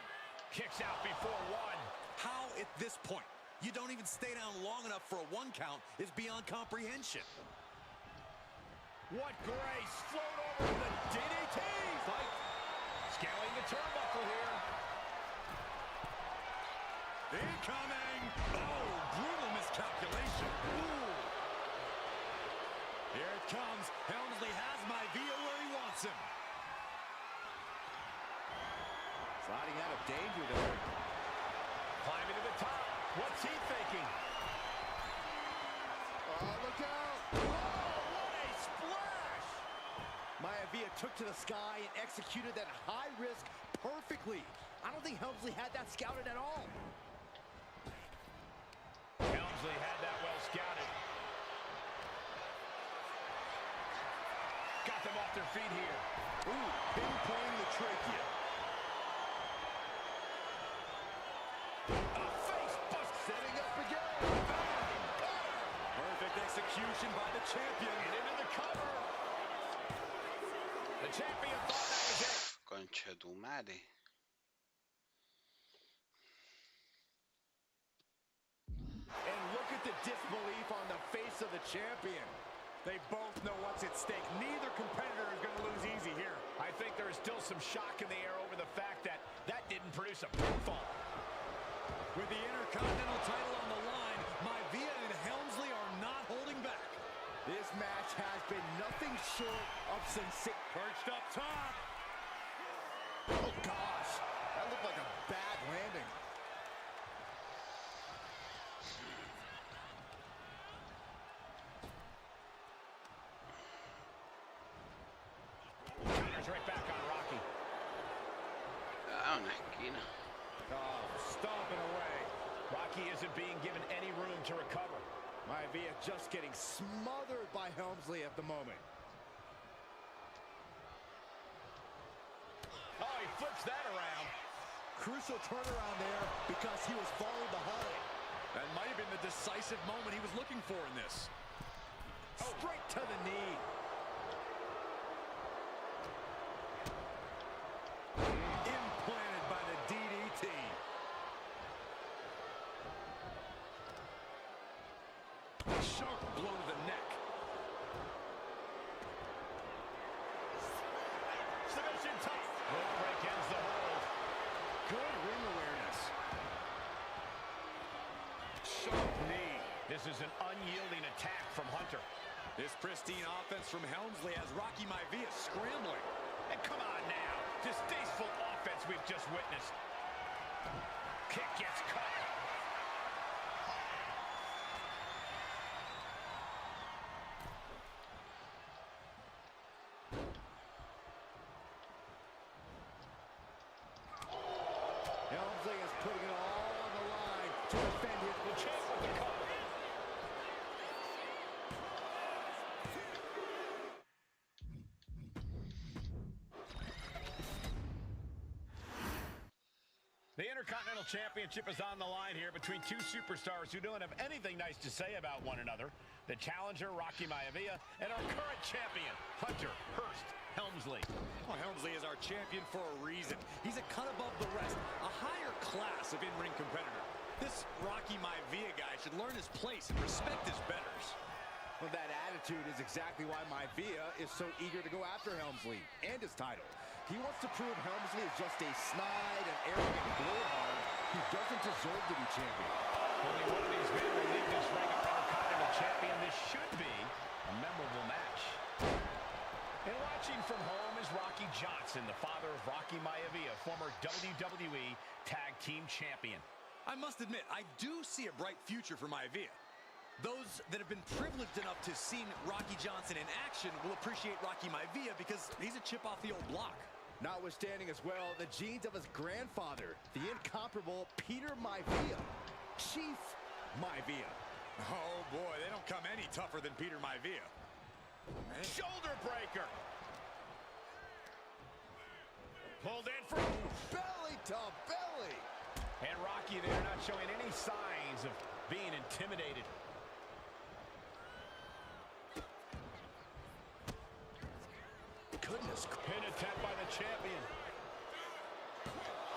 Kicks out before one. How at this point you don't even stay down long enough for a 1 count is beyond comprehension. What grace. Float over the DDT. Fight. Scaling the turnbuckle here. Incoming! Oh, brutal miscalculation. Ooh. Here it comes. Helmsley has Maivia where he wants him. Sliding out of danger there. Climbing to the top. What's he thinking? Oh, look out! Oh, what a splash! Maivia took to the sky and executed that high risk perfectly. I don't think Helmsley had that scouted at all. Helmsley had that well scouted. Got them off their feet here. Ooh, pinpointing the trachea. A face bust. Setting up again. Perfect execution by the champion. And into the cover. The champion thought that was it. Concha tu madre. And look at the disbelief on the face of the champion. They both know what's at stake. Neither competitor is going to lose easy here. I think there is still some shock in the air over the fact that that didn't produce a pinfall. With the Intercontinental title on the line, Maivia and Helmsley are not holding back. This match has been nothing short of sensational. Perched up top. Oh, gosh. That looked like a bad landing. Counters right back on Rocky. Una esquina. Oh, stomping away. Rocky isn't being given any room to recover. Maivia just getting smothered by Helmsley at the moment. Oh, he flips that around. Crucial turnaround there because he was falling behind. That might have been the decisive moment he was looking for in this. Straight to the knee. Implanted by the DDT. Sharp blow to the neck. Submission top. Rope break ends the hold. Good ring awareness. Sharp knee. This is an unyielding attack from Hunter. This pristine offense from Helmsley has Rocky Maivia scrambling. And come on now. Distasteful offense we've just witnessed. Kick gets cut. Helmsley is putting it all on the line to defend his Champ with the cover. The Intercontinental Championship is on the line here between two superstars who don't have anything nice to say about one another. The challenger, Rocky Maivia, and our current champion, Hunter Hearst Helmsley. Well, Helmsley is our champion for a reason. He's a cut above the rest, a higher class of in-ring competitor. This Rocky Maivia guy should learn his place and respect his betters. Well, that attitude is exactly why Maivia is so eager to go after Helmsley and his title. He wants to prove Helmsley is just a snide and arrogant blowhard who doesn't deserve to be champion. Only one of these men will leave this ring of Intercontinental champion. This should be a memorable match. And watching from home is Rocky Johnson, the father of Rocky Maivia, former WWE Tag Team Champion. I must admit, I do see a bright future for Maivia. Those that have been privileged enough to see Rocky Johnson in action will appreciate Rocky Maivia because he's a chip off the old block. Notwithstanding as well the genes of his grandfather, the incomparable Peter Maivia, Chief Maivia. Oh boy, they don't come any tougher than Peter Maivia. Shoulder breaker. Pulled in for belly to belly. And Rocky there not showing any signs of being intimidated. Goodness. Pin attempt by the champion.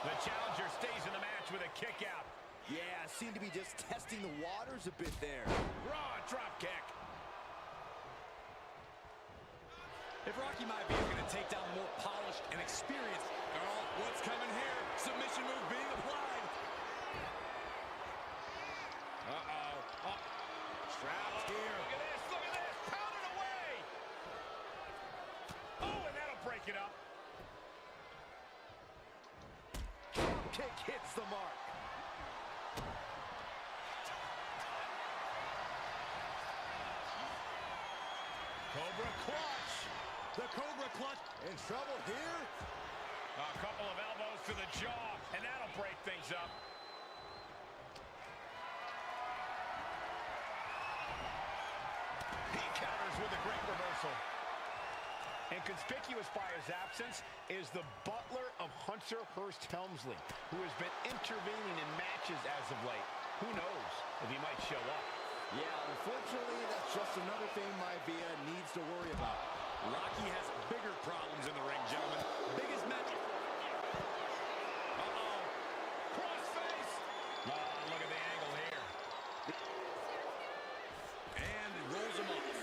The challenger stays in the match with a kick out. Yeah, seemed to be just testing the waters a bit there. Raw drop kick. If Rocky Maivia is going to take down more polished and experienced, oh, what's coming here? Submission move being applied. Uh-oh. Trapped here. Look at this, look at this. Pounded away. Oh, and that'll break it up. Drop kick hits the mark. Cobra clutch. The Cobra clutch. In trouble here. A couple of elbows to the jaw, and that'll break things up. He counters with a great reversal. And conspicuous by his absence is the butler of Hunter Hearst Helmsley, who has been intervening in matches as of late. Who knows if he might show up? Yeah, unfortunately, that's just another thing Maivia needs to worry about. Rocky has bigger problems in the ring, gentlemen. Biggest match. Uh-oh. Crossface. Look at the angle here. And rolls him off.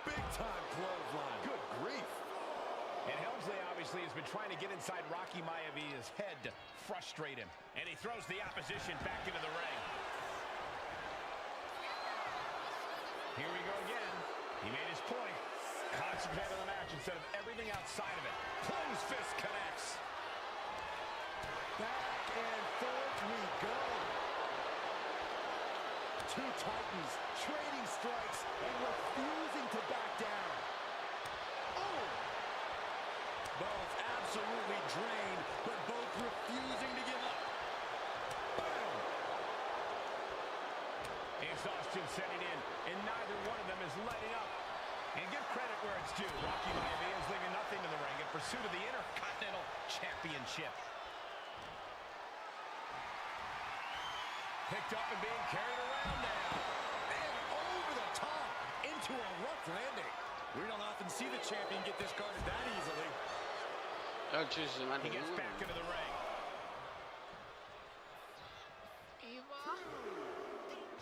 Big time clothesline. Good grief. And Helmsley obviously has been trying to get inside Rocky Maivia's head to frustrate him. And he throws the opposition back into the ring. Here we go again. He made his point. Concentrate on the match instead of everything outside of it. Closed fist connects. Back and forth we go. Two titans trading strikes and refusing to back down. Oh! Both absolutely drained, but both refusing to give up. Boom! Exhaustion setting in, and neither one of them is letting up. And give credit where it's due. Rocky Maivia is leaving nothing in the ring. If pursuit of the Intercontinental Championship. Picked up and being carried around now. And over the top into a rough landing. We don't often see the champion get discarded that easily. Oh, Jesus, man. He gets back into the ring.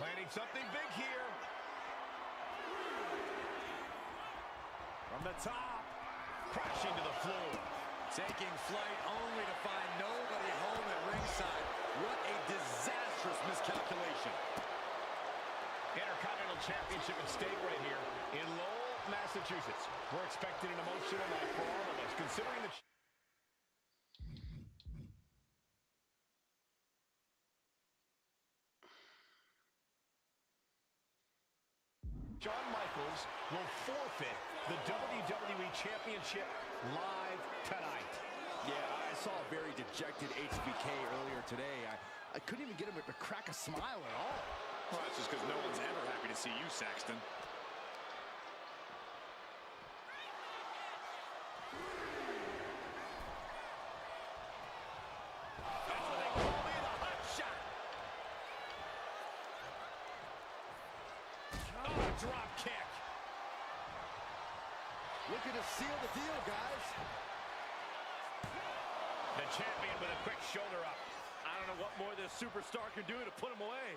Planning something big here. From the top. Crashing to the floor. Taking flight only to find nobody home at ringside. What a disastrous miscalculation. Intercontinental Championship at stake right here in Lowell, Massachusetts. We're expecting an emotional night for all of us, considering the... Shawn Michaels will forfeit the WWE Championship live tonight. Yeah, I saw a very dejected HBK earlier today. I couldn't even get him to crack a smile at all. Well, that's just because no one's ever happy to see you, Saxton. That's what they call me, the hot shot. Oh, drop kick. Looking to seal the deal, guys. The champion with a quick shoulder up. I don't know what more this superstar can do to put him away.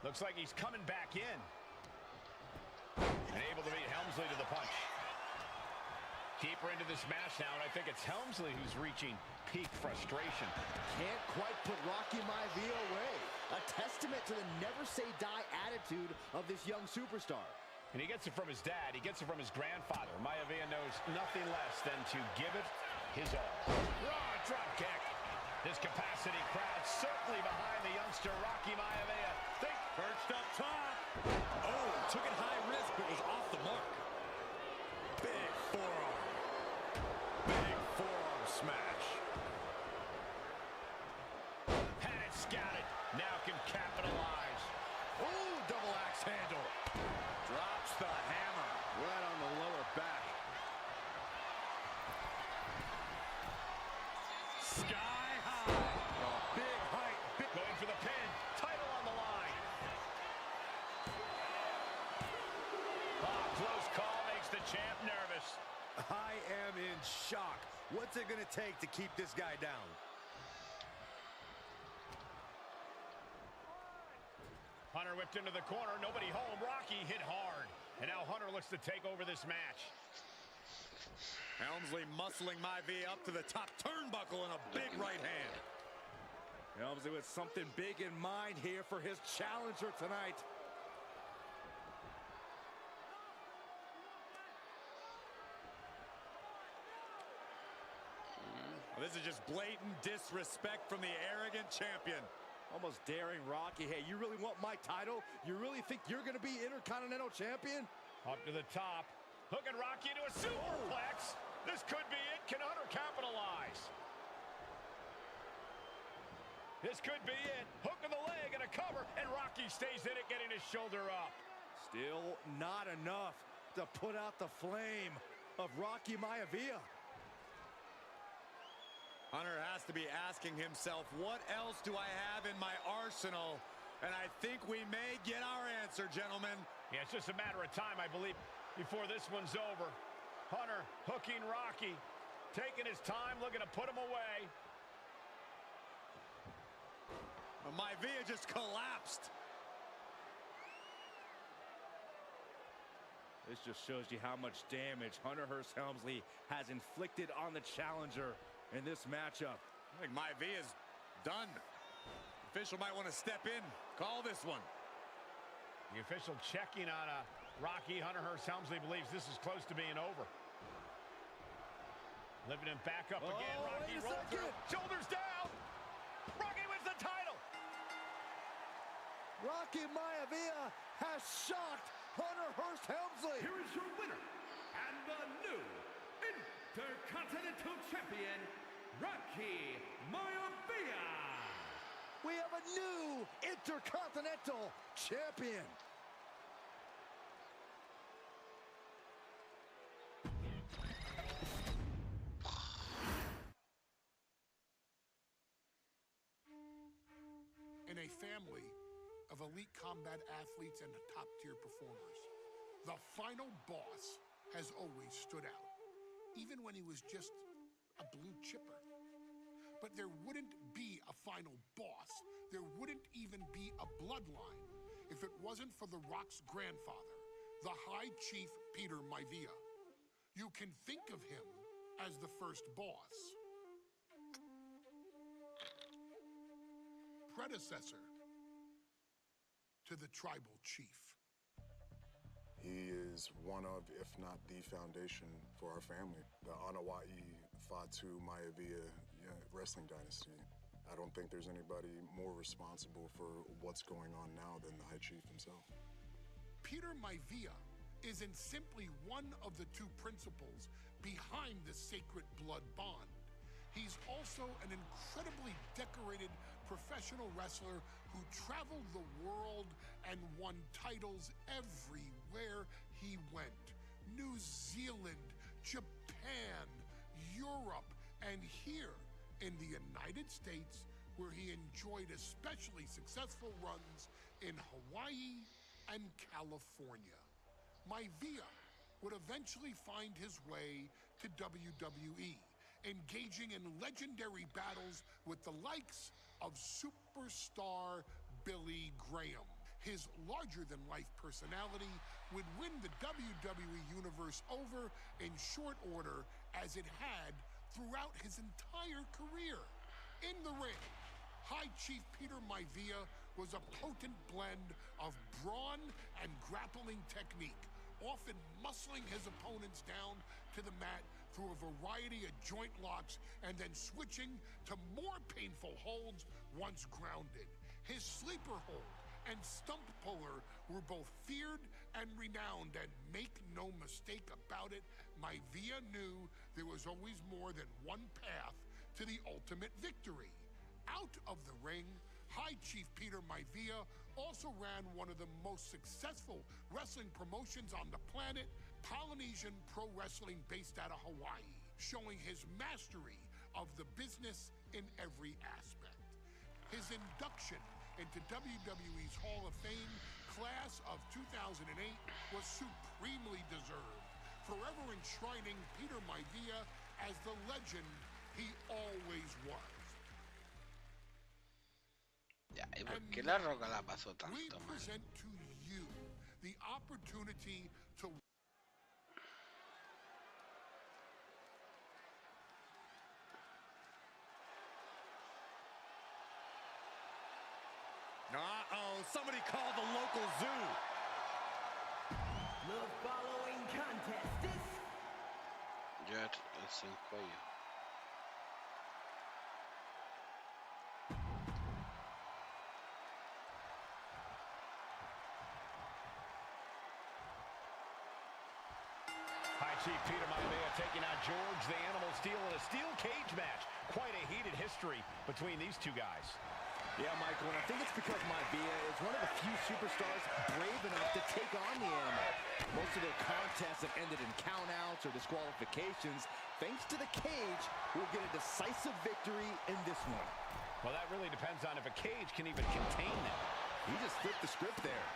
Looks like he's coming back in. And able to beat Helmsley to the punch. Deeper into this match now, and I think it's Helmsley who's reaching peak frustration. Can't quite put Rocky Maivia away. A testament to the never-say-die attitude of this young superstar. And he gets it from his dad. He gets it from his grandfather. Maivia knows nothing less than to give it his all. Raw drop kick. This capacity crowd certainly behind the youngster Rocky Maivia. Think Perched up top. Oh, took it high risk, but was off the mark. Big forearm. Big forearm smash. had it scouted. Now can capitalize. Oh, double axe handle. Drops the hammer right on the lower back. Sky high. Big height. Big. Going for the pin. Title on the line. Ah, close call makes the champ nervous. I am in shock. What's it going to take to keep this guy down? Hunter whipped into the corner. Nobody home. Rocky hit hard. And now Hunter looks to take over this match. Helmsley muscling Maivia up to the top turnbuckle and a big right hand. Helmsley with something big in mind here for his challenger tonight. Well, this is just blatant disrespect from the arrogant champion. Almost daring Rocky. Hey, you really want my title? You really think you're going to be Intercontinental Champion? Up to the top. Hooking Rocky into a superplex. This could be it. Can Hunter capitalize? This could be it. Hook of the leg and a cover. And Rocky stays in it, getting his shoulder up. Still not enough to put out the flame of Rocky Maivia. Hunter has to be asking himself, what else do I have in my arsenal? And I think we may get our answer, gentlemen. Yeah, it's just a matter of time, I believe, before this one's over. Hunter hooking Rocky, taking his time, looking to put him away. Maivia just collapsed. This just shows you how much damage Hunter Hearst Helmsley has inflicted on the challenger in this matchup. I think Maivia's done. The official might want to step in, call this one. The official checking on Rocky. Hunter Hearst Helmsley believes this is close to being over. Lifting him back up again. Rocky rolled through. Shoulders down. Rocky wins the title. Rocky Maivia has shocked Hunter Hearst Helmsley. Here is your winner and the new Intercontinental Champion, Rocky Maivia. We we have a new Intercontinental Champion. In a family of elite combat athletes and top-tier performers, the final boss has always stood out, even when he was just a blue chipper. But there wouldn't be a final boss. There wouldn't even be a bloodline if it wasn't for The Rock's grandfather, the High Chief Peter Maivia. You can think of him as the first boss. Predecessor to the tribal chief. He is one of, if not the foundation for our family. The wwe2k25 Maivia wrestling dynasty. I don't think there's anybody more responsible for what's going on now than the High Chief himself. Peter Maivia isn't simply one of the two principals behind the sacred blood bond. He's also an incredibly decorated professional wrestler who traveled the world and won titles everywhere he went. New Zealand, Japan, Europe, and here in the United States, where he enjoyed especially successful runs in Hawaii and California. Maivia would eventually find his way to WWE, engaging in legendary battles with the likes of superstar Billy Graham. His larger-than-life personality would win the WWE Universe over in short order, as it had throughout his entire career. In the ring, High Chief Peter Maivia was a potent blend of brawn and grappling technique, often muscling his opponents down to the mat through a variety of joint locks and then switching to more painful holds once grounded. His sleeper hold and stump puller were both feared and renowned, and make no mistake about it, Maivia knew there was always more than one path to the ultimate victory. Out of the ring, High Chief Peter Maivia also ran one of the most successful wrestling promotions on the planet, Polynesian Pro Wrestling, based out of Hawaii, showing his mastery of the business in every aspect. His induction into WWE's Hall of Fame class of 2008 was supremely deserved, forever enshrining Peter Maivia as the legend he always was. Ya, ¿y por qué la Roca la pasó tanto, We man? present to you the opportunity to Uh-oh, somebody called the local zoo. The following contest is Jet sin cuello. High Chief Peter Maivia taking on George the Animal Steel in a steel cage match. Quite a heated history between these two guys. Yeah, Michael, and I think it's because Maivia is one of the few superstars brave enough to take on the Animal. Most of their contests have ended in countouts or disqualifications. Thanks to the cage, we'll get a decisive victory in this one. Well, that really depends on if a cage can even contain them. He just flipped the script there.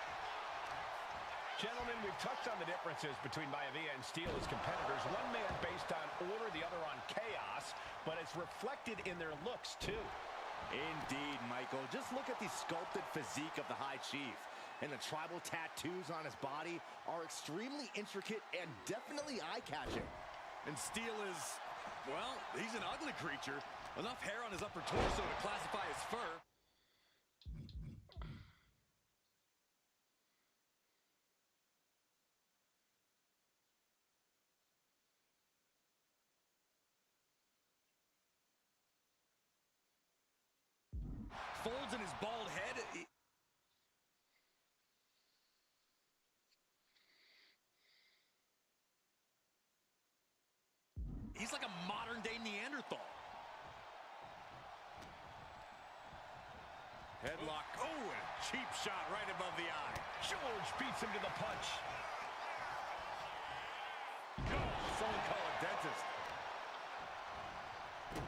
Gentlemen, we've touched on the differences between Maivia and Steel as competitors. One man based on order, the other on chaos, but it's reflected in their looks, too. Indeed, Michael. Just look at the sculpted physique of the High Chief. And the tribal tattoos on his body are extremely intricate and definitely eye-catching. And Steel is, well, he's an ugly creature. Enough hair on his upper torso to classify as fur. Folds in his bald head. He's like a modern-day Neanderthal. Headlock. Oh, and a cheap shot right above the eye. George beats him to the punch. Someone call a dentist.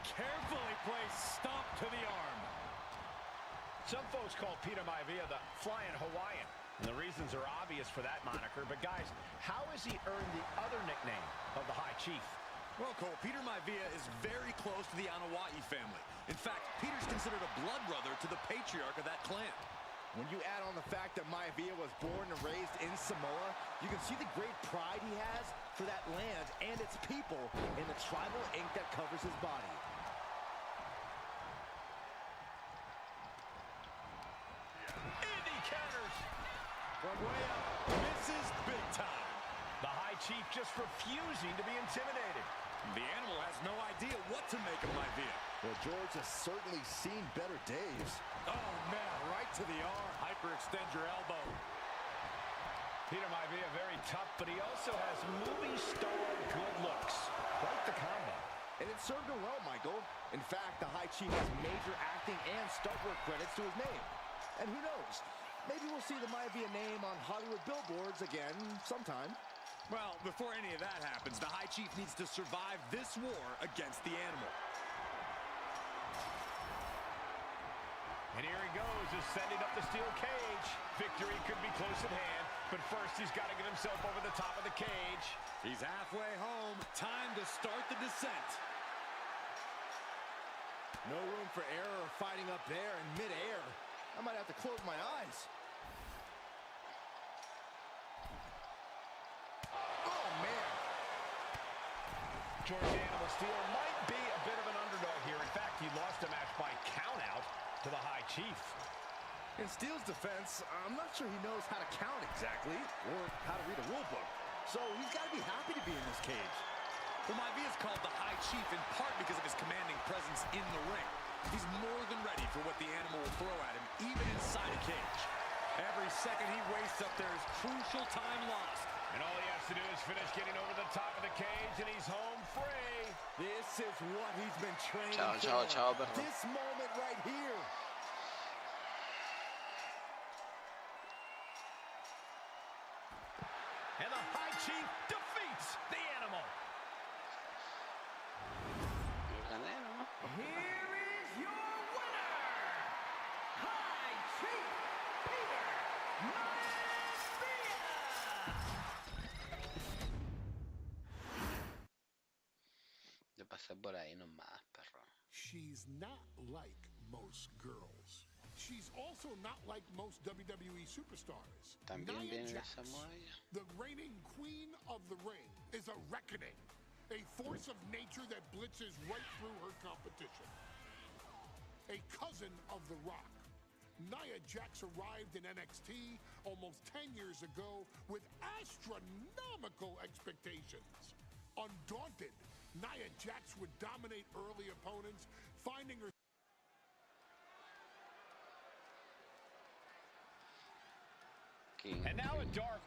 Carefully placed stomp to the arm. Some folks call Peter Maivia the Flying Hawaiian. And the reasons are obvious for that moniker. But guys, how has he earned the other nickname of the High Chief? Well, Cole, Peter Maivia is very close to the Anoa'i family. In fact, Peter's considered a blood brother to the patriarch of that clan. When you add on the fact that Maivia was born and raised in Samoa, you can see the great pride he has for that land and its people in the tribal ink that covers his body. Indy counters. From way up, misses big time. The High Chief just refusing to be intimidated. The animal has no idea what to make of Maivia. Well, George has certainly seen better days. Oh, man, right to the arm. Hyperextend your elbow. Peter Maivia very tough, but he also has movie star good looks. Quite the combo. And it served him well, Michael. In fact, the High Chief has major acting and stunt work credits to his name. And who knows? Maybe we'll see the Maivia name on Hollywood billboards again sometime. Well, before any of that happens, the High Chief needs to survive this war against the animal. And here he goes, ascending up the steel cage. Victory could be close at hand, but first he's got to get himself over the top of the cage. He's halfway home. Time to start the descent. No room for error or fighting up there in midair. I might have to close my eyes. Oh, man. George Animal Steel might be a bit of an underdog here. In fact, he lost a match by countout to the High Chief. In Steele's defense, I'm not sure he knows how to count exactly or how to read a rule book. So he's got to be happy to be in this cage. Well, Maivia is called the High Chief in part because of his commanding presence in the ring. He's more than ready for what the animal will throw at him, even inside a cage. Every second he wastes up there is crucial time lost. And all he has to do is finish getting over the top of the cage, and he's home free. This is what he's been training for. Ciao, bro. This moment right here. And the High Chief defeats the animal. Here is your winner, High Chief Peter Maivia. Yo pasé por ahí nomás, perro. She's not like most girls. She's also not like most WWE superstars. También Nia viene de Jax, Samoa. the reigning queen of the ring, is a reckoning. A force of nature that blitzes right through her competition. A cousin of The Rock. Nia Jax arrived in NXT almost 10 years ago with astronomical expectations. Undaunted, Nia Jax would dominate early opponents, finding her And now a dark.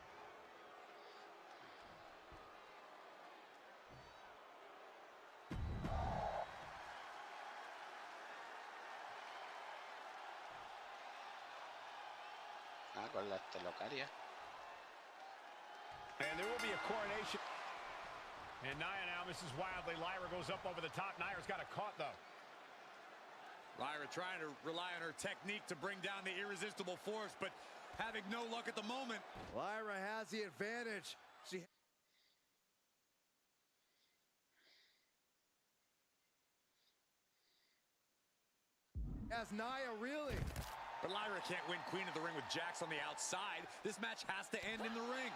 Con la telocaria. And there will be a coronation. And Nia now misses wildly. Lyra goes up over the top. Nia's got it caught, though. Lyra trying to rely on her technique to bring down the irresistible force, but having no luck at the moment. Lyra has the advantage. She has Nia reeling. But Lyra can't win Queen of the Ring with Jax on the outside. This match has to end in the ring.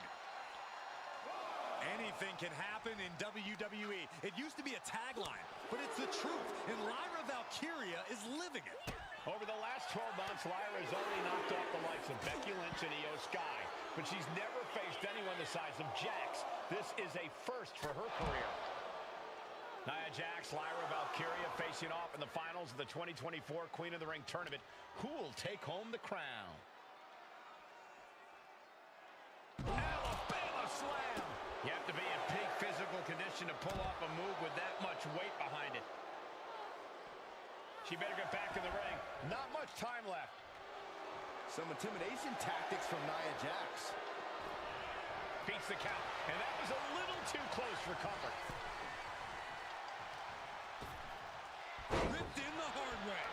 Anything can happen in WWE. It used to be a tagline, but it's the truth. And Lyra Valkyria is living it. Over the last 12 months, Lyra has only knocked off the likes of Becky Lynch and Io Sky, but she's never faced anyone the size of Jax. This is a first for her career. Nia Jax, Lyra Valkyria facing off in the finals of the 2024 Queen of the Ring tournament. Who will take home the crown? Alabama slam! You have to be in peak physical condition to pull off a move with that much weight behind it. She better get back in the ring. Not much time left. Some intimidation tactics from Nia Jax. Beats the count, and that was a little too close for comfort. Ripped in the hard way.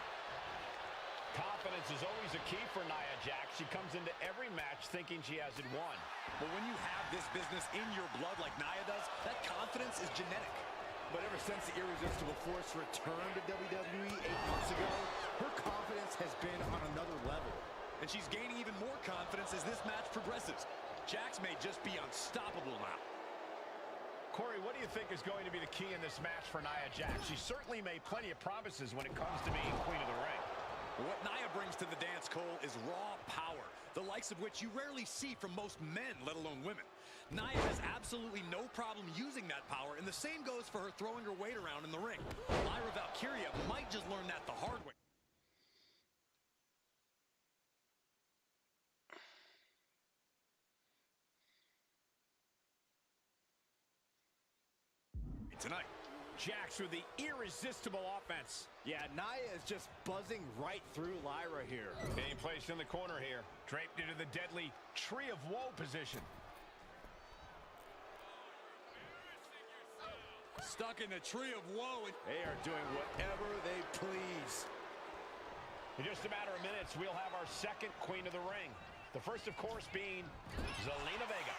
Confidence is always a key for Nia Jax. She comes into every match thinking she has it won. But when you have this business in your blood like Nia does, that confidence is genetic. But ever since the Irresistible Force returned to WWE 8 months ago, her confidence has been on another level. And she's gaining even more confidence as this match progresses. Jax may just be unstoppable now. Corey, what do you think is going to be the key in this match for Nia Jax? She certainly made plenty of promises when it comes to being Queen of the Ring. What Nia brings to the dance, Cole, is raw power, the likes of which you rarely see from most men, let alone women. Nia has absolutely no problem using that power, and the same goes for her throwing her weight around in the ring. Lyra Valkyria might just learn that the hard way. Tonight. Jax with the irresistible offense. Yeah, Nia is just buzzing right through Lyra here. Being placed in the corner here. Draped into the deadly Tree of Woe position. Stuck in the Tree of Woe. They are doing whatever they please. In just a matter of minutes, we'll have our second Queen of the Ring. The first, of course, being Zelina Vega.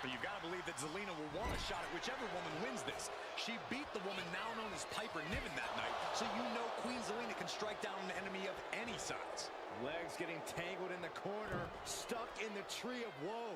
But you've got to believe that Zelina will want a shot at whichever woman wins this. She beat the woman now known as Piper Niven that night, so you know Queen Zelina can strike down an enemy of any size. Legs getting tangled in the corner, stuck in the Tree of Woe.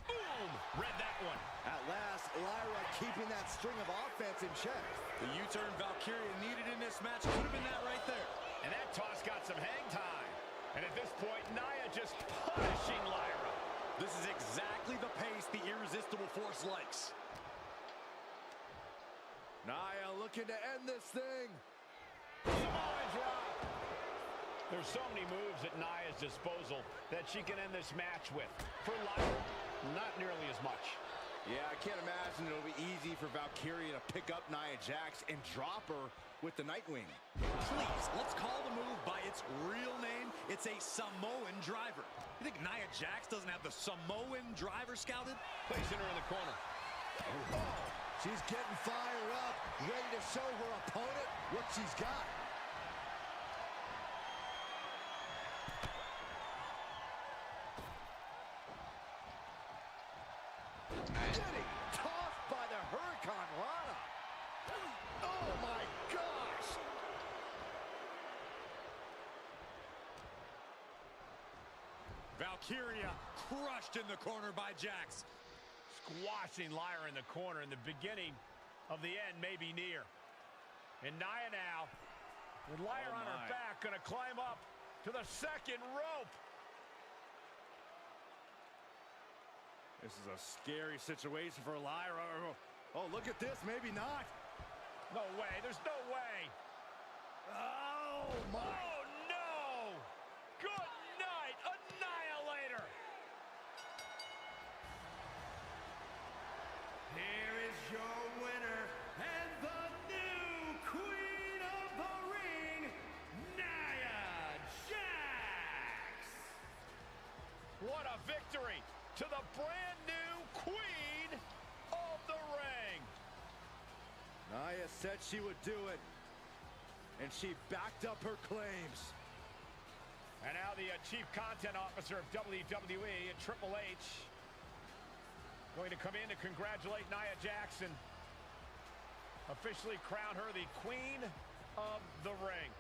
Boom! Read that one. At last, Lyra keeping that string of offense in check. The U-turn Valkyria needed in this match could have been that right there. And that toss got some hang time. And at this point, Nia just punishing Lyra. This is exactly the pace the Irresistible Force likes. Nia looking to end this thing. Samoan drop. There's so many moves at Nia's disposal that she can end this match with. For Lyra, not nearly as much. Yeah, I can't imagine it'll be easy for Valkyria to pick up Nia Jax and drop her with the Nightwing. Please, let's call the move by its real name. It's a Samoan driver. You think Nia Jax doesn't have the Samoan driver scouted? Placing her in the corner. Oh, she's getting fired up, ready to show her opponent what she's got. Getting tossed by the Hurricane Rana. Oh my gosh! Valkyria crushed in the corner by Jax. Squashing Lyra in the corner, and the beginning of the end may be near. And Nia now, with Lyra on her back, gonna climb up to the second rope. This is a scary situation for Lyra. Oh, look at this, maybe not. No way, there's no way. Oh, my. Oh, no! Good night, Annihilator! Here is your winner and the new Queen of the Ring, Nia Jax! What a victory to the brand new Queen of the Ring! Nia said she would do it, and she backed up her claims. And now the Chief Content Officer of WWE and Triple H going to come in to congratulate Nia Jax and officially crown her the Queen of the Ring.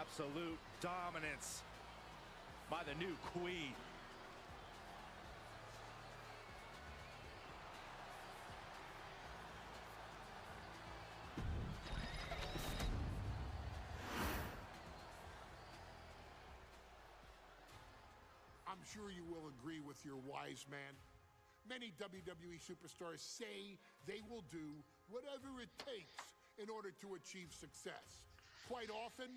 Absolute dominance by the new queen. I'm sure you will agree with your wise man. Many WWE superstars say they will do whatever it takes in order to achieve success. Quite often,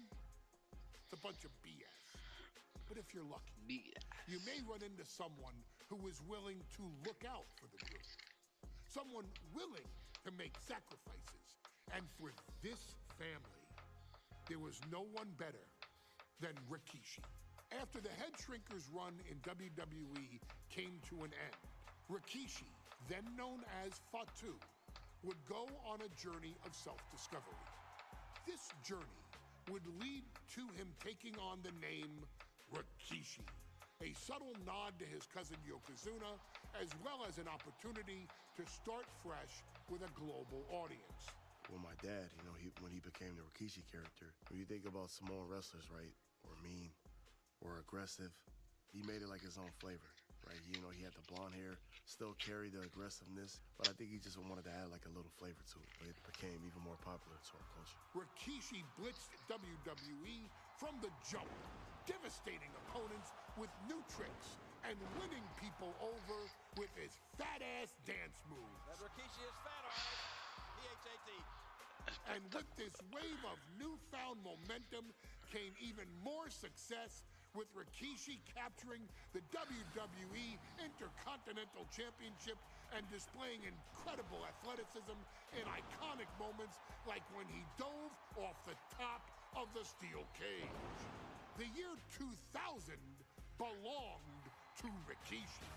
it's a bunch of BS. But if you're lucky, you may run into someone who is willing to look out for the good. Someone willing to make sacrifices And for this family, there was no one better than Rikishi. After the head shrinker's run in WWE came to an end, Rikishi, then known as Fatu, would go on a journey of self-discovery. This journey would lead to him taking on the name Rikishi, a subtle nod to his cousin Yokozuna, as well as an opportunity to start fresh with a global audience. Well, my dad, when he became the Rikishi character, when you think about Samoan wrestlers, right, or mean, or aggressive, he made it like his own flavor, right? He had the blonde hair, still carried the aggressiveness, but I think he just wanted to add like a little flavor to it. But it became even more popular to our culture. Rikishi blitzed WWE from the jump, devastating opponents with new tricks and winning people over with his fat-ass dance moves. That Rikishi is fat, all right. P-H-A-T. And with this wave of newfound momentum came even more success, with Rikishi capturing the WWE Intercontinental Championship and displaying incredible athleticism in iconic moments like when he dove off the top of the steel cage. The year 2000 belonged to Rikishi.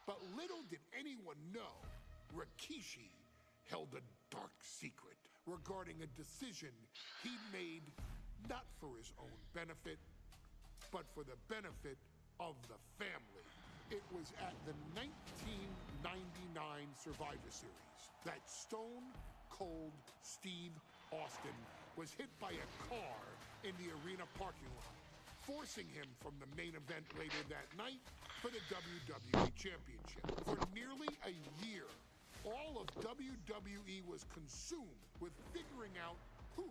But little did anyone know, Rikishi held a dark secret regarding a decision he'd made not for his own benefit, but for the benefit of the family. It was at the 1999 Survivor Series that Stone Cold Steve Austin was hit by a car in the arena parking lot, forcing him from the main event later that night for the WWE Championship. For nearly a year, all of WWE was consumed with figuring out who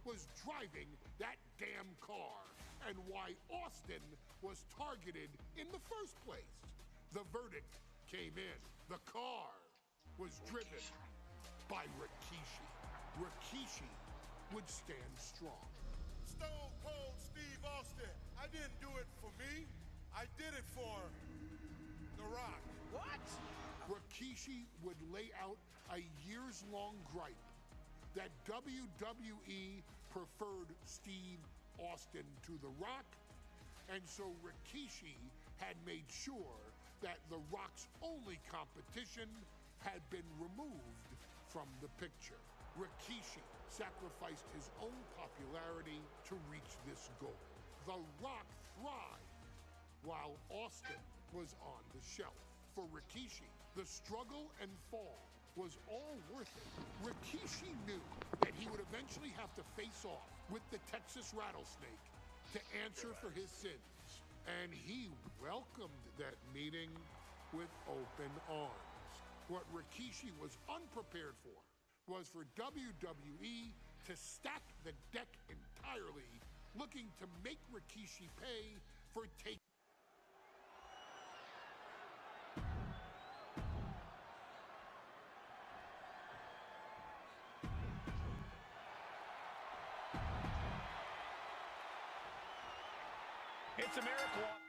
was driving that damn car and why Austin was targeted in the first place. The verdict came in. The car was driven by Rikishi. Rikishi would stand strong. Stone Cold Steve Austin. I didn't do it for me. I did it for The Rock. What? Rikishi would lay out a years-long gripe that WWE preferred Steve Austin to The Rock, and so Rikishi had made sure that The Rock's only competition had been removed from the picture. Rikishi sacrificed his own popularity to reach this goal. The Rock thrived while Austin was on the shelf. For Rikishi, the struggle and fall was all worth it. Rikishi knew that he would eventually have to face off with the Texas Rattlesnake to answer for his sins. And he welcomed that meeting with open arms. What Rikishi was unprepared for was for WWE to stack the deck entirely, looking to make Rikishi pay for taking. It's a miracle.